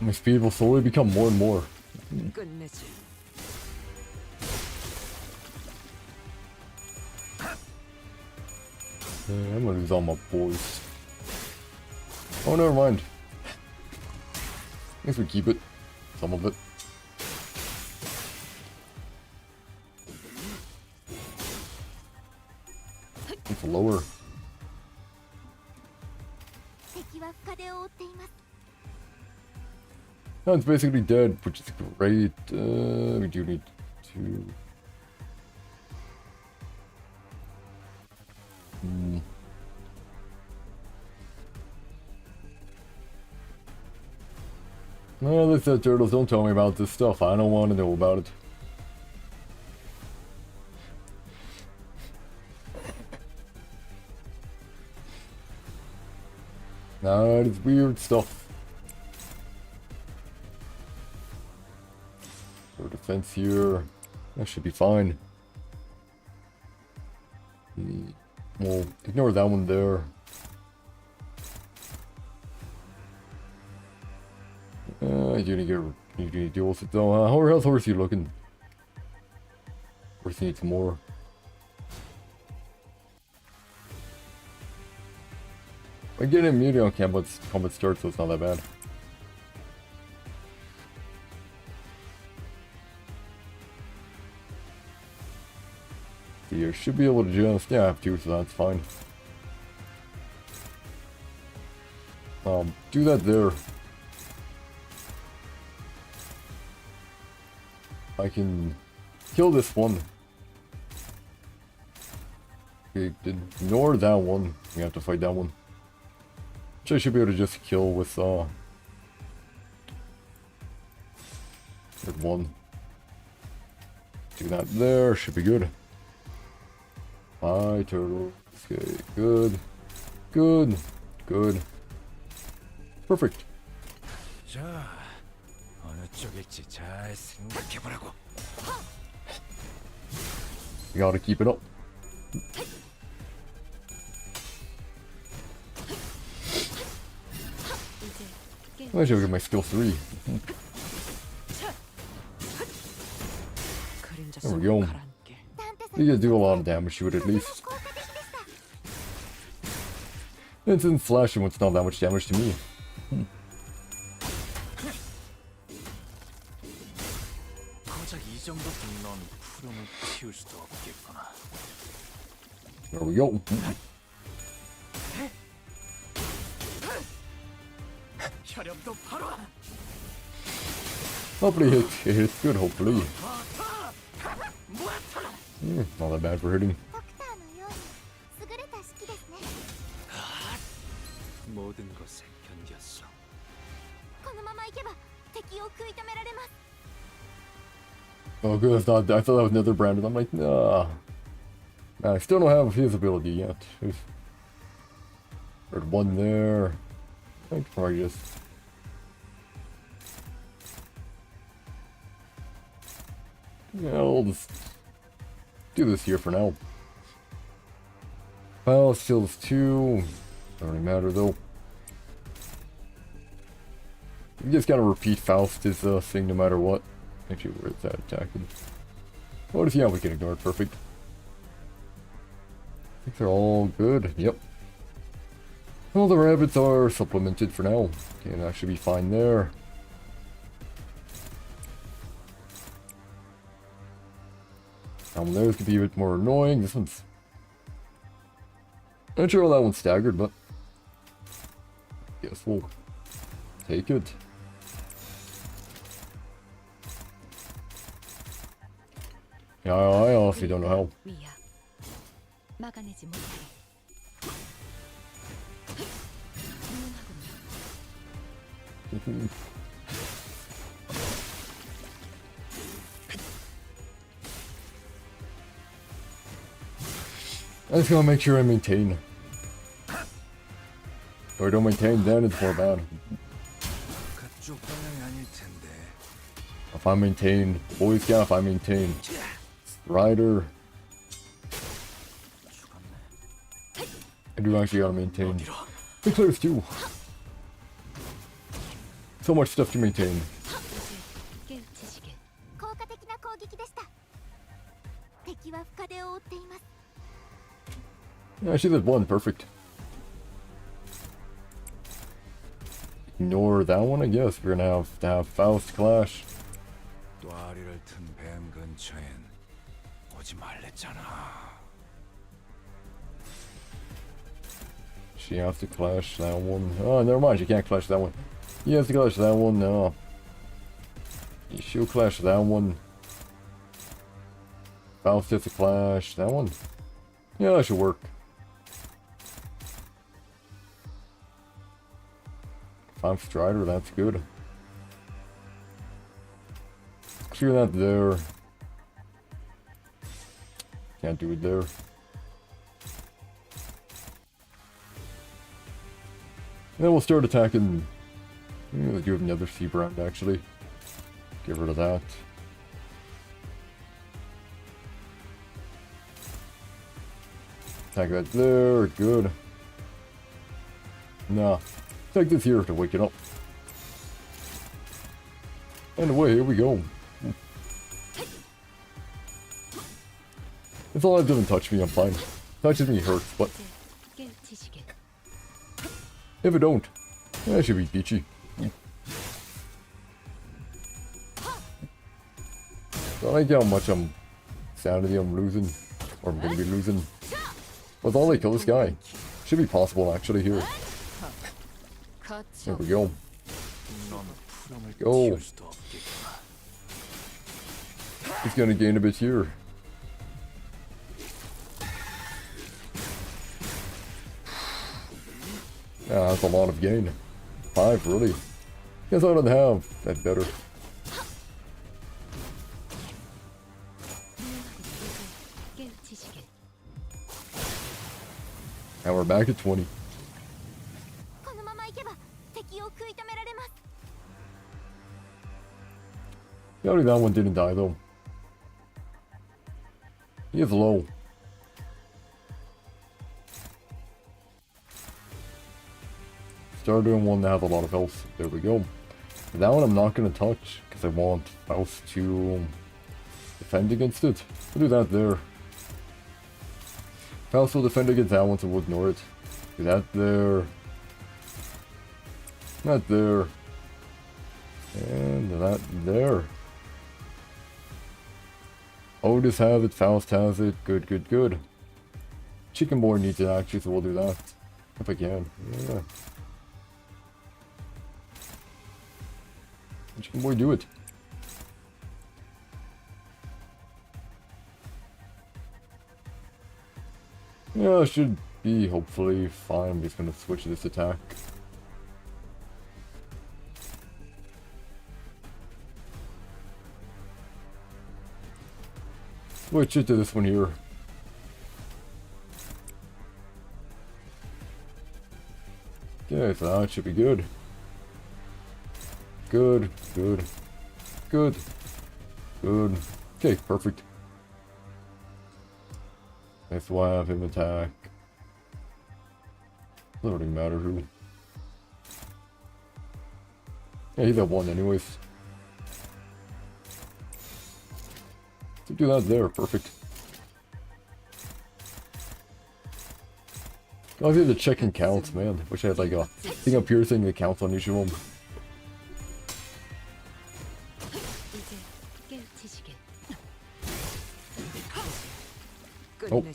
My speed will slowly become more and more. 끝내지. I'm gonna lose all my boys. Oh, never mind. I guess we keep it. Some of it. It's lower. 敵は深手を負っています。 No, it's basically dead, which is great. We do need to... No, listen, turtles, don't tell me about this stuff. I don't want to know about it. No, it's weird stuff. So defense here. That should be fine. We'll ignore that one there. You do need to deal with it though. How's Horsey looking? Horsey needs more. I get immunity on combat start, so it's not that bad. You should be able to just, yeah, I have two, so that's fine. Do that there. I can kill this one. Okay, ignore that one. We have to fight that one. Which I should be able to just kill with one. Do that there, should be good. Hi, turtle. Okay, good. Good. Good. Perfect. 자, 어느 쪽일지 잘 생각해보라고. You gotta keep it up. I should get my skill 3. 그림자 There we 속으로 go. 가라앉게. ダンテさん You can do a lot of damage to it at least. 効果的でした。Instant slashing what's not that much damage to me. 고작 이 정도 분노는 푸름을 틔울 수도 없겠구나. There we go. 혈염도 바로. Hopefully it hits good, hopefully. Not that bad for hitting. ドクターのように優れた式ですね。 모든 것에 견뎠어. このままいけば敵を食い止められます。 Oh, good. I thought that was another Brandon. I'm like, nah. Man, I still don't have his ability yet. There's one there. I think probably just. Yeah, I'll just do this here for now. Well, still 2. Don't really matter though. You just gotta repeat Faust's thing no matter what. Actually, where is that attacking? What if, yeah, we can ignore it. Perfect. I think they're all good. Yep. Well, the rabbits are supplemented for now. Can actually be fine there. Those could be a bit more annoying. This one's... Not sure how that one's staggered, but... Guess we'll take it. Yeah, I honestly don't know how. 위야. 막아내지 못해. I just gotta make sure I maintain. If I don't maintain, then it's more bad. 그쪽 방향이 아닐 텐데. If I maintain Boy Scout, if I maintain Rider, I do actually gotta maintain the players too. So much stuff to maintain. 깨우치시게. 効果的な攻撃でした。敵は深手を負っています。 Yeah, she did one, perfect. Ignore that one, I guess. We're gonna have to have Faust clash. 또아리를 튼 뱀 근처엔 오지 말랬잖아. She has to clash that one. Oh, never mind, she can't clash that one. He has to clash that one, no. She'll clash that one. Faust has to clash that one. Yeah, that should work. Five Strider, that's good. Clear that there. Can't do it there. Then we'll start attacking. Let's do another sea brand actually. Get rid of that. Attack that there, good. Nah. Take this here to wake it up. And away, here we go. As long as it doesn't touch me, I'm fine. Touches me hurts, but 깨우치시게. if it don't, that should be peachy. I like how much sanity I'm losing, or I'm gonna be losing. With all they kill this guy. Should be possible actually here. There we go. 넌 푸름을 Go. 틔울 수도 없겠구나. He's gonna gain a bit here. Yeah, that's a lot of gain. 5, really. Guess I don't have that better. 깨우치시게. Now we're back at 20. このままいけば敵を食い止められます。 Only that one didn't die though. He is low. Start doing one that has a lot of health. There we go. That one I'm not going to touch because I want Faust to defend against it. We'll do that there. Faust will defend against that one, so we'll ignore it. Do that there. Not there. And that there. Otis has it, Faust has it. Good, good, good. Chicken boy needs it actually, so we'll do that. If I can. Yeah. Chicken boy, do it. Yeah, should be hopefully fine. I'm just gonna switch this attack. Switch it to this one here. Okay, so that should be good. Good, good, good, good. Okay, perfect. That's why I have him attack. Doesn't really matter who. Yeah, he's at 1 anyways. So do that there, perfect. I think the checking counts, man. Wish I had like a thing up here saying the counts on each of them. Oh.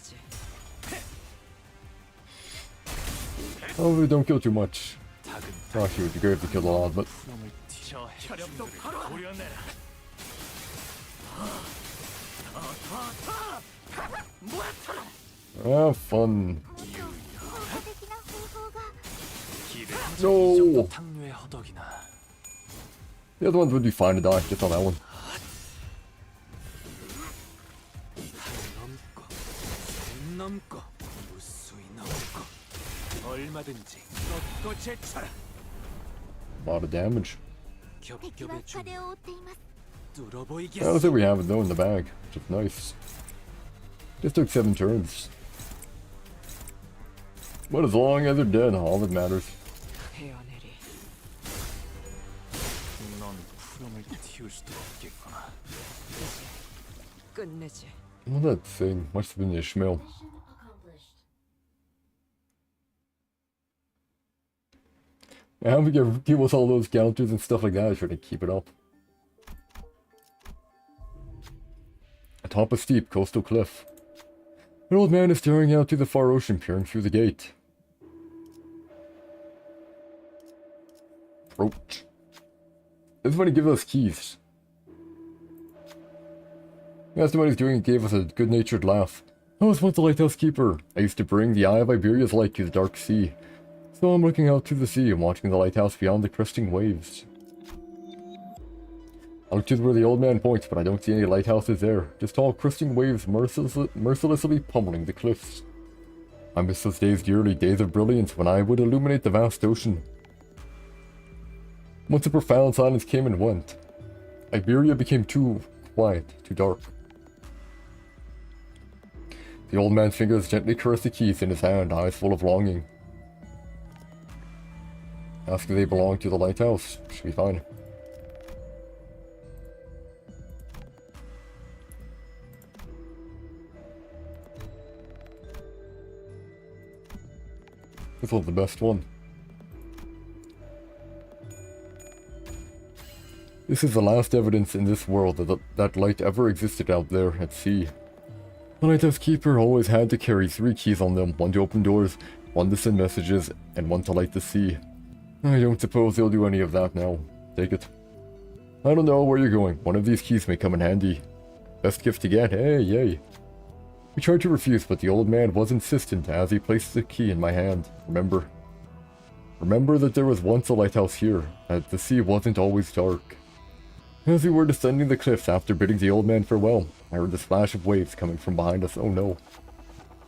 Oh, don't kill too much. Actually, it would be great if they killed a lot, but... Ah, fun. No! The other ones would be fine to die, just on that one. A lot of damage. I don't think we have it though in the bag, which is nice. Just took 7 turns. But as long as they're dead, all that matters. Well, that thing must have been Ishmael. How we get deal with all those counters and stuff like that, I try to keep it up. Atop a steep coastal cliff. An old man is staring out to the far ocean, peering through the gate. Approach. This is when he gives us keys. He asked him what he's doing and gave us a good-natured laugh. I was once a lighthouse keeper. I used to bring the eye of Iberia's light to the dark sea. So I'm looking out to the sea and watching the lighthouse beyond the cresting waves. I look to where the old man points, but I don't see any lighthouses there. Just tall cresting waves mercilessly pummeling the cliffs. I miss those days dearly, days of brilliance when I would illuminate the vast ocean. Once a profound silence came and went. Iberia became too quiet, too dark. The old man's fingers gently caressed the keys in his hand, eyes full of longing. Ask if they belong to the lighthouse. Should be fine. This was the best one. This is the last evidence in this world that light ever existed out there at sea. The lighthouse keeper always had to carry 3 keys on them, one to open doors, one to send messages, and one to light the sea. I don't suppose they'll do any of that now. Take it. I don't know where you're going. One of these keys may come in handy. Best gift to get, hey, yay. We tried to refuse, but the old man was insistent as he placed the key in my hand. Remember that there was once a lighthouse here, that the sea wasn't always dark. As we were descending the cliffs after bidding the old man farewell, I heard the splash of waves coming from behind us. Oh no.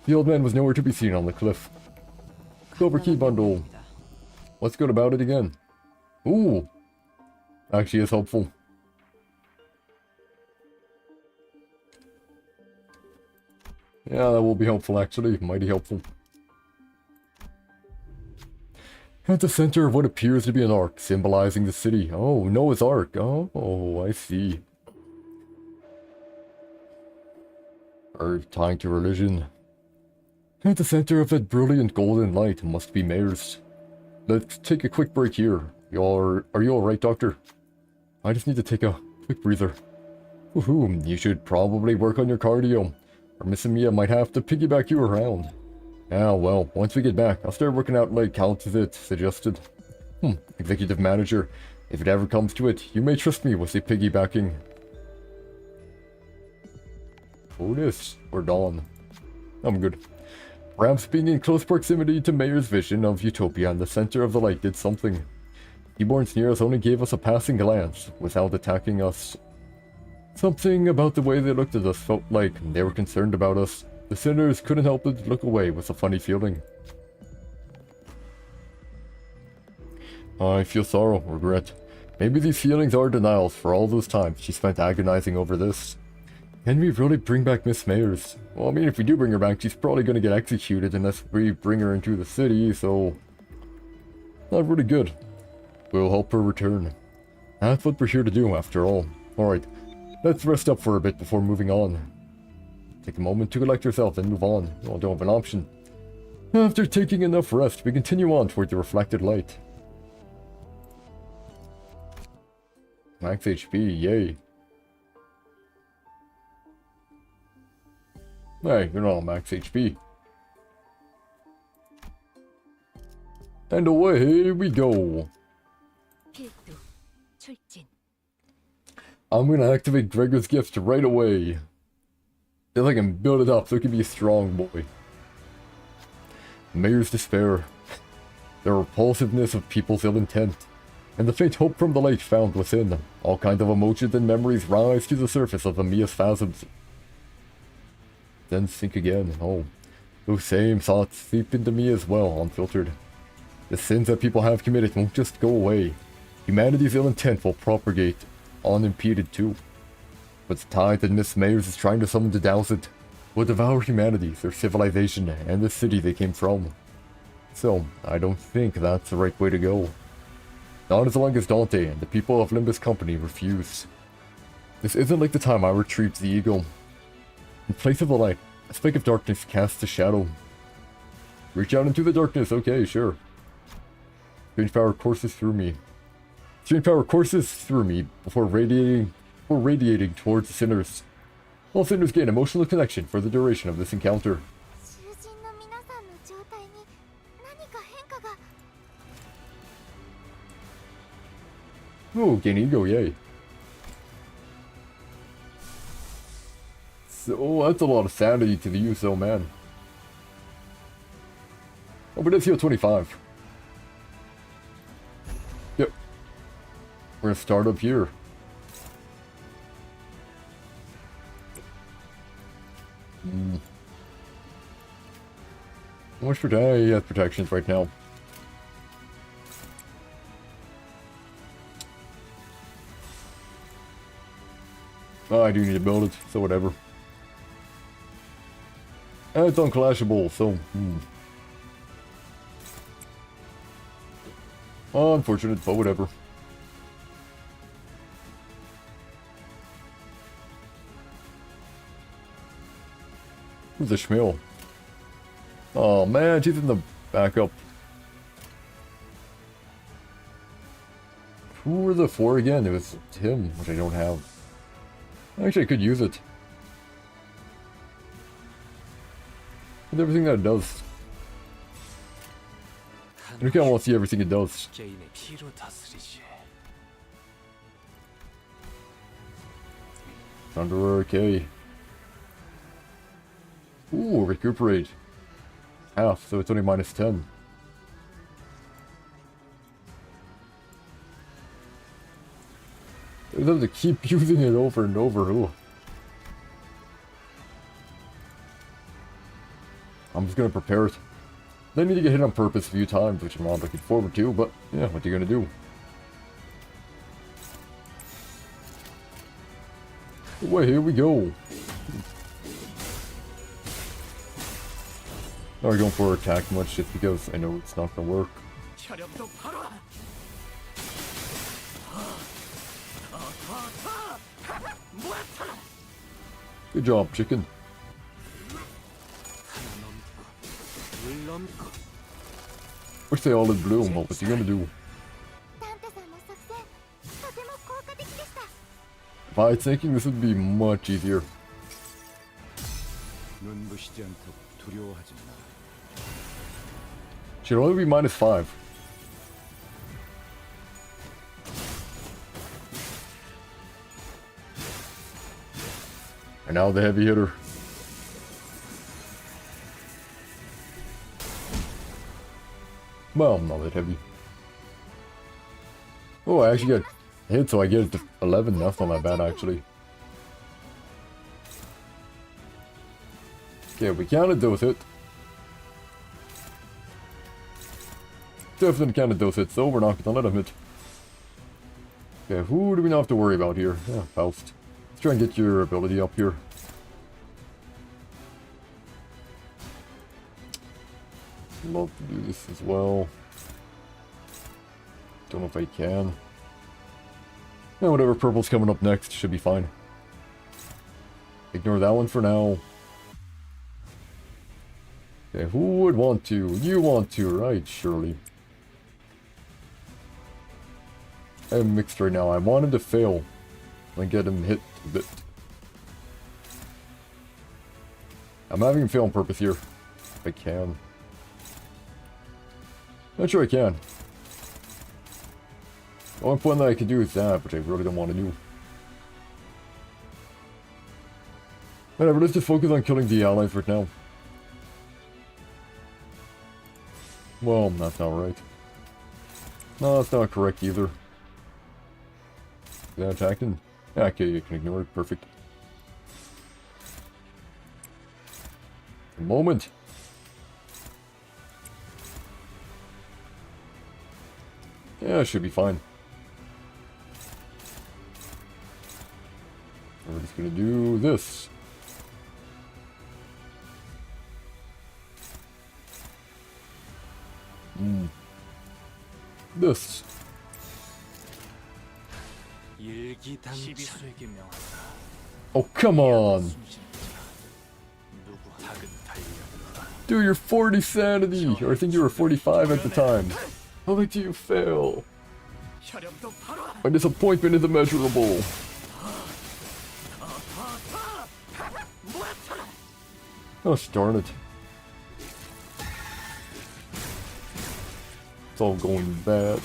The old man was nowhere to be seen on the cliff. Silver key bundle. Let's go about it again. Ooh. Actually is helpful. Yeah, that will be helpful actually. Mighty helpful. At the center of what appears to be an ark, symbolizing the city. Oh, Noah's Ark. Oh, I see. Or tying to religion. At the center of that brilliant golden light must be Mayor's. Let's take a quick break here. Are you alright, Doctor? I just need to take a quick breather. Woohoo, you should probably work on your cardio, or Miss Mia might have to piggyback you around. Ah, well, once we get back, I'll start working out like Calcivit suggested. Executive Manager, if it ever comes to it, you may trust me with the piggybacking. Otis, or Dawn. I'm good. Perhaps being in close proximity to Mayor's vision of Utopia and the center of the light did something. Keyboards near us only gave us a passing glance, without attacking us. Something about the way they looked at us felt like they were concerned about us. The sinners couldn't help but look away with a funny feeling. I feel sorrow, regret. Maybe these feelings are denials for all those times she spent agonizing over this. Can we really bring back Miss Mayers? Well, I mean, if we do bring her back, she's probably going to get executed unless we bring her into the city, so... not really good. We'll help her return. That's what we're here to do, after all. Alright, let's rest up for a bit before moving on. Take a moment to collect yourself and move on. Oh, don't have an option. After taking enough rest, we continue on toward the reflected light. Max HP, yay. Hey, you're not on max HP. And away we go. 필두, 출진. I'm gonna activate Gregor's gift right away. If I can build it up so it can be a strong boy. Mayor's despair. The repulsiveness of people's ill intent. And the faint hope from the light found within. All kinds of emotions and memories rise to the surface of Amia's spasms. Then sink again. Oh, those same thoughts seep into me as well, unfiltered. The sins that people have committed won't just go away. Humanity's ill intent will propagate, unimpeded too. But the tide that Miss Mayers is trying to summon to douse it will devour humanity, their civilization, and the city they came from. So, I don't think that's the right way to go. Not as long as Dante and the people of Limbus Company refuse. This isn't like the time I retrieved the eagle. In place of the light, a speck of darkness casts a shadow. Reach out into the darkness, okay, sure. Strange power courses through me. Strange power courses through me before radiating towards the sinners. All sinners gain emotional connection for the duration of this encounter. 囚人の皆さんの状態に何か変化が。 Ooh, gain ego, yay. So, that's a lot of sanity to use though, man. Oh, but it's heal 25. Yep. We're gonna start up here. How much he has protections right now. Oh, I do need to build it, so whatever. And it's unclashable, so... Unfortunate, but whatever. Who's the Schmiel? Oh man, she's in the backup. Who were the four again? It was him, which I don't have. Actually, I could use it. With everything that it does. I kind of want to see everything it does. Thunderer, okay. Ooh, recuperate. Half, so it's only minus 10. I have to keep using it over and over. Ooh. I'm just gonna prepare it. I need to get hit on purpose a few times, which I'm not looking forward to, but yeah, what are you gonna do? Well, here we go. Not going for attack much just because I know it's not gonna work. Good job, chicken. Wish they all in bloom, but what's he gonna do? タンタさんの作戦とても効果的でした。 If I was thinking this would be much easier. 눈부시지 않다고 두려워하지 마. Should only be -5. And now the heavy hitter. Well, not that heavy. Oh, I actually got hit, so I get it to 11. That's not that bad, actually. Okay, we counted those hits. Definitely counted those hits, though. We're not gonna let him hit. Okay, who do we not have to worry about here? Yeah, Faust. Let's try and get your ability up here. Love to do this as well. Don't know if I can. Yeah, whatever, purple's coming up next should be fine. Ignore that one for now. Okay, who would want to? You want to, right? Surely. I'm mixed right now. I want him to fail and get him hit a bit. I'm having him fail on purpose here. If I can. Not sure I can. The only point that I could do is that, which I really don't want to do. Whatever, let's just focus on killing the allies right now. Well, that's not right. No, that's not correct either. Is that attacking? Yeah, okay, you can ignore it. Perfect. A moment. Yeah, it should be fine. We're just gonna do this. This. 시비수에게 명한다. Oh, come on. 누구 작은 달력. Dude, you're 40 sanity. Or I think you were 45 at the time. How did you fail? 혈염도 바로. My disappointment is immeasurable. Oh, darn it. It's all going bad.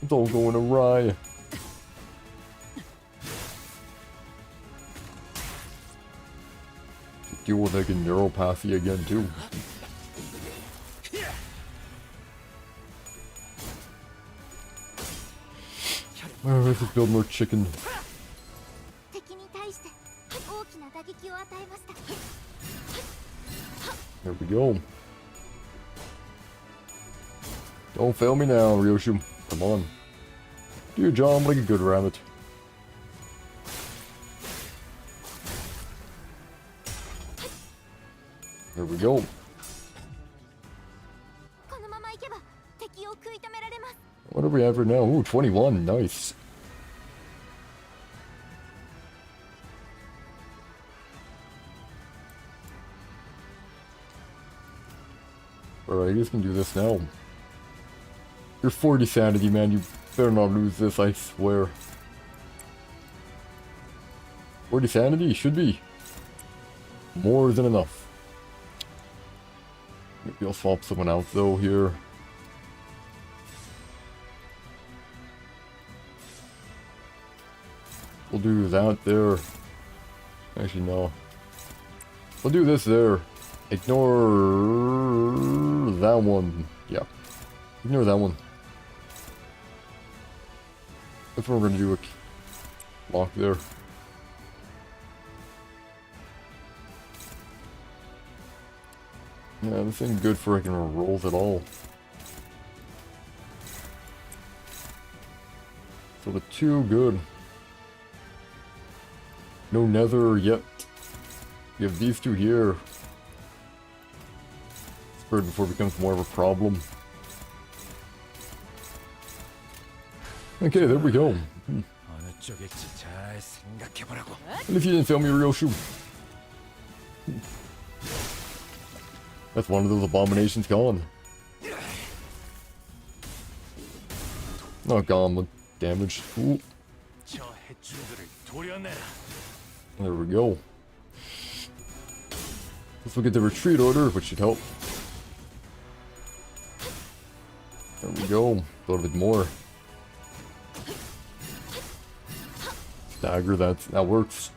It's all going awry. Deal with like a neuropathy again too. Let's just build more chicken. 敵に対して大きな打撃を与えました。 There we go. Don't fail me now, Ryoshu. Come on. Do your job like a good rabbit. There we go. このままいけば敵を食い止められます。 What are we at right now? Ooh, 21. Nice. Alright, you guys can do this now. You're 40 sanity, man. You better not lose this, I swear. 40 sanity? Should be more than enough. Maybe I'll swap someone out, though, here. We'll do that there. Actually, no. We'll do this there. Ignore that one. Yeah. Ignore that one. That's what we're gonna do. A lock there. Yeah, this ain't good for freaking rolls at all. So the two good. No nether yet. We have these two here. Spread before it becomes more of a problem. Okay, there we go. 어느 쪽일지 잘 생각해보라고. And if you didn't fail me, Ryoshu. That's one of those abominations gone. Not gone, but damaged. Ooh, 저 해충들을 도려내라. there we go. Let's look at the retreat order, which should help. There we go. A little bit more. Stagger, that works.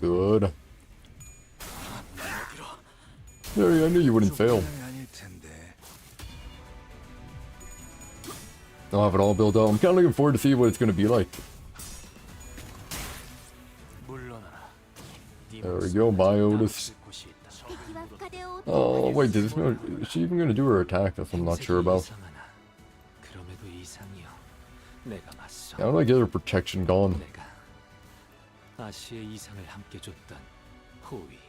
Good. There, I knew you wouldn't fail. 아닐 텐데. I'll have it all built out. I'm kind of looking forward to see what it's going to be like. 물러나라. There we go, Biotis. 敵は深手を追ってい Oh, ます wait, is she even going to do her attack? That's what I'm not sure about. 그럼에도 이상이요. 내가 맞서. How do I get her protection gone? 내가 아시의 이상을 함께 줬던 호위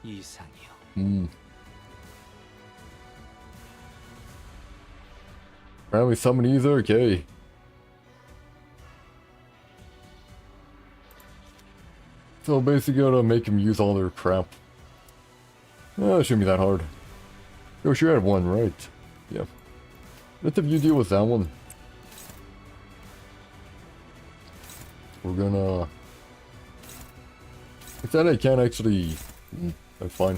이상이요. Apparently summon either, okay. So basically gotta make him use all their crap. It shouldn't be that hard. Oh, sure, I had one, right? Yeah. Let you deal with that one. We're gonna... If that I can't actually... That's fine.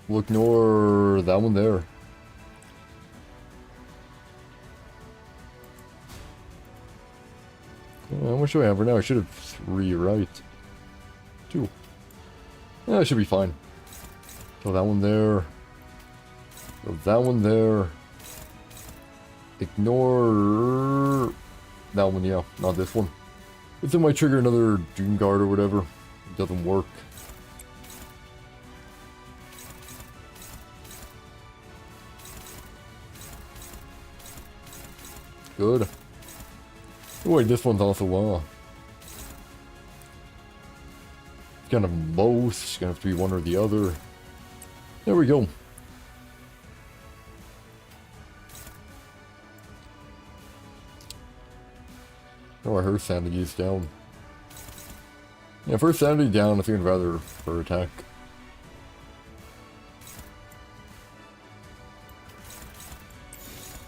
We'll ignore that one there. How much do I have right now? I should have 3, right? 2. Yeah, that should be fine. Throw that one there. Throw that one there. Ignore that one, yeah, not this one. This might trigger another Doom Guard or whatever. It doesn't work. Good. Wait, this one's also kind of both. It's gonna have to be one or the other. There we go. Oh, her sanity is down. Yeah, first sanity down, I think I'd rather her attack.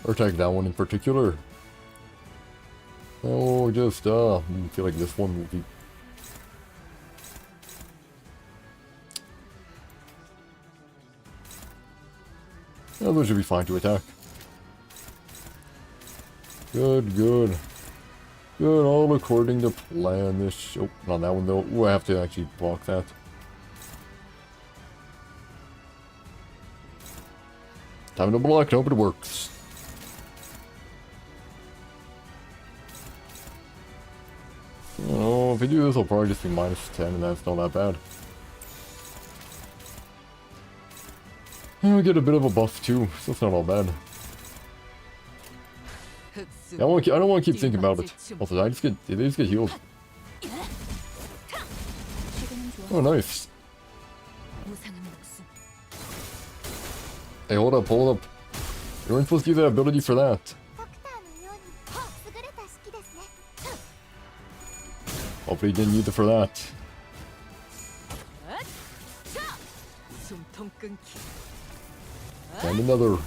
Or attack that one in particular. Oh, just, I feel like this one will be... Yeah, those should be fine to attack. Good, good. Good, all according to plan. This... Oh, not that one though. Ooh, I have to actually block that. Time to block, hope it works. Oh, if I do this, I'll probably just be -10, and that's not that bad. And we get a bit of a buff too, so it's not all bad. I don't want to keep thinking about it. Also, they just get healed. Oh, nice. Hey, hold up. You weren't supposed to use that ability for that. ドクターのように優れた式ですね Hopefully you didn't use it for that. 숨통 끊기. And another.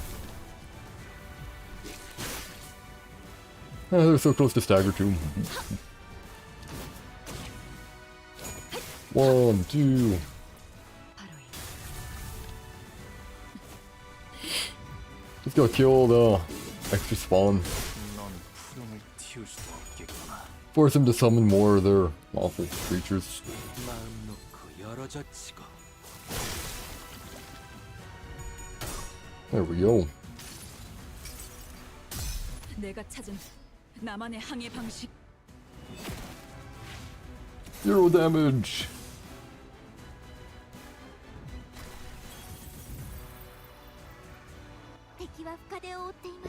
They're so close to stagger too. 1, 2. Just gotta kill the extra spawn. 넌 푸름을 틔울 수도 없겠구나. Force him to summon more of their awful creatures. 마음 놓고 열어젖히고 There we go. 내가 찾은 나만의 항해 방식. 0 damage.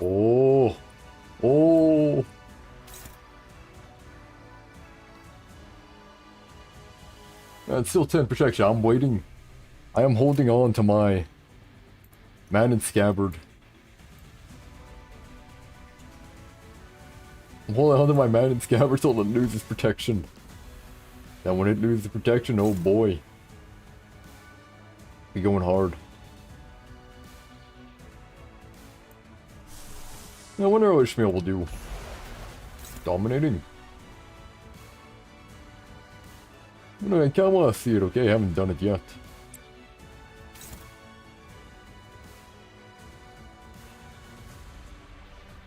Oh. Oh. It's still 10 protection. I'm waiting. I am holding on to my Man and Scabbard. I'm holding onto my man and scabbard till it loses protection. Then when it loses protection, oh boy. Be going hard. I wonder what Ishmael will do. Dominating. I kind of want to see it, okay? I haven't done it yet.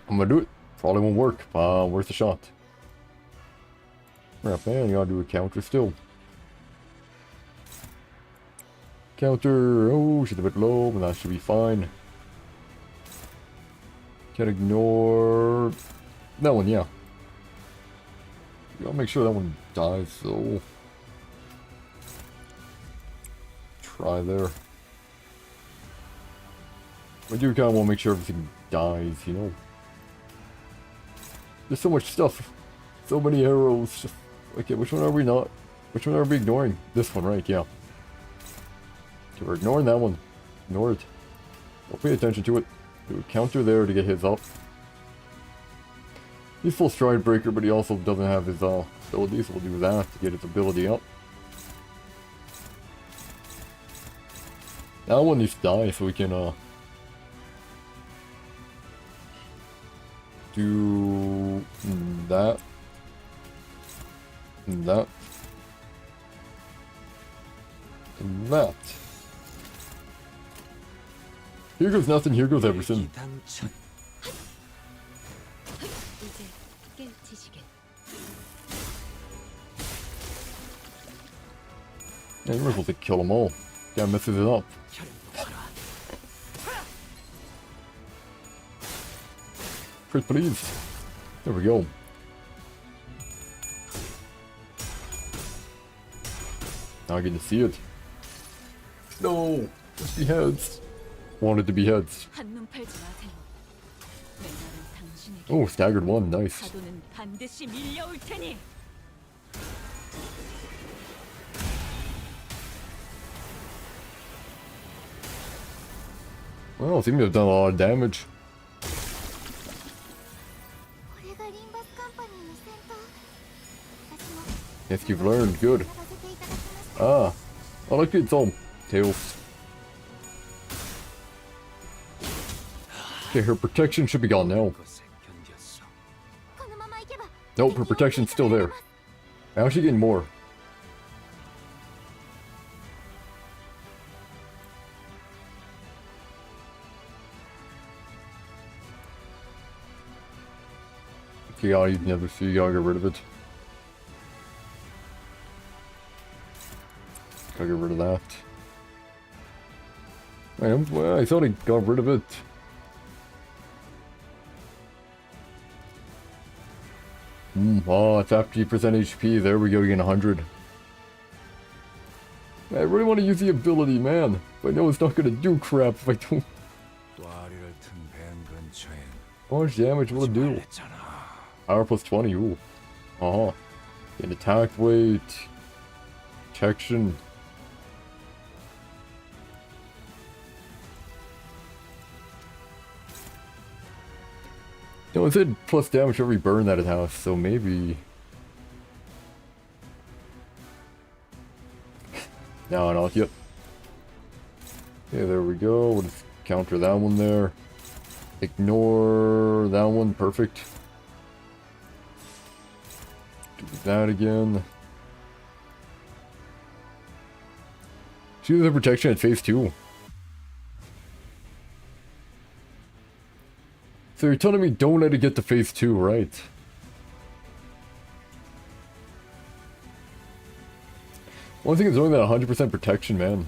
I'm gonna do it. Probably won't work. Worth a shot. Right, man, you gotta do a counter still. Counter. Oh, she's a bit low, but that should be fine. Can't ignore that one, yeah. You gotta make sure that one dies, so. Try there. I do kind of want to make sure everything dies, you know. There's so much stuff. So many arrows. Okay, which one are we not? Which one are we ignoring? This one, right? Yeah. Okay, we're ignoring that one. Ignore it. Don't pay attention to it. Do a counter there to get his up. He's full stride breaker, but he also doesn't have his ability, so we'll do that to get his ability up. That one needs to die so we can do that. And that. And that. Here goes nothing, here goes everything. 이제 깨우치시게. Yeah, you might as well kill them all. Guy messes it up. Crit, please. There we go. Now I get to see it. No! Just be heads. Wanted to be heads. 한눈 팔지 마세요. 맨날은 당신에게 Oh, staggered one. Nice. 파도는 반드시 밀려올 테니. Well, it seems to have done a lot of damage. これがリンバスカンパニーの戦闘。私も Yes, you've learned. Good. 戦わせていただきました。 Ah. I like it's all tails. Okay, her protection should be gone now. このまま行けば Nope, her protection's still there. I'm actually getting more. Okay, you gotta use another so you gotta get rid of it. Gotta get rid of that. Well, I thought I got rid of it. Oh, it's after 50% HP. There we go, getting 100. I really want to use the ability, man. But I know it's not gonna do crap if I don't. How much damage will it do? Power plus 20, ooh. Uh-huh. Get attack weight. Protection. No, it said plus damage every burn that it has, so maybe... No, not yet. Okay, there we go. We'll just counter that one there. Ignore that one, perfect. Do that again. Choose the protection at phase 2. So you're telling me don't let it get to phase 2, right? One thing is only that 100% protection, man.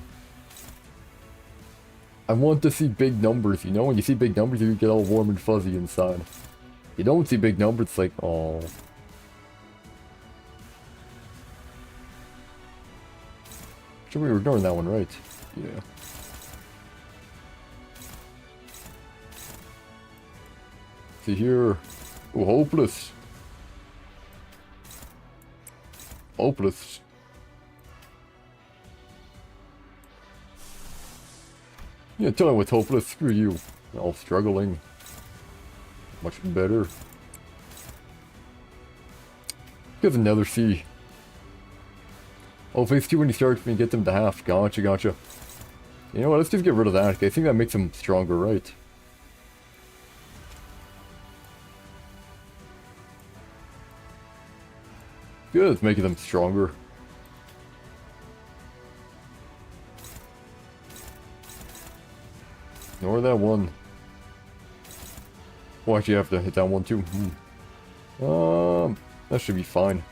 I want to see big numbers, you know? When you see big numbers, you get all warm and fuzzy inside. You don't see big numbers, it's like, oh. Sure, we were ignoring that one, right? Yeah. See here. Oh, hopeless. Hopeless. Yeah, tell me what's hopeless. Screw you. All struggling. Much better. Give another C. Oh, phase 2 when you start, when you get them to half. Gotcha, gotcha. You know what, let's just get rid of that. I think that makes them stronger, right? Good, it's making them stronger. Ignore that one. Oh, actually, I have to hit that one too. That should be fine.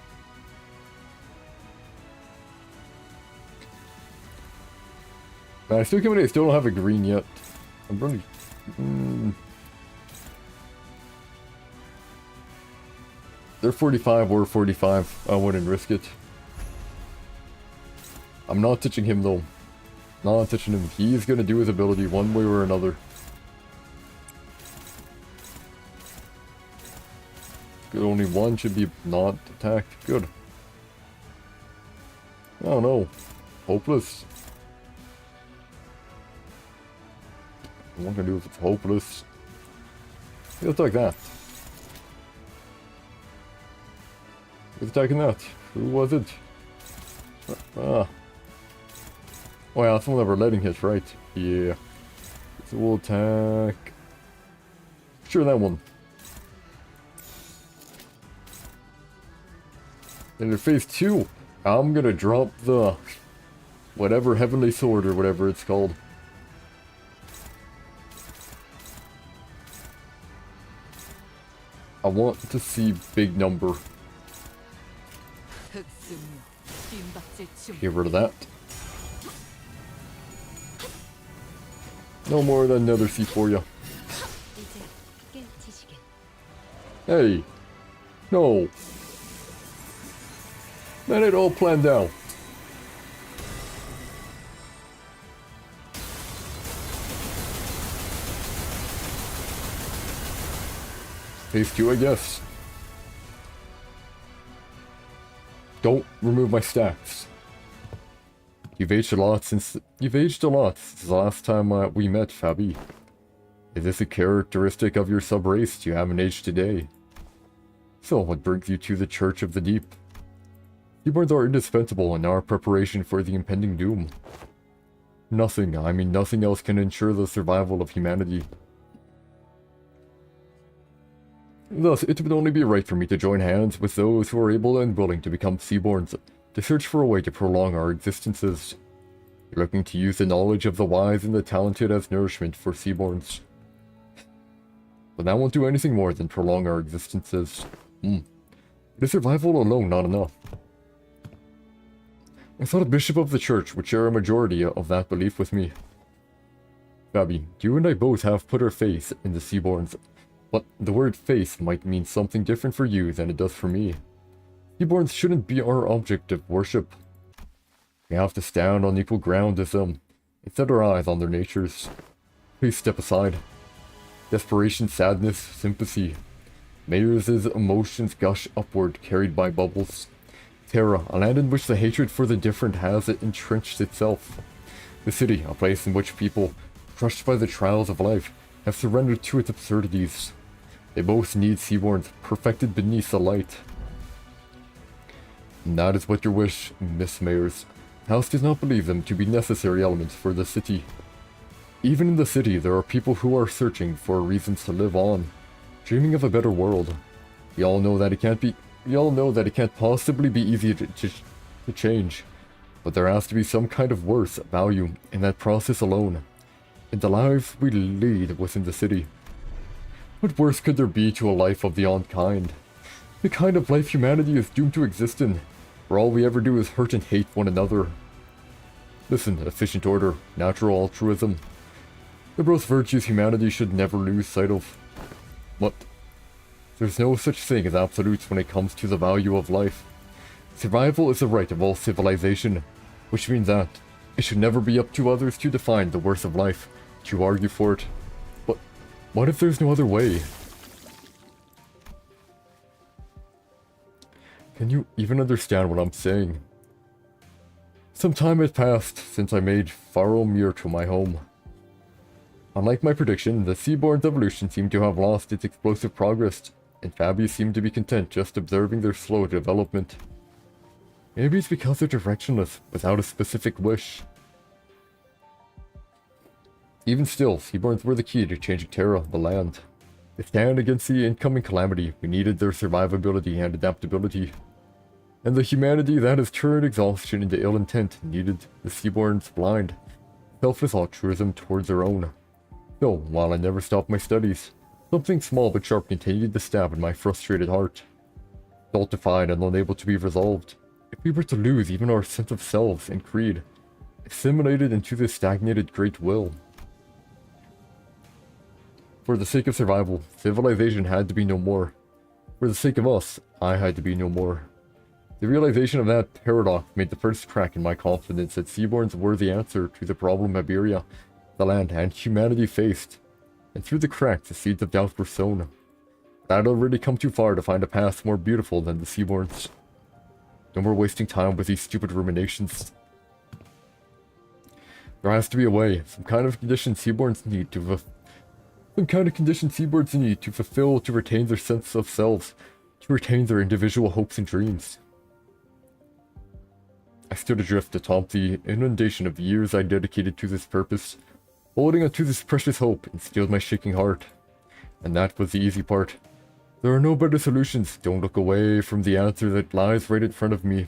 I still can't believe I still don't have a green yet. I'm really... They're 45, we're 45. I wouldn't risk it. I'm not touching him though. Not touching him. He's gonna do his ability one way or another. Good, only one should be not attacked. Good. Oh no. Hopeless. What can I do if it's hopeless? Let's like that. Who's attacking that? Who was it? Ah. Oh yeah, that's the one that we're letting hit, right? Yeah. So we'll attack... Sure, that one. And in phase 2, I'm gonna drop the... whatever Heavenly Sword or whatever it's called. I want to see big number. Get rid of that. No more than another C for you. Hey. No. Man, it all planned out. Phase 2, I guess. Don't remove my stacks. You've aged a lot since the last time we met, Fabi. Is this a characteristic of your sub-race? You haven't aged today. So, what brings you to the Church of the Deep? Seaborns are indispensable in our preparation for the impending doom. Nothing, I mean nothing else can ensure the survival of humanity. Thus, it would only be right for me to join hands with those who are able and willing to become Seaborns, to search for a way to prolong our existences. You're looking to use the knowledge of the wise and the talented as nourishment for Seaborns. But that won't do anything more than prolong our existences. It is survival alone not enough. I thought a bishop of the church would share a majority of that belief with me. Fabi, you and I both have put our faith in the Seaborns, but the word faith might mean something different for you than it does for me. Seaborns shouldn't be our object of worship. We have to stand on equal ground as them, and set our eyes on their natures. Please step aside. Desperation, sadness, sympathy. Mayors' emotions gush upward, carried by bubbles. Terra, a land in which the hatred for the different has entrenched itself. The city, a place in which people, crushed by the trials of life, have surrendered to its absurdities. They both need Seaborns, perfected beneath the light. And that is what your wish, Miss Mayors. House does not believe them to be necessary elements for the city. Even in the city, there are people who are searching for reasons to live on, dreaming of a better world. We all know that it can't possibly be easy to change, but there has to be some kind of worth value in that process alone, in the lives we lead within the city. What worse could there be to a life of the unkind? The kind of life humanity is doomed to exist in, where all we ever do is hurt and hate one another. Listen, efficient order, natural altruism. They're both virtues humanity should never lose sight of. What? There's no such thing as absolutes when it comes to the value of life. Survival is the right of all civilization, which means that it should never be up to others to define the worth of life, to argue for it. But what if there's no other way? Can you even understand what I'm saying? Some time has passed since I made Faromir to my home. Unlike my prediction, the Seaborn's evolution seemed to have lost its explosive progress. and Fabi seemed to be content just observing their slow development. Maybe it's because they're directionless, without a specific wish. Even still, Seaborns were the key to changing Terra, the land. To stand against the incoming calamity, we needed their survivability and adaptability. And the humanity that has turned exhaustion into ill intent needed the Seaborns' blind, selfless altruism towards their own. So, while I never stopped my studies, something small but sharp continued to stab at my frustrated heart. Stultified and unable to be resolved, if we were to lose even our sense of selves and creed, assimilated into this stagnated great will. For the sake of survival, civilization had to be no more. For the sake of us, I had to be no more. The realization of that paradox made the first crack in my confidence that Seaborns were the answer to the problem Iberia, the land, and humanity faced. And through the cracks, the seeds of doubt were sown. I had already come too far to find a path more beautiful than the Seaborns. No more wasting time with these stupid ruminations. There has to be a way, some kind of condition Seaborns need to fulfill to retain their sense of selves, to retain their individual hopes and dreams. I stood adrift atop the inundation of years I dedicated to this purpose, holding onto this precious hope and stilled my shaking heart. And that was the easy part. There are no better solutions. Don't look away from the answer that lies right in front of me.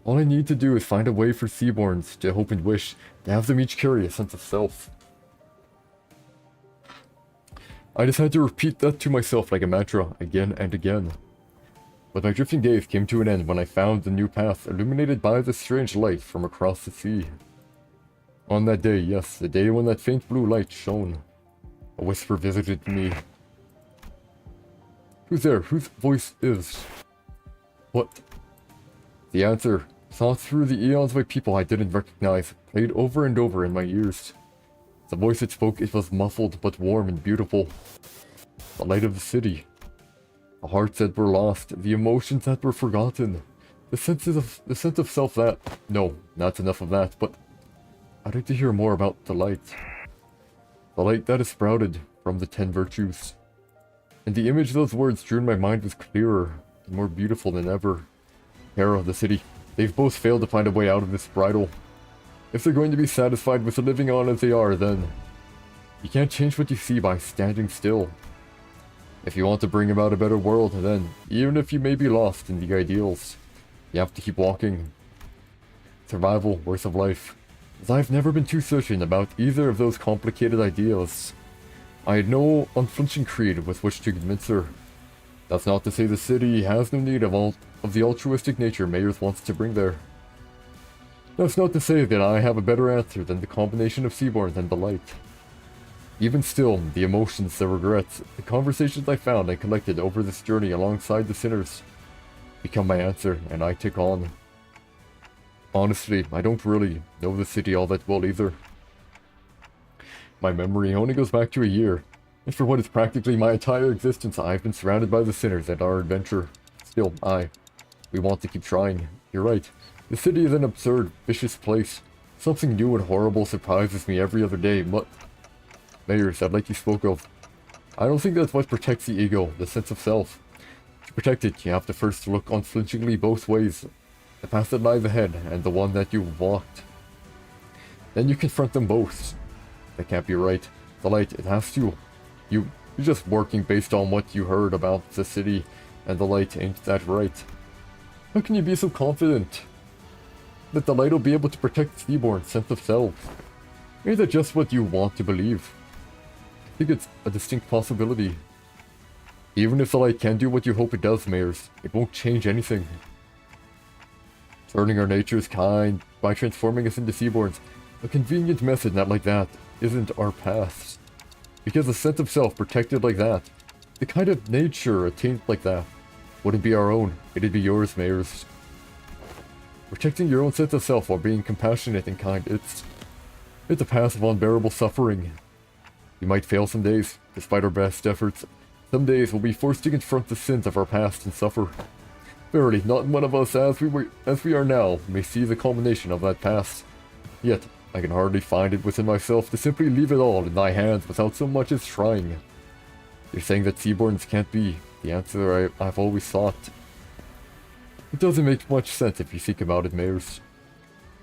All I need to do is find a way for Seaborns to hope and wish, to have them each carry a sense of self. I just had to repeat that to myself like a mantra, again and again. But my drifting days came to an end when I found the new path illuminated by the strange light from across the sea. On that day, yes, the day when that faint blue light shone, a whisper visited me. Who's there? Whose voice is? What? The answer, sought through the eons by people I didn't recognize, played over and over in my ears. The voice that spoke, it was muffled but warm and beautiful. The light of the city. The hearts that were lost, the emotions that were forgotten. The sense of self that... No, not enough of that, but... I'd like to hear more about the light. The light that is sprouted from the 10 virtues. And the image those words drew in my mind was clearer and more beautiful than ever. Terra, the city, they've both failed to find a way out of this bridle. If they're going to be satisfied with living on as they are, then... You can't change what you see by standing still. If you want to bring about a better world, then, even if you may be lost in the ideals, you have to keep walking. Survival, worth of life. As I've never been too certain about either of those complicated ideas. I had no unflinching creed with which to convince her. That's not to say the city has no need of the altruistic nature Mayors wants to bring there. That's not to say that I have a better answer than the combination of Seaborns and the light. Even still, the emotions, the regrets, the conversations I found and collected over this journey alongside the sinners become my answer, and I tick on. Honestly, I don't really know the city all that well either. My memory only goes back to a year, and for what is practically my entire existence, I've been surrounded by the sinners and our adventure. Still, we want to keep trying. You're right. The city is an absurd, vicious place. Something new and horrible surprises me every other day, but... Mayors, that like you spoke of. I don't think that's what protects the ego, the sense of self. To protect it, you have to first look unflinchingly both ways. The path that lies ahead, and the one that you've walked. Then you confront them both. That can't be right. The light, it has to. You're just working based on what you heard about the city, and the light ain't that right. How can you be so confident that the light will be able to protect Seaborn's sense of self? Ain't that just what you want to believe? I think it's a distinct possibility. Even if the light can do what you hope it does, Mayors, it won't change anything. Turning our natures kind by transforming us into Seaborns, a convenient method not like that isn't our path. Because a sense of self protected like that, the kind of nature attained like that, wouldn't be our own, it'd be yours, Mayors. Protecting your own sense of self while being compassionate and kind, it's a path of unbearable suffering. We might fail some days, despite our best efforts. Some days we'll be forced to confront the sins of our past and suffer. Verily, not one of us as we are now may see the culmination of that past. Yet, I can hardly find it within myself to simply leave it all in thy hands without so much as trying. You're saying that Seaborns can't be The answer I've always thought. It doesn't make much sense if you think about it, Mayors.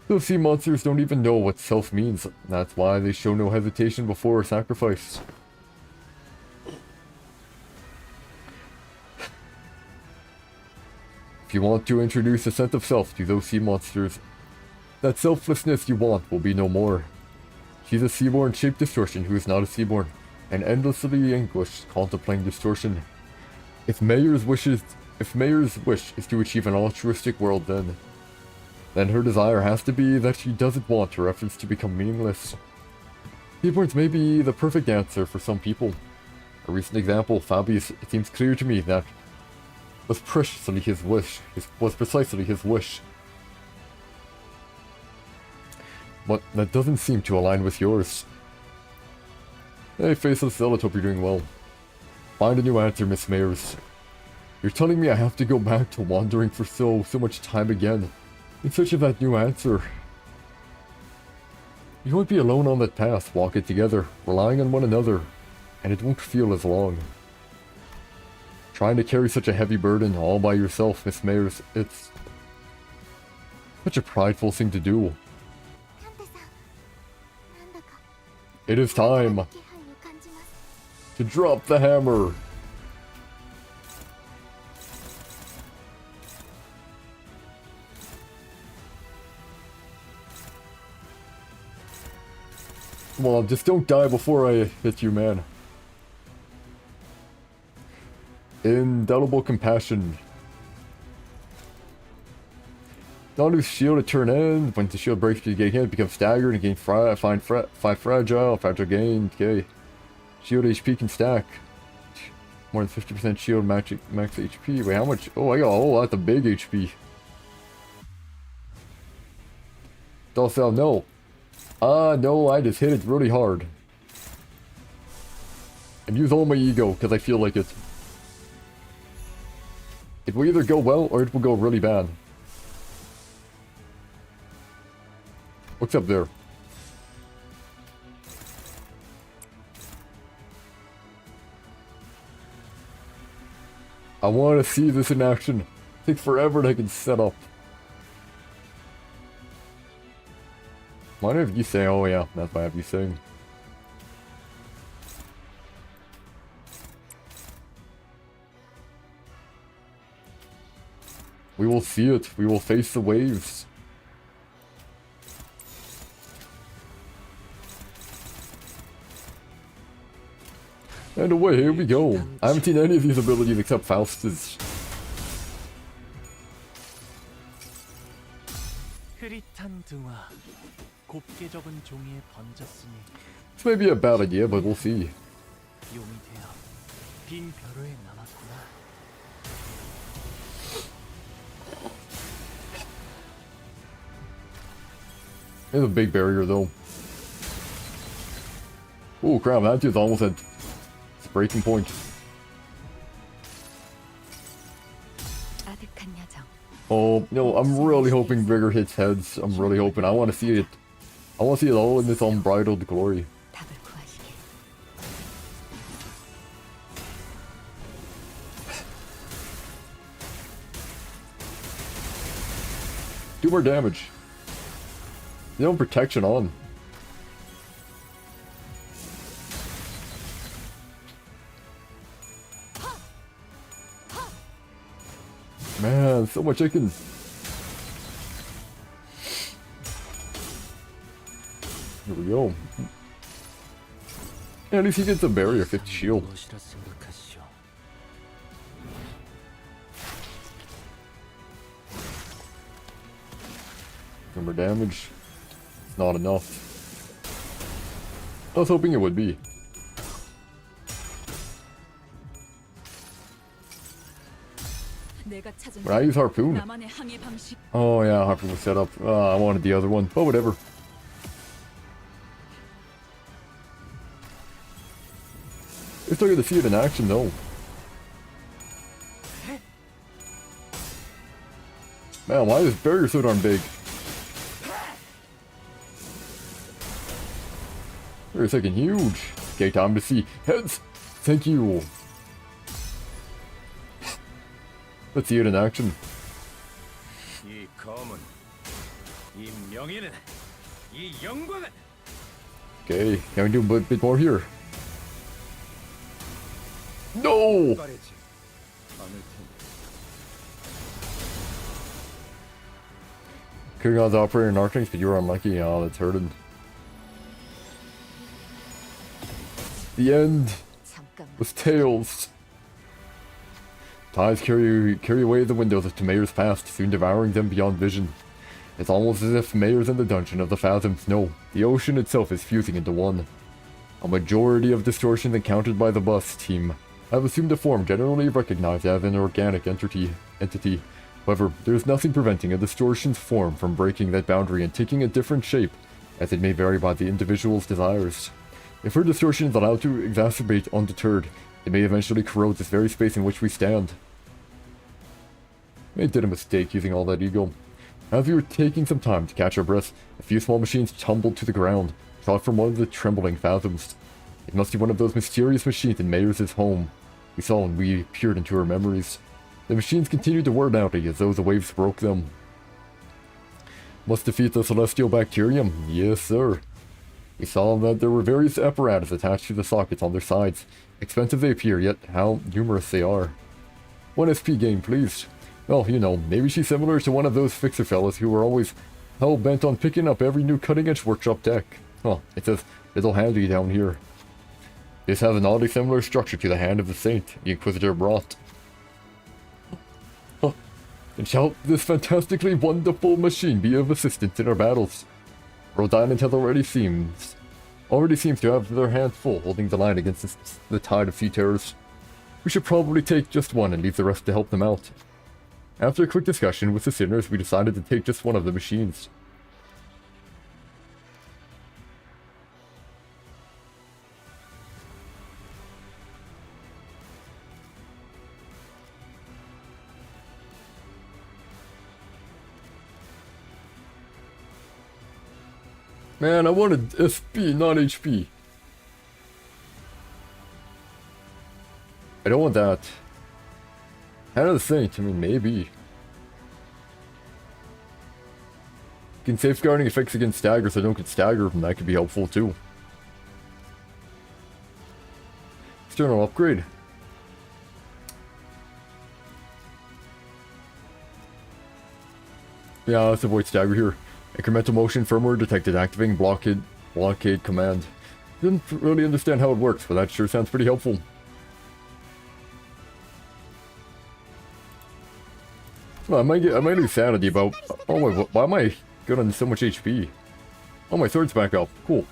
Those sea monsters don't even know what self means. That's why they show no hesitation before a sacrifice. If you want to introduce a sense of self to those sea monsters, that selflessness you want will be no more. She's a seaborn shape distortion who is not a seaborn, and endlessly anguished contemplating distortion. If Mayor's wish is to achieve an altruistic world, then her desire has to be that she doesn't want her efforts to become meaningless. Seaborns may be the perfect answer for some people. A recent example, Fabius, it seems clear to me that was precisely his wish. But that doesn't seem to align with yours. Hey, Faceless Zealot, hope you're doing well. Find a new answer, Miss Mayors. You're telling me I have to go back to wandering for so much time again, in search of that new answer. You won't be alone on that path, walk it together, relying on one another, and it won't feel as long. Trying to carry such a heavy burden all by yourself, Miss Mayors, it's such a prideful thing to do. カンテさん、なんだか It is time 気配を感じます。 to drop the hammer. Come on, just don't die before I hit you, man. Indelible compassion. Not lose shield at turn end. When the shield breaks, you get hit, become staggered, and gain 5 fragile. Fragile gain. Okay. Shield HP can stack. More than 50% shield max HP. Wait, how much? Oh, I got. Oh, that's a big HP. Docile, no. No, I just hit it really hard. And use all my ego, because I feel like it. It will either go well, or it will go really bad. What's up there? I want to see this in action. It takes forever to get set up. Why have you say, oh yeah, that's why I have you saying. We will see it. We will face the waves. And away, here we go. I haven't seen any of these abilities except Faust's. This may be a bad idea, but we'll see. There's a big barrier though. Oh crap, that dude's almost at its breaking point. Oh no, I'm really hoping Vigor hits heads. I'm really hoping. I want to see it. I want to see it all in its unbridled glory. Do more damage. No protection on. Man, so much chicken. Here we go. Yeah, at least he gets a barrier 50 shield. Number damage. It's not enough. I was hoping it would be. When I use Harpoon. Oh yeah, Harpoon was set up. I wanted the other one, but whatever. I still get to see it in action though. Man, why is this barrier so darn big? Wait a second, huge. Okay, time to see heads. Thank you. Let's see it in action. 이 검은, 이 명예는, 이 영광은 Okay, can we do a bit more here? No! 빠르지 않을 텐데. Could've got the operator in Arctics, but you were unlucky. Oh, that's hurting. The end 잠깐만. was Tails. Tides carry away the windows to Mayor's past, soon devouring them beyond vision. It's almost as if Mayor's in the dungeon of the Phantoms. No, the ocean itself is fusing into one. A majority of distortions encountered by the bus team have assumed a form generally recognized as an organic entity. However, there is nothing preventing a distortion's form from breaking that boundary and taking a different shape, as it may vary by the individual's desires. If her distortion is allowed to exacerbate undeterred, it may eventually corrode this very space in which we stand. They did a mistake using all that ego. As we were taking some time to catch our breath, a few small machines tumbled to the ground, shot from one of the trembling phantoms. It must be one of those mysterious machines in Mayors' home. We saw when we peered into her memories. The machines continued to whir loudly as though the waves broke them. Must defeat the celestial bacterium? Yes, sir. We saw that there were various apparatus attached to the sockets on their sides. Expensive they appear, yet how numerous they are. 1 SP game, please. Well, you know, maybe she's similar to one of those fixer fellas who are always hell-bent on picking up every new cutting-edge workshop tech. Huh, it says little handy down here. This has an oddly similar structure to the Hand of the Saint the Inquisitor brought. Huh. And shall this fantastically wonderful machine be of assistance in our battles? Rhode Island has already seems to have their hands full holding the line against the tide of sea terrors. We should probably take just one and leave the rest to help them out. After a quick discussion with the sinners, we decided to take just one of the machines. Man, I wanted SP, not HP. I don't want that. Hand of the Saint, I mean, maybe. Can safeguarding effects against stagger so I don't get staggered, and that could be helpful too. External upgrade. Yeah, let's avoid stagger here. Incremental motion firmware detected, activating blockade command. Didn't really understand how it works, but that sure sounds pretty helpful. Well, I might lose sanity about. Oh my, why am I good on so much HP? Oh, my sword's back up. Cool.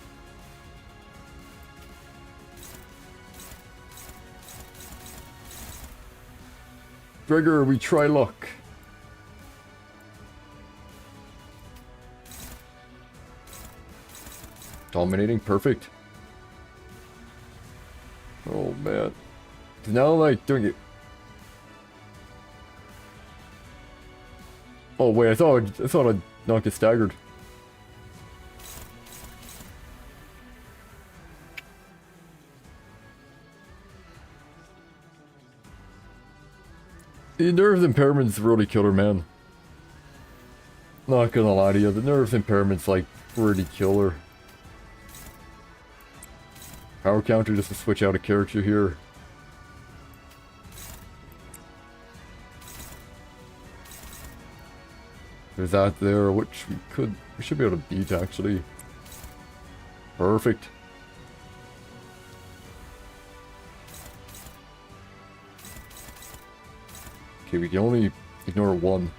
Trigger, we try luck. Dominating, perfect. Oh man. Now I'm like doing it. Oh wait, I thought I'd not get staggered. The nerves impairment's really killer, man. Not gonna lie to you, the nerves impairment's like pretty killer. Power counter just to switch out a character here. There's that there, which we should be able to beat actually. Perfect. Okay, we can only ignore one.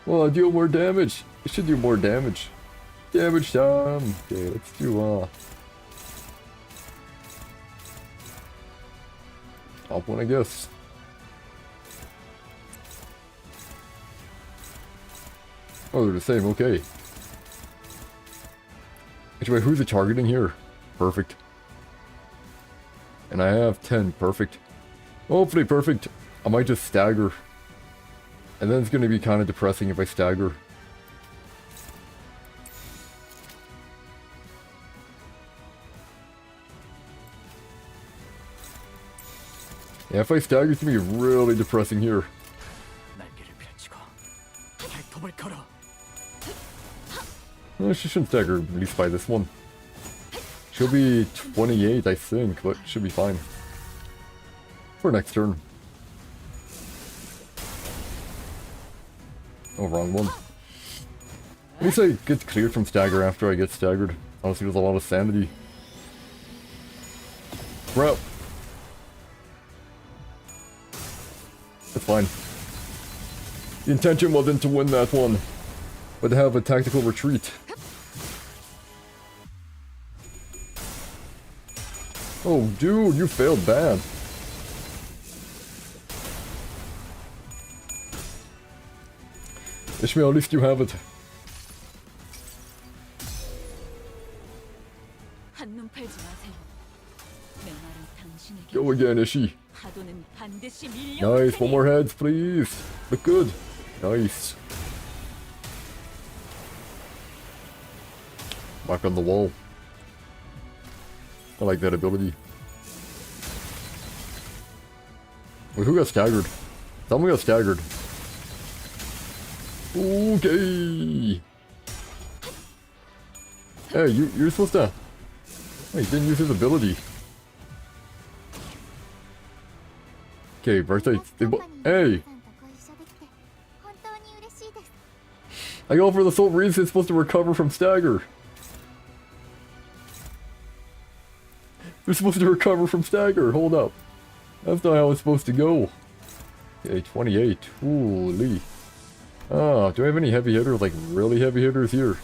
Well, I deal more damage. It should do more damage. Damage time. Okay, let's do top one, I guess. Oh, they're the same, okay. Anyway, who's it targeting here? Perfect. And I have 10, perfect. Hopefully perfect. I might just stagger. And then it's going to be kind of depressing if I stagger. Yeah, if I stagger, it's gonna be really depressing here. 날개를 펼치고 발톱을 걸어. She shouldn't stagger, at least by this one. She'll be 28, I think, but should be fine. For next turn. Oh, wrong one. At least I get cleared from stagger after I get staggered. Honestly, there's a lot of sanity. Crap. That's fine. The intention wasn't to win that one, but to have a tactical retreat. Oh, dude, you failed bad. Ishmael, at least you have it. 한눈 팔지 마세요. 내 말은 당신에게 Go again, Ishi. 파도는 반드시 밀려. Nice, one more heads, please. Look good. Nice. Back on the wall. I like that ability. Wait, who got staggered? Someone got staggered. Okay. Hey, you're supposed to... Hey, he didn't use his ability. Okay, birthday. Hey! I go for the sole reason it's supposed to recover from stagger. They're supposed to recover from stagger. Hold up. That's not how it's supposed to go. Okay, 28. Holy. Ah, do I have any heavy hitters? Like, really heavy hitters here?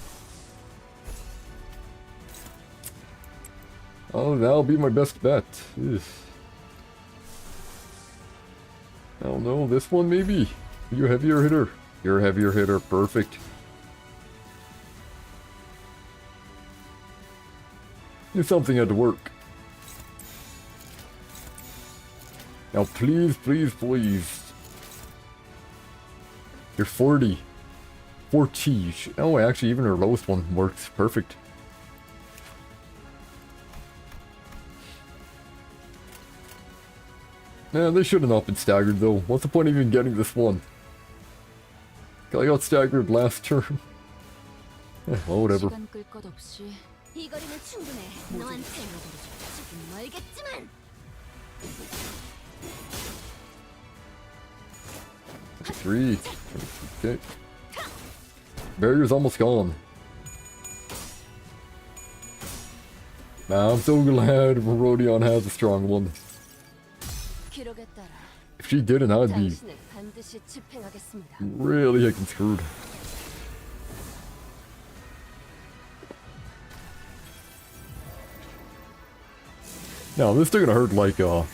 Oh, that'll be my best bet. Ugh. I don't know, this one maybe? Are you a heavier hitter? You're a heavier hitter, perfect. If something had to work. Now please, please, please. You're 40. 40. Oh, actually even her lowest one works perfect. Yeah, they should have not been staggered though. What's the point of even getting this one? I got staggered last turn. Well, whatever. 시간 끌 것 없이 이 거리는 충분해. 너한테 조금 멀겠지만. 3. Okay. Barrier's almost gone. Nah, I'm so glad Rodion has a strong one. 기록에 따라 If she didn't, I'd be 당신을 반드시 집행하겠습니다. really heckin' screwed. Now, this is still gonna hurt like, I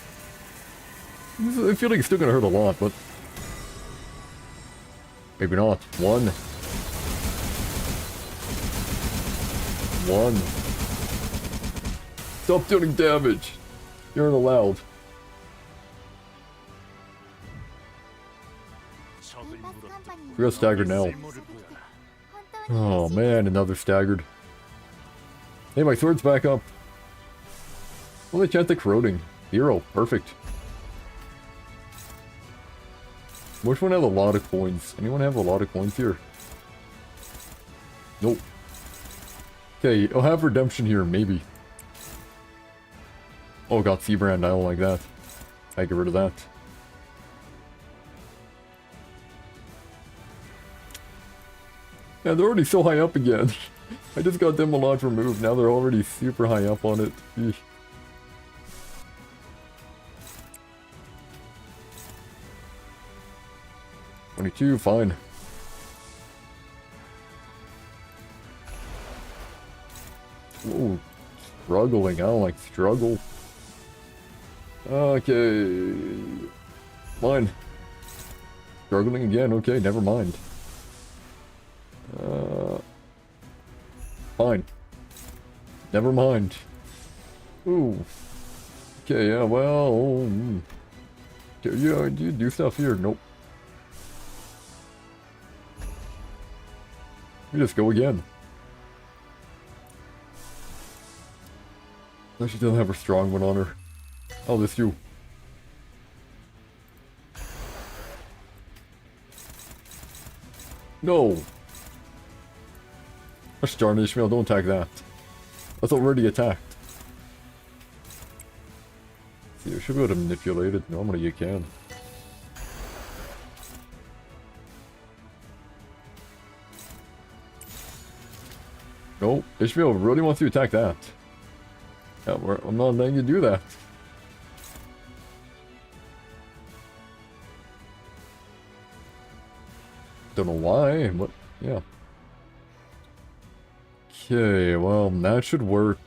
feel like it's still gonna hurt a lot, but maybe not. One. Stop doing damage. You're not allowed. We got staggered now. Oh man, another staggered. Hey, my sword's back up. Well, they chant the corroding. 0, perfect. Which one has a lot of coins? Anyone have a lot of coins here? Nope. Okay, I'll have redemption here, maybe. Oh god, Seabrand, I don't like that. I get rid of that. Yeah, they're already so high up again. I just got them a lot removed, now they're already super high up on it. Eesh. $22, fine. Ooh, struggling. I don't like struggle. Okay. Fine. Struggling again. Okay, never mind. Fine. Never mind. Ooh. Okay, yeah, well... Yeah, do you do stuff here? Nope. We just go again. No, she doesn't have her strong one on her. Oh, this you. No! Gosh darn it, Ishmael, don't attack that. That's already attacked. See, you should be able to manipulate it. Normally you can. No, Ishmael really wants to attack that. Yeah, I'm not letting you do that. Don't know why, but yeah. Okay, well, that should work.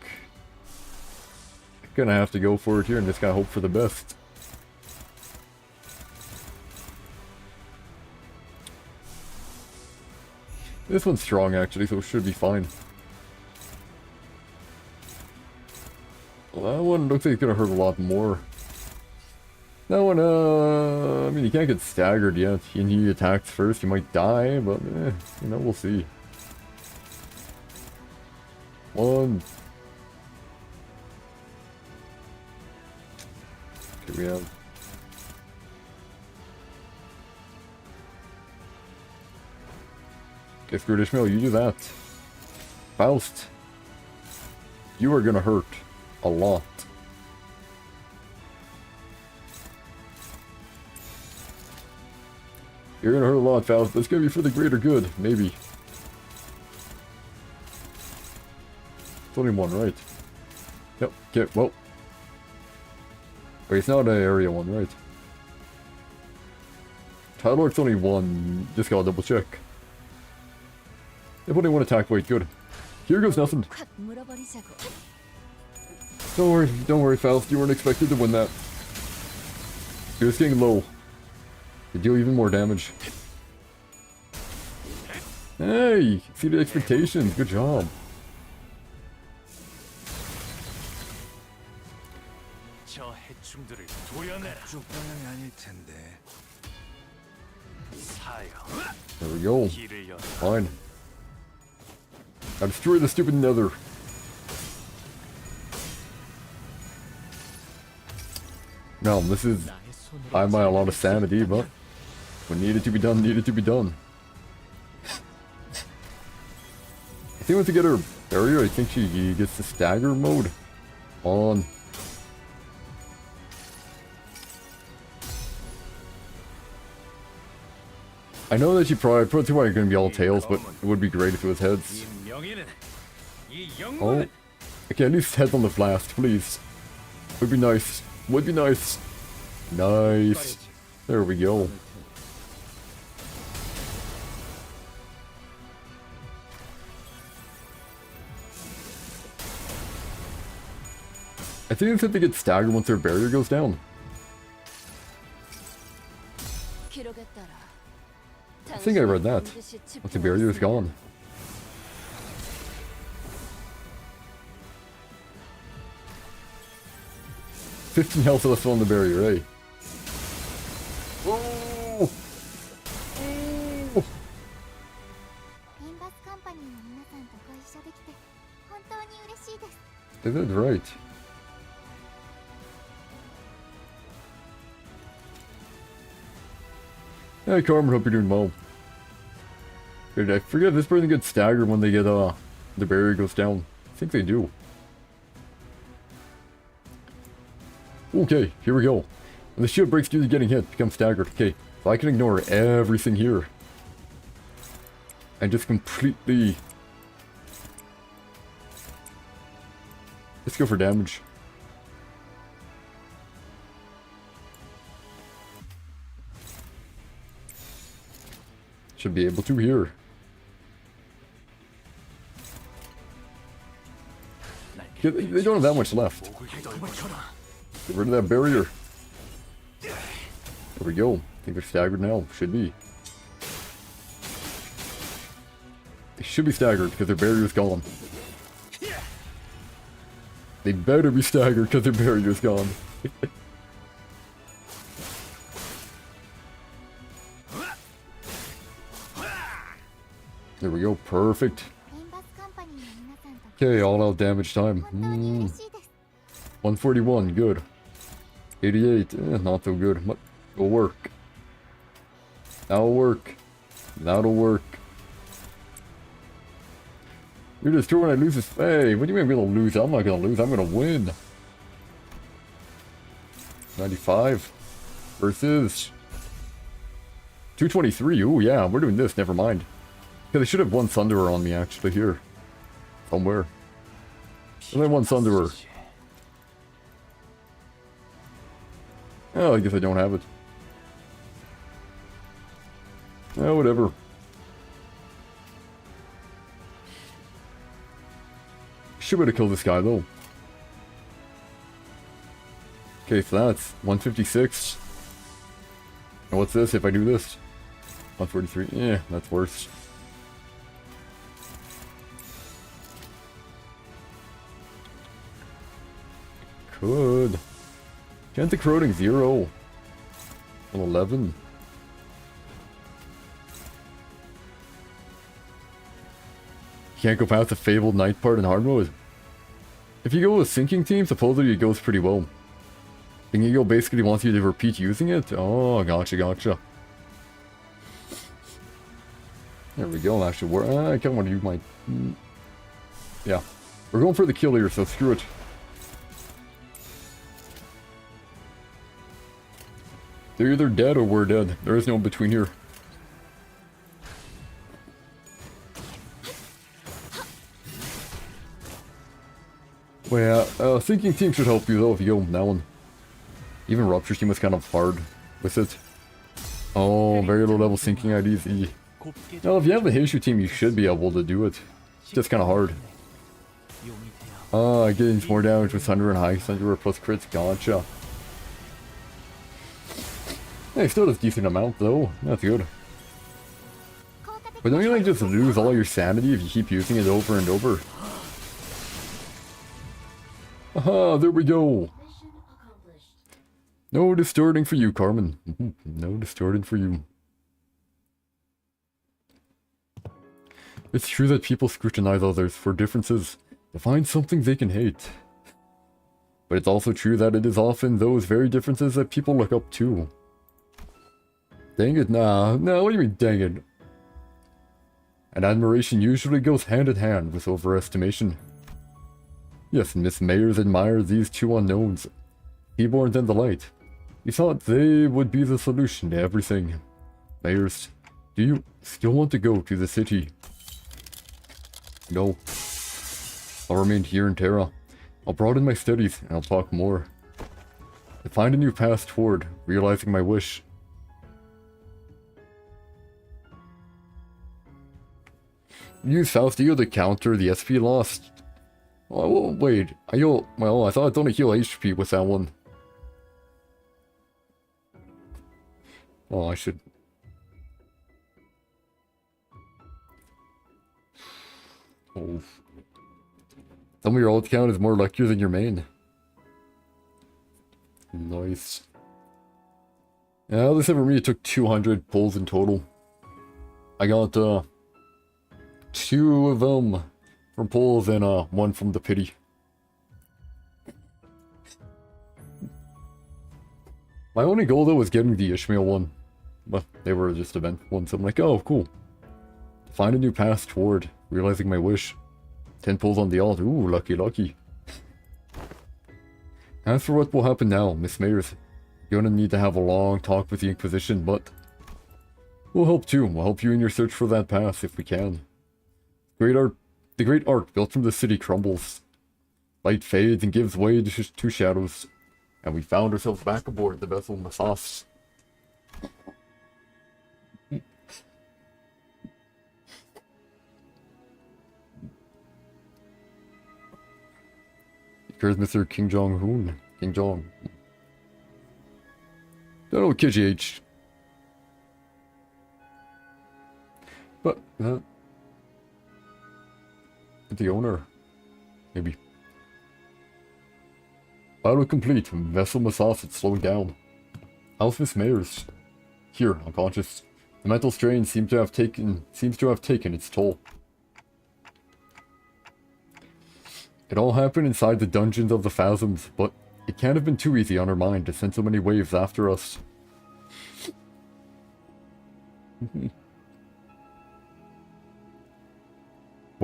Gonna have to go for it here and just gotta hope for the best. This one's strong actually, so it should be fine. Well, that one looks like it's gonna hurt a lot more. That one, I mean, you can't get staggered yet. He attacks first, you might die, but, you know, we'll see. One. Okay, we have... Okay, screw Ishmael, you do that. Faust. You are gonna hurt. A lot. You're gonna hurt a lot, Faust. That's gonna be for the greater good, maybe. It's only one, right? Yep, okay, well. Wait, it's not an area one, right? Tidalork's only one. Just gotta double check. If only one attack, wait, good. Here goes nothing. Don't worry, Faust. You weren't expected to win that. You're just getting low. You deal even more damage. Hey! Exceeded expectations. Good job. 저 해충들을 도려내라. 쪽 방향이 아닐 텐데. 사형. There we go. 길을 열어. Fine. I destroy the stupid nether. No, this is by a lot of sanity, but what needed to be done, needed to be done. I think once you get her barrier, I think she gets the stagger mode on. I know that she probably going to be all tails, but it would be great if it was heads. Oh, okay, at least heads on the blast, please. Would be nice. Would be nice. Nice. There we go. I think it's that they get staggered once their barrier goes down. I think I read that. Once the barrier is gone. $15 health left on the barrier, eh? Oh! Oh! Is that right? Hey Carmen, hope you're doing well. Good, I forget if this person gets staggered when they get the barrier goes down. I think they do. Okay, here we go. When the shield breaks due to getting hit, becomes staggered. Okay, so I can ignore everything here. And just completely... Let's go for damage. Should be able to here. Yeah, they don't have that much left. Get rid of that barrier. There we go. I think they're staggered now. Should be. They should be staggered because their barrier is gone. They better be staggered because their barrier is gone. There we go. Perfect. Okay, all out damage time. 141, good. 88, not so good. But it'll work. That'll work. That'll work. You're destroying, I lose this. Hey, what do you mean I'm gonna lose? I'm not gonna lose, I'm gonna win. 95 versus 223. Ooh, yeah, we're doing this. Never mind. Yeah, they should have one Thunderer on me actually here. Somewhere. Only one Thunderer. Oh, I guess I don't have it. Oh, whatever. Should be able to kill this guy though. Okay, so that's 156. And what's this if I do this? 143. Yeah, that's worse. Could. Chance of corroding 0. 11. Can't go past the fabled night part in hard mode. If you go with sinking team, supposedly it goes pretty well. Thingigo basically wants you to repeat using it. Oh, gotcha, gotcha. There we go. Actually, I kind of want to use my. Yeah, we're going for the kill here, so screw it. They're either dead or we're dead. There is no in between here. Well, yeah, sinking team should help you though if you go with that one. Even rupture team was kind of hard with it. Oh, very low level sinking IDs. Now, if you have the Hishu team, you should be able to do it. It's just kind of hard. Getting more damage with Thunder and High Thunder plus crits. Gotcha. Hey, still does decent amount though. That's good. But don't you like just lose all your sanity if you keep using it over and over? Aha, there we go. No distorting for you, Carmen. No distorting for you. It's true that people scrutinize others for differences to find something they can hate. But it's also true that it is often those very differences that people look up to. Dang it, nah, what do you mean dang it? And admiration usually goes hand in hand with overestimation. Yes, Miss Mayers admires these two unknowns, Keyboard and the Light. He thought they would be the solution to everything. Mayers, do you still want to go to the city? No. I'll remain here in Terra. I'll broaden my studies and I'll talk more. To find a new path toward realizing my wish. Use South Deal to counter the SP lost. Oh, wait, I thought I'd only heal HP with that one. Oh, I should. Oh. Some of your ult count is more luckier than your main. Nice. Yeah, this for me, it took 200 pulls in total. I got, 2 of them from pulls and, 1 from the pity. My only goal, though, was getting the Ishmael one. But they were just event ones, so I'm like, oh, cool. Find a new path toward realizing my wish. 10 pulls on the alt. Ooh, lucky, lucky. As for what will happen now, Miss Mayers, you're gonna need to have a long talk with the Inquisition, but we'll help too. We'll help you in your search for that path if we can. The great art built from the city crumbles. Light fades and gives way to shadows. And we found ourselves back aboard the vessel Masas. Here's Mr. King Jong-hoon. King Jong. Don't know KGH. But, the owner. Maybe. Battle complete. Vessel Masas, it's slowing down. How's Miss Mayers? Here, unconscious. The mental strain seems to have taken its toll. It all happened inside the dungeons of the Phasms, but it can't have been too easy on her mind to send so many waves after us.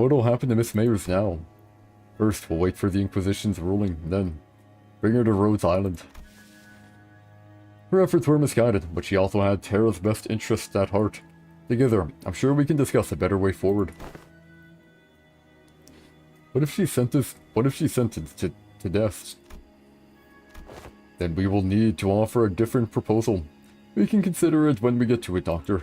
What'll happen to Miss Mayers now? First, we'll wait for the Inquisition's ruling, then bring her to Rhodes Island. Her efforts were misguided, but she also had Terra's best interests at heart. Together, I'm sure we can discuss a better way forward. What if she's sentenced to death? Then we will need to offer a different proposal. We can consider it when we get to it, Doctor.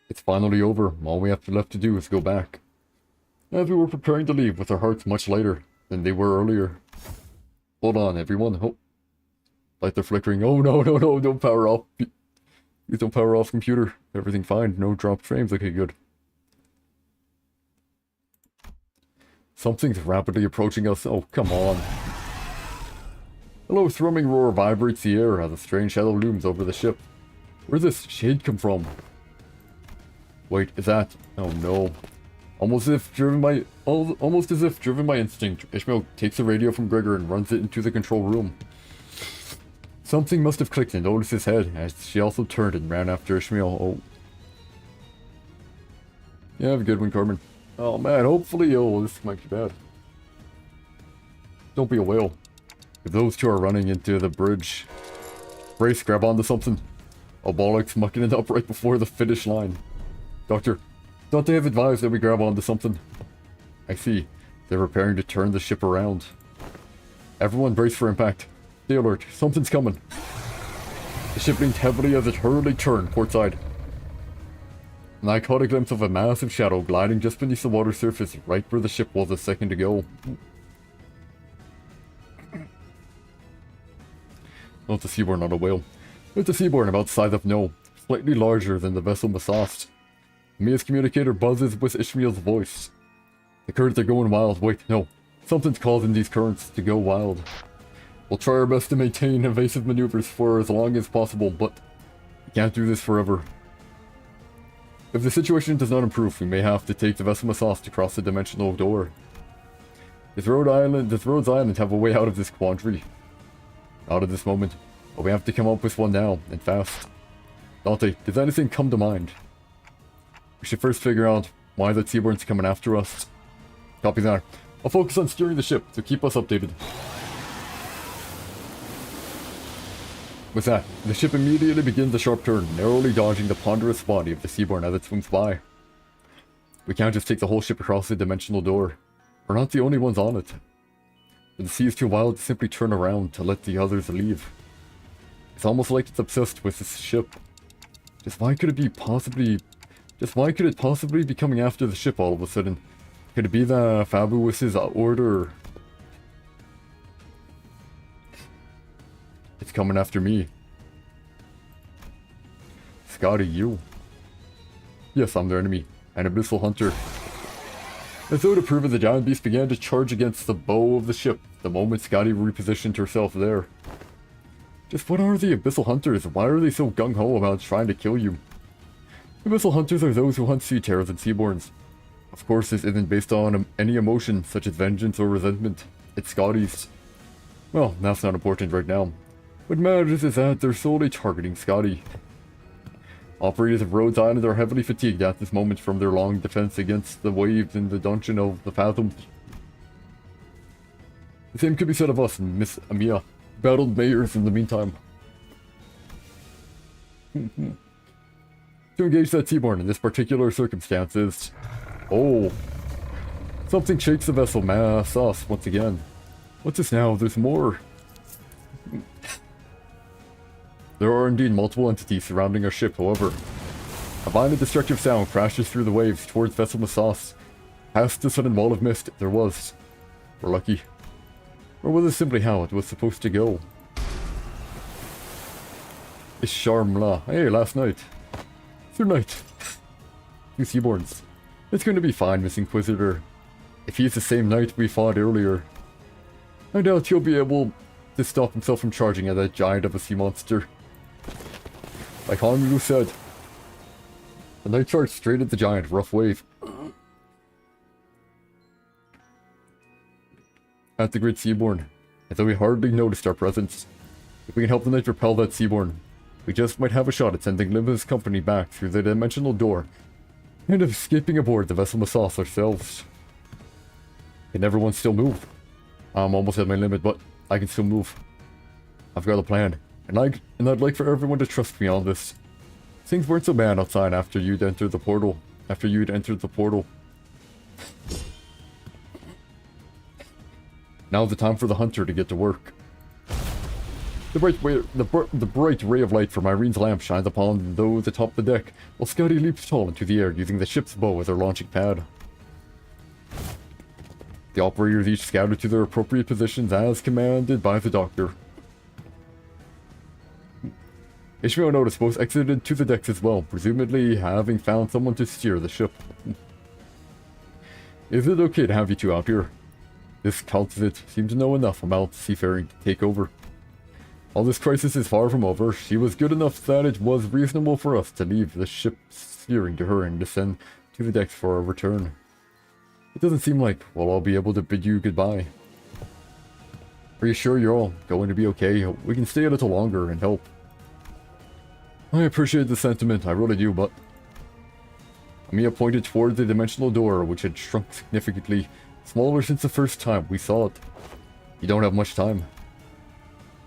It's finally over. All we have left to do is go back. As we were preparing to leave with our hearts much lighter than they were earlier. Hold on, everyone. Oh. Lights are flickering. Oh, no, no, no. Don't power off. Please don't power off computer. Everything fine. No dropped frames. Okay, good. Something's rapidly approaching us. Oh, come on. A low thrumming roar vibrates the air as a strange shadow looms over the ship. Where'd this shade come from? Wait, is that... Oh no. Almost as if driven by instinct, Ishmael takes the radio from Gregor and runs it into the control room. Something must have clicked and noticed his head, as she also turned and ran after Ishmael. Oh. Yeah, have a good one, Carmen. Oh man, hopefully, this might be bad. Don't be a whale. If those two are running into the bridge, brace, grab onto something. Oh bollocks, mucking it up right before the finish line. Doctor, thought they have advised that we grab onto something. I see. They're preparing to turn the ship around. Everyone brace for impact. Stay alert. Something's coming. The ship leaned heavily as it hurriedly turned portside. And I caught a glimpse of a massive shadow gliding just beneath the water surface right where the ship was a second ago. Not a seaborn, not a whale. It's a seaborn about the size of No, slightly larger than the vessel Masast. Mia's communicator buzzes with Ishmael's voice. The currents are going wild. Wait, no. Something's causing these currents to go wild. We'll try our best to maintain evasive maneuvers for as long as possible, but we can't do this forever. If the situation does not improve, we may have to take the vessel Masast across the dimensional door. Does Rhodes Island have a way out of this quandary? Out of this moment. But we have to come up with one now, and fast. Dante, does anything come to mind? We should first figure out why that seaborn's coming after us. Copy that. I'll focus on steering the ship, so keep us updated. With that, the ship immediately begins a sharp turn, narrowly dodging the ponderous body of the seaborn as it swings by. We can't just take the whole ship across the dimensional door. We're not the only ones on it. The sea is too wild to simply turn around to let the others leave. It's almost like it's obsessed with this ship. Just why could it possibly be coming after the ship all of a sudden? Could it be that Fabulous's order? It's coming after me. Scotty, you. Yes, I'm their enemy. An abyssal hunter. As though to prove it, the giant beast began to charge against the bow of the ship the moment Scotty repositioned herself there. Just what are the abyssal hunters? Why are they so gung-ho about trying to kill you? Abyssal hunters are those who hunt sea terrors and seaborns. Of course, this isn't based on any emotion such as vengeance or resentment. It's Scotty's. Well, that's not important right now. What matters is that they're solely targeting Scotty. Operators of Rhodes Island are heavily fatigued at this moment from their long defense against the waves in the dungeon of the Fathoms. The same could be said of us and Miss Amia. Battled Mayers in the meantime. To engage that seaborn in this particular circumstance is... Oh. Something shakes the vessel mass us once again. What's this now? There's more. There are indeed multiple entities surrounding our ship, however. A violent destructive sound crashes through the waves towards vessel Masas. Past the sudden wall of mist there was. We're lucky. Or was it simply how it was supposed to go? It's Sharmla. Hey, last night. Third night. Two seaborns. It's going to be fine, Miss Inquisitor. If he's the same knight we fought earlier. I doubt he'll be able to stop himself from charging at that giant of a sea monster. Like Hanru said, the knight charged straight at the giant, rough wave. At the great seaborn, as though he hardly noticed our presence. If we can help the knight repel that seaborn, we just might have a shot at sending Limbus' company back through the dimensional door and escaping aboard the vessel Masas ourselves. Can everyone still move? I'm almost at my limit, but I can still move. I've got a plan, and I'd like for everyone to trust me on this. Things weren't so bad outside after you'd entered the portal. Now's the time for the hunter to get to work. The bright ray of light from Irene's lamp shines upon those atop the deck, while Scotty leaps tall into the air using the ship's bow as their launching pad. The operators each scatter to their appropriate positions as commanded by the doctor. Ishmael and Otis both exited to the decks as well, presumably having found someone to steer the ship. Is it okay to have you two out here? This cultivate seemed to know enough about seafaring to take over. While this crisis is far from over, she was good enough that it was reasonable for us to leave the ship steering to her and descend to the decks for our return. It doesn't seem like we'll all be able to bid you goodbye. Are you sure you're all going to be okay? We can stay a little longer and help. I appreciate the sentiment, I really do, but... Mia pointed toward the dimensional door, which had shrunk significantly, smaller since the first time we saw it. You don't have much time.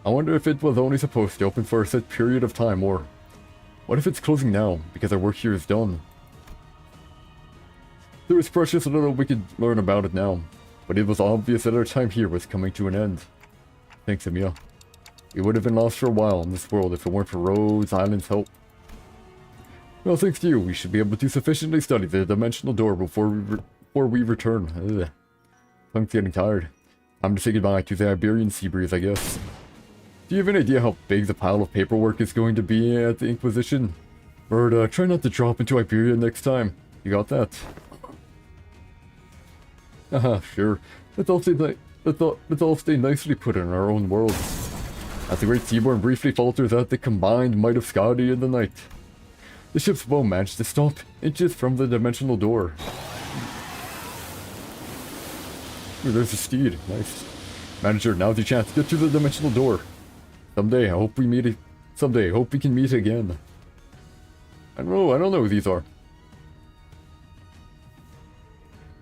I wonder if it was only supposed to open for a set period of time, or... What if it's closing now, because our work here is done? There was precious little we could learn about it now, but it was obvious that our time here was coming to an end. Thanks, Emiya. We would have been lost for a while in this world if it weren't for Rhodes Island's help. Well, thanks to you, we should be able to sufficiently study the dimensional door before we return. Ugh. I'm getting tired. Time to say goodbye to the Iberian sea breeze, I guess. Do you have any idea how big the pile of paperwork is going to be at the Inquisition? Or try not to drop into Iberia next time. You got that? Haha, sure. Let's all stay nicely put in our own worlds. As the Great Seaborn briefly falters at the combined might of Skadi in the night, the ship's bow managed to stop inches from the dimensional door. Ooh, there's a steed. Nice. Manager, now's your chance. Get to the dimensional door. Someday, I hope we can meet again. I don't know who these are.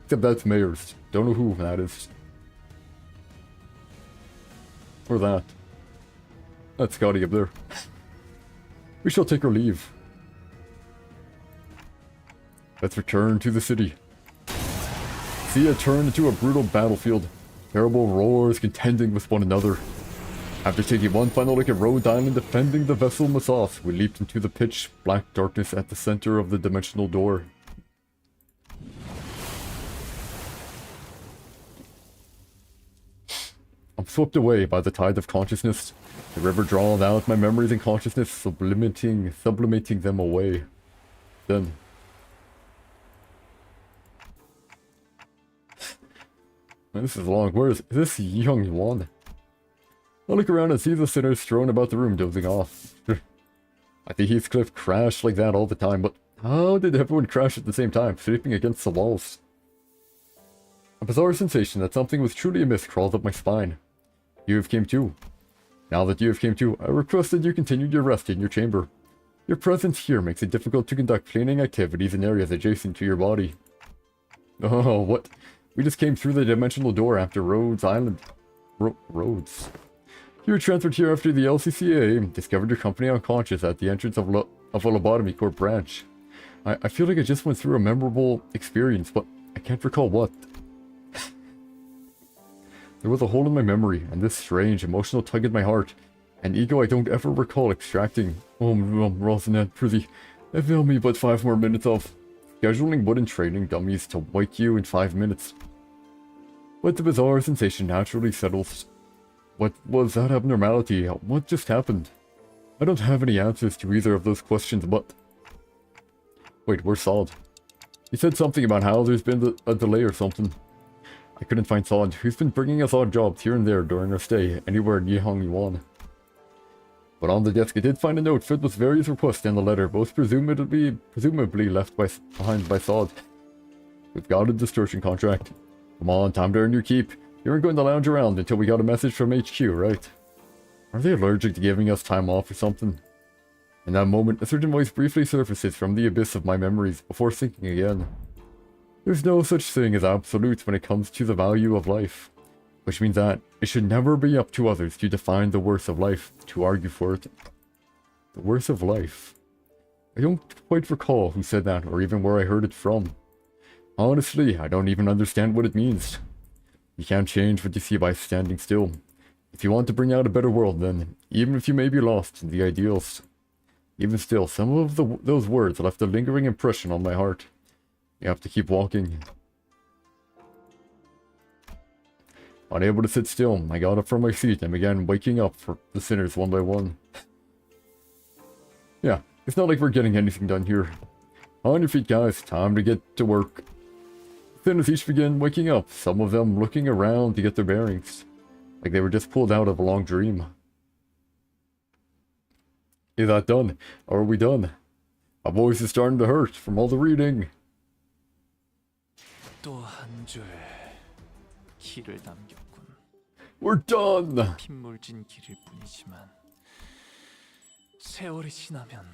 Except that's Mayor's. Don't know who that is. Or that. That's Scotty up there. We shall take our leave. Let's return to the city. See it turned into a brutal battlefield. Terrible roars contending with one another. After taking one final look at Rhodes Island defending the vessel Masas, we leaped into the pitch black darkness at the center of the dimensional door. I'm swept away by the tide of consciousness. The river draws out my memories and consciousness, sublimating them away. Then... Man, this is long. Where is this young Yuan? I look around and see the sinners strewn about the room dozing off. I think Heathcliff crashed like that all the time, but how did everyone crash at the same time, sweeping against the walls? A bizarre sensation that something was truly amiss crawled up my spine. You have came too. Now that you have came too, I request that you continue your rest in your chamber. Your presence here makes it difficult to conduct cleaning activities in areas adjacent to your body. Oh, what? We just came through the dimensional door after Rhodes Island. Rhodes. You were transferred here after the LCCA discovered your company unconscious at the entrance of a lobotomy court branch. I feel like I just went through a memorable experience, but I can't recall what. There was a hole in my memory, and this strange emotional tug at my heart. An ego I don't ever recall extracting. Oh, Rosinette, prithee, avail me but 5 more minutes of scheduling wooden training dummies to wake you in 5 minutes. But the bizarre sensation naturally settles. What was that abnormality? What just happened? I don't have any answers to either of those questions, but... Wait, where's Sod? He said something about how there's been a delay or something. I couldn't find Sod, who's been bringing us odd jobs here and there during our stay anywhere in Yihong Yuan. But on the desk I did find a note filled with various requests in the letter, both presumably left behind by Sod. We've got a distortion contract. Come on, time to earn your keep. You weren't going to lounge around until we got a message from HQ, right? Are they allergic to giving us time off or something? In that moment, a certain voice briefly surfaces from the abyss of my memories before sinking again. There's no such thing as absolutes when it comes to the value of life, which means that it should never be up to others to define the worth of life, to argue for it. The worth of life. I don't quite recall who said that, or even where I heard it from. Honestly, I don't even understand what it means. You can't change what you see by standing still. If you want to bring out a better world, then, even if you may be lost in the ideals. Even still, some of those words left a lingering impression on my heart. You have to keep walking. Unable to sit still, I got up from my seat and began waking up for the sinners one by one. Yeah, it's not like we're getting anything done here. On your feet, guys, time to get to work. Sinners each began waking up, some of them looking around to get their bearings, like they were just pulled out of a long dream. Is that done? Or are we done? My voice is starting to hurt from all the reading. 또 한 줄 길을 남겼군. We're done! 핏물진 길일 뿐이지만 세월이 지나면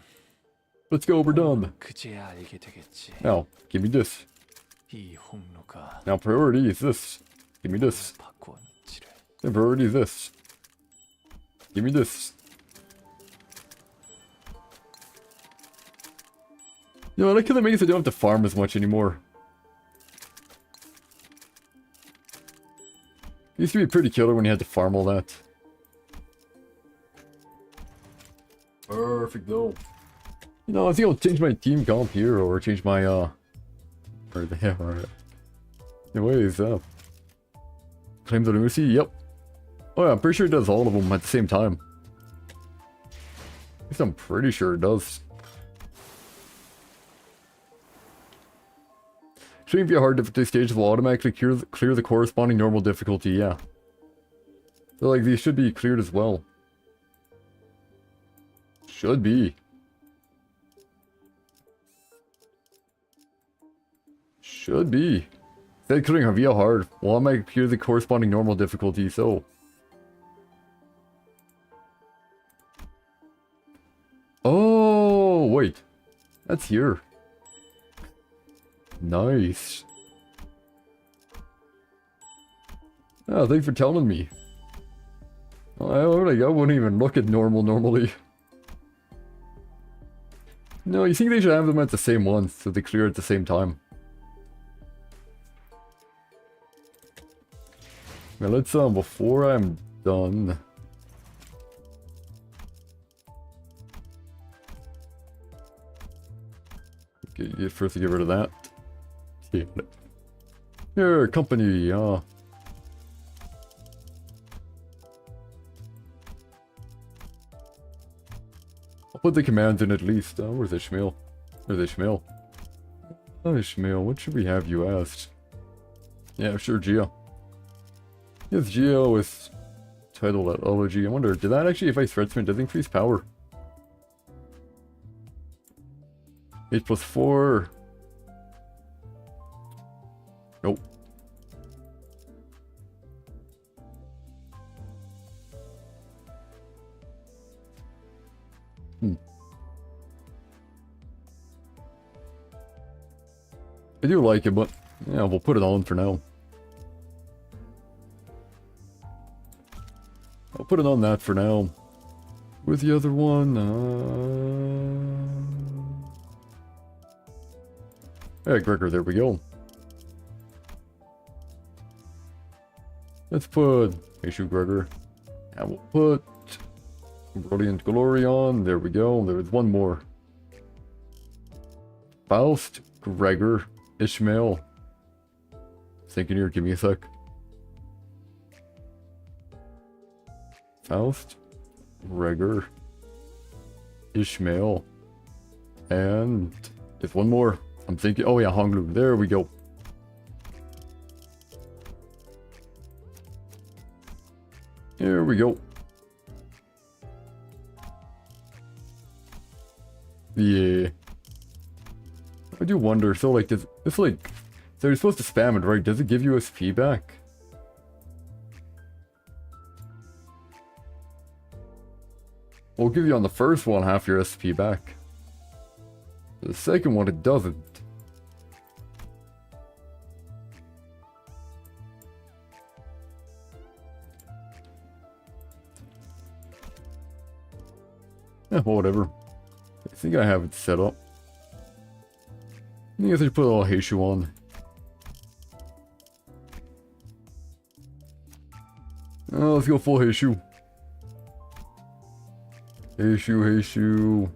Let's go, we're done. 그제야 알게 되겠지. Now, give me this. 이 홍로가 Now, priority is this. Give me this. 바꾸었지를. And priority is this. Give me this. You know, I like how that makes I don't have to farm as much anymore. It used to be pretty killer when you had to farm all that. Perfect though. You know, I think I'll change my team comp here or change my or the hell the way is up. Claim the Lucy, yep. Oh yeah, I'm pretty sure it does all of them at the same time. At least I'm pretty sure it does. Shouldn't be a hard difficulty stage will automatically clear the corresponding normal difficulty, yeah. So like these should be cleared as well. Should be. Should be. Instead of clearing a via hard, will automatically clear the corresponding normal difficulty, so. Oh, wait. That's here. Nice. Oh, thanks for telling me. I wouldn't even look at normal normally. No, you think they should have them at the same ones, so they clear at the same time. Now let's, before I'm done... Okay, first to get rid of that. Here, company, I'll put the commands in at least. Where's Ishmael? Where's Ishmael? Oh, Ishmael, what should we have you asked? Yeah, sure, Geo. Yes, Geo with title at Ology. I wonder, did that actually, if I threatsman, does it increase power? 8+4. Nope. I do like it, but yeah, we'll put it on for now. I'll put it on that for now. Where's the other one? Hey, Gregor, there we go. Let's put issue Gregor. And we'll put Brilliant Glory on. There we go. There's one more. Faust, Gregor, Ishmael. Thinking here, give me a sec. Faust, Gregor, Ishmael, and there's one more. I'm thinking, oh yeah, Honglu. There we go. Here we go. Yeah. I do wonder, so like, does it's like, so you're supposed to spam it, right? Does it give you SP back? will give you on the first one half your SP back. The second one, it doesn't. Whatever. I think I have it set up. I think I should put a little Heishu on. Let's go full Heishu. Heishu.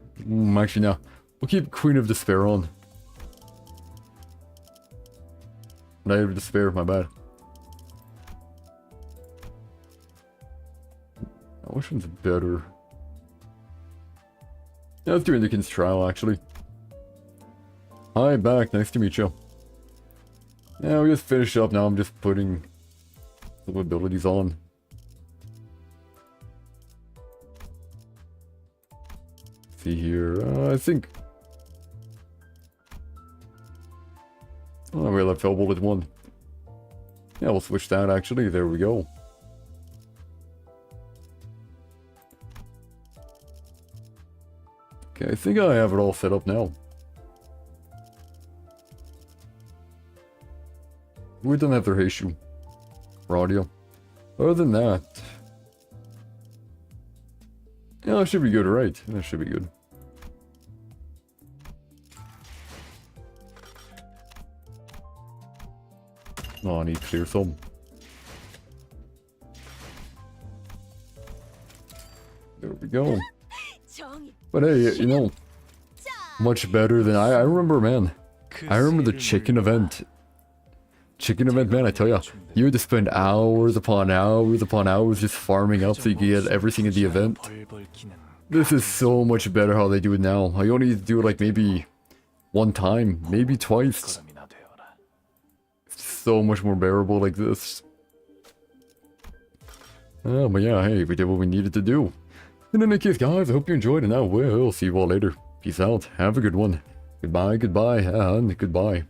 Actually, no. We'll keep Queen of Despair on. Knight of Despair, my bad. Which one's better? Yeah, let's do Indican's Trial, actually. Hi, back. Nice to meet you. Yeah, we just finished up now. I'm just putting some abilities on. See here. I think. Oh, we left Elbow with one. Yeah, we'll switch that actually. There we go. Okay, I think I have it all set up now. We don't have their Heishu for audio. Other than that, yeah, that should be good, right? That should be good. Oh, I need clear thumb. There we go. But hey, you know, much better than I remember, man. I remember the chicken event. Chicken event, man, I tell ya, you had to spend hours upon hours just farming up so you could get everything in the event. This is so much better how they do it now. I only need to do it like maybe one time, maybe twice. It's so much more bearable like this. Oh, but yeah, hey, we did what we needed to do. In any case, guys, I hope you enjoyed, and I will see you all later. Peace out. Have a good one. Goodbye, goodbye, and goodbye.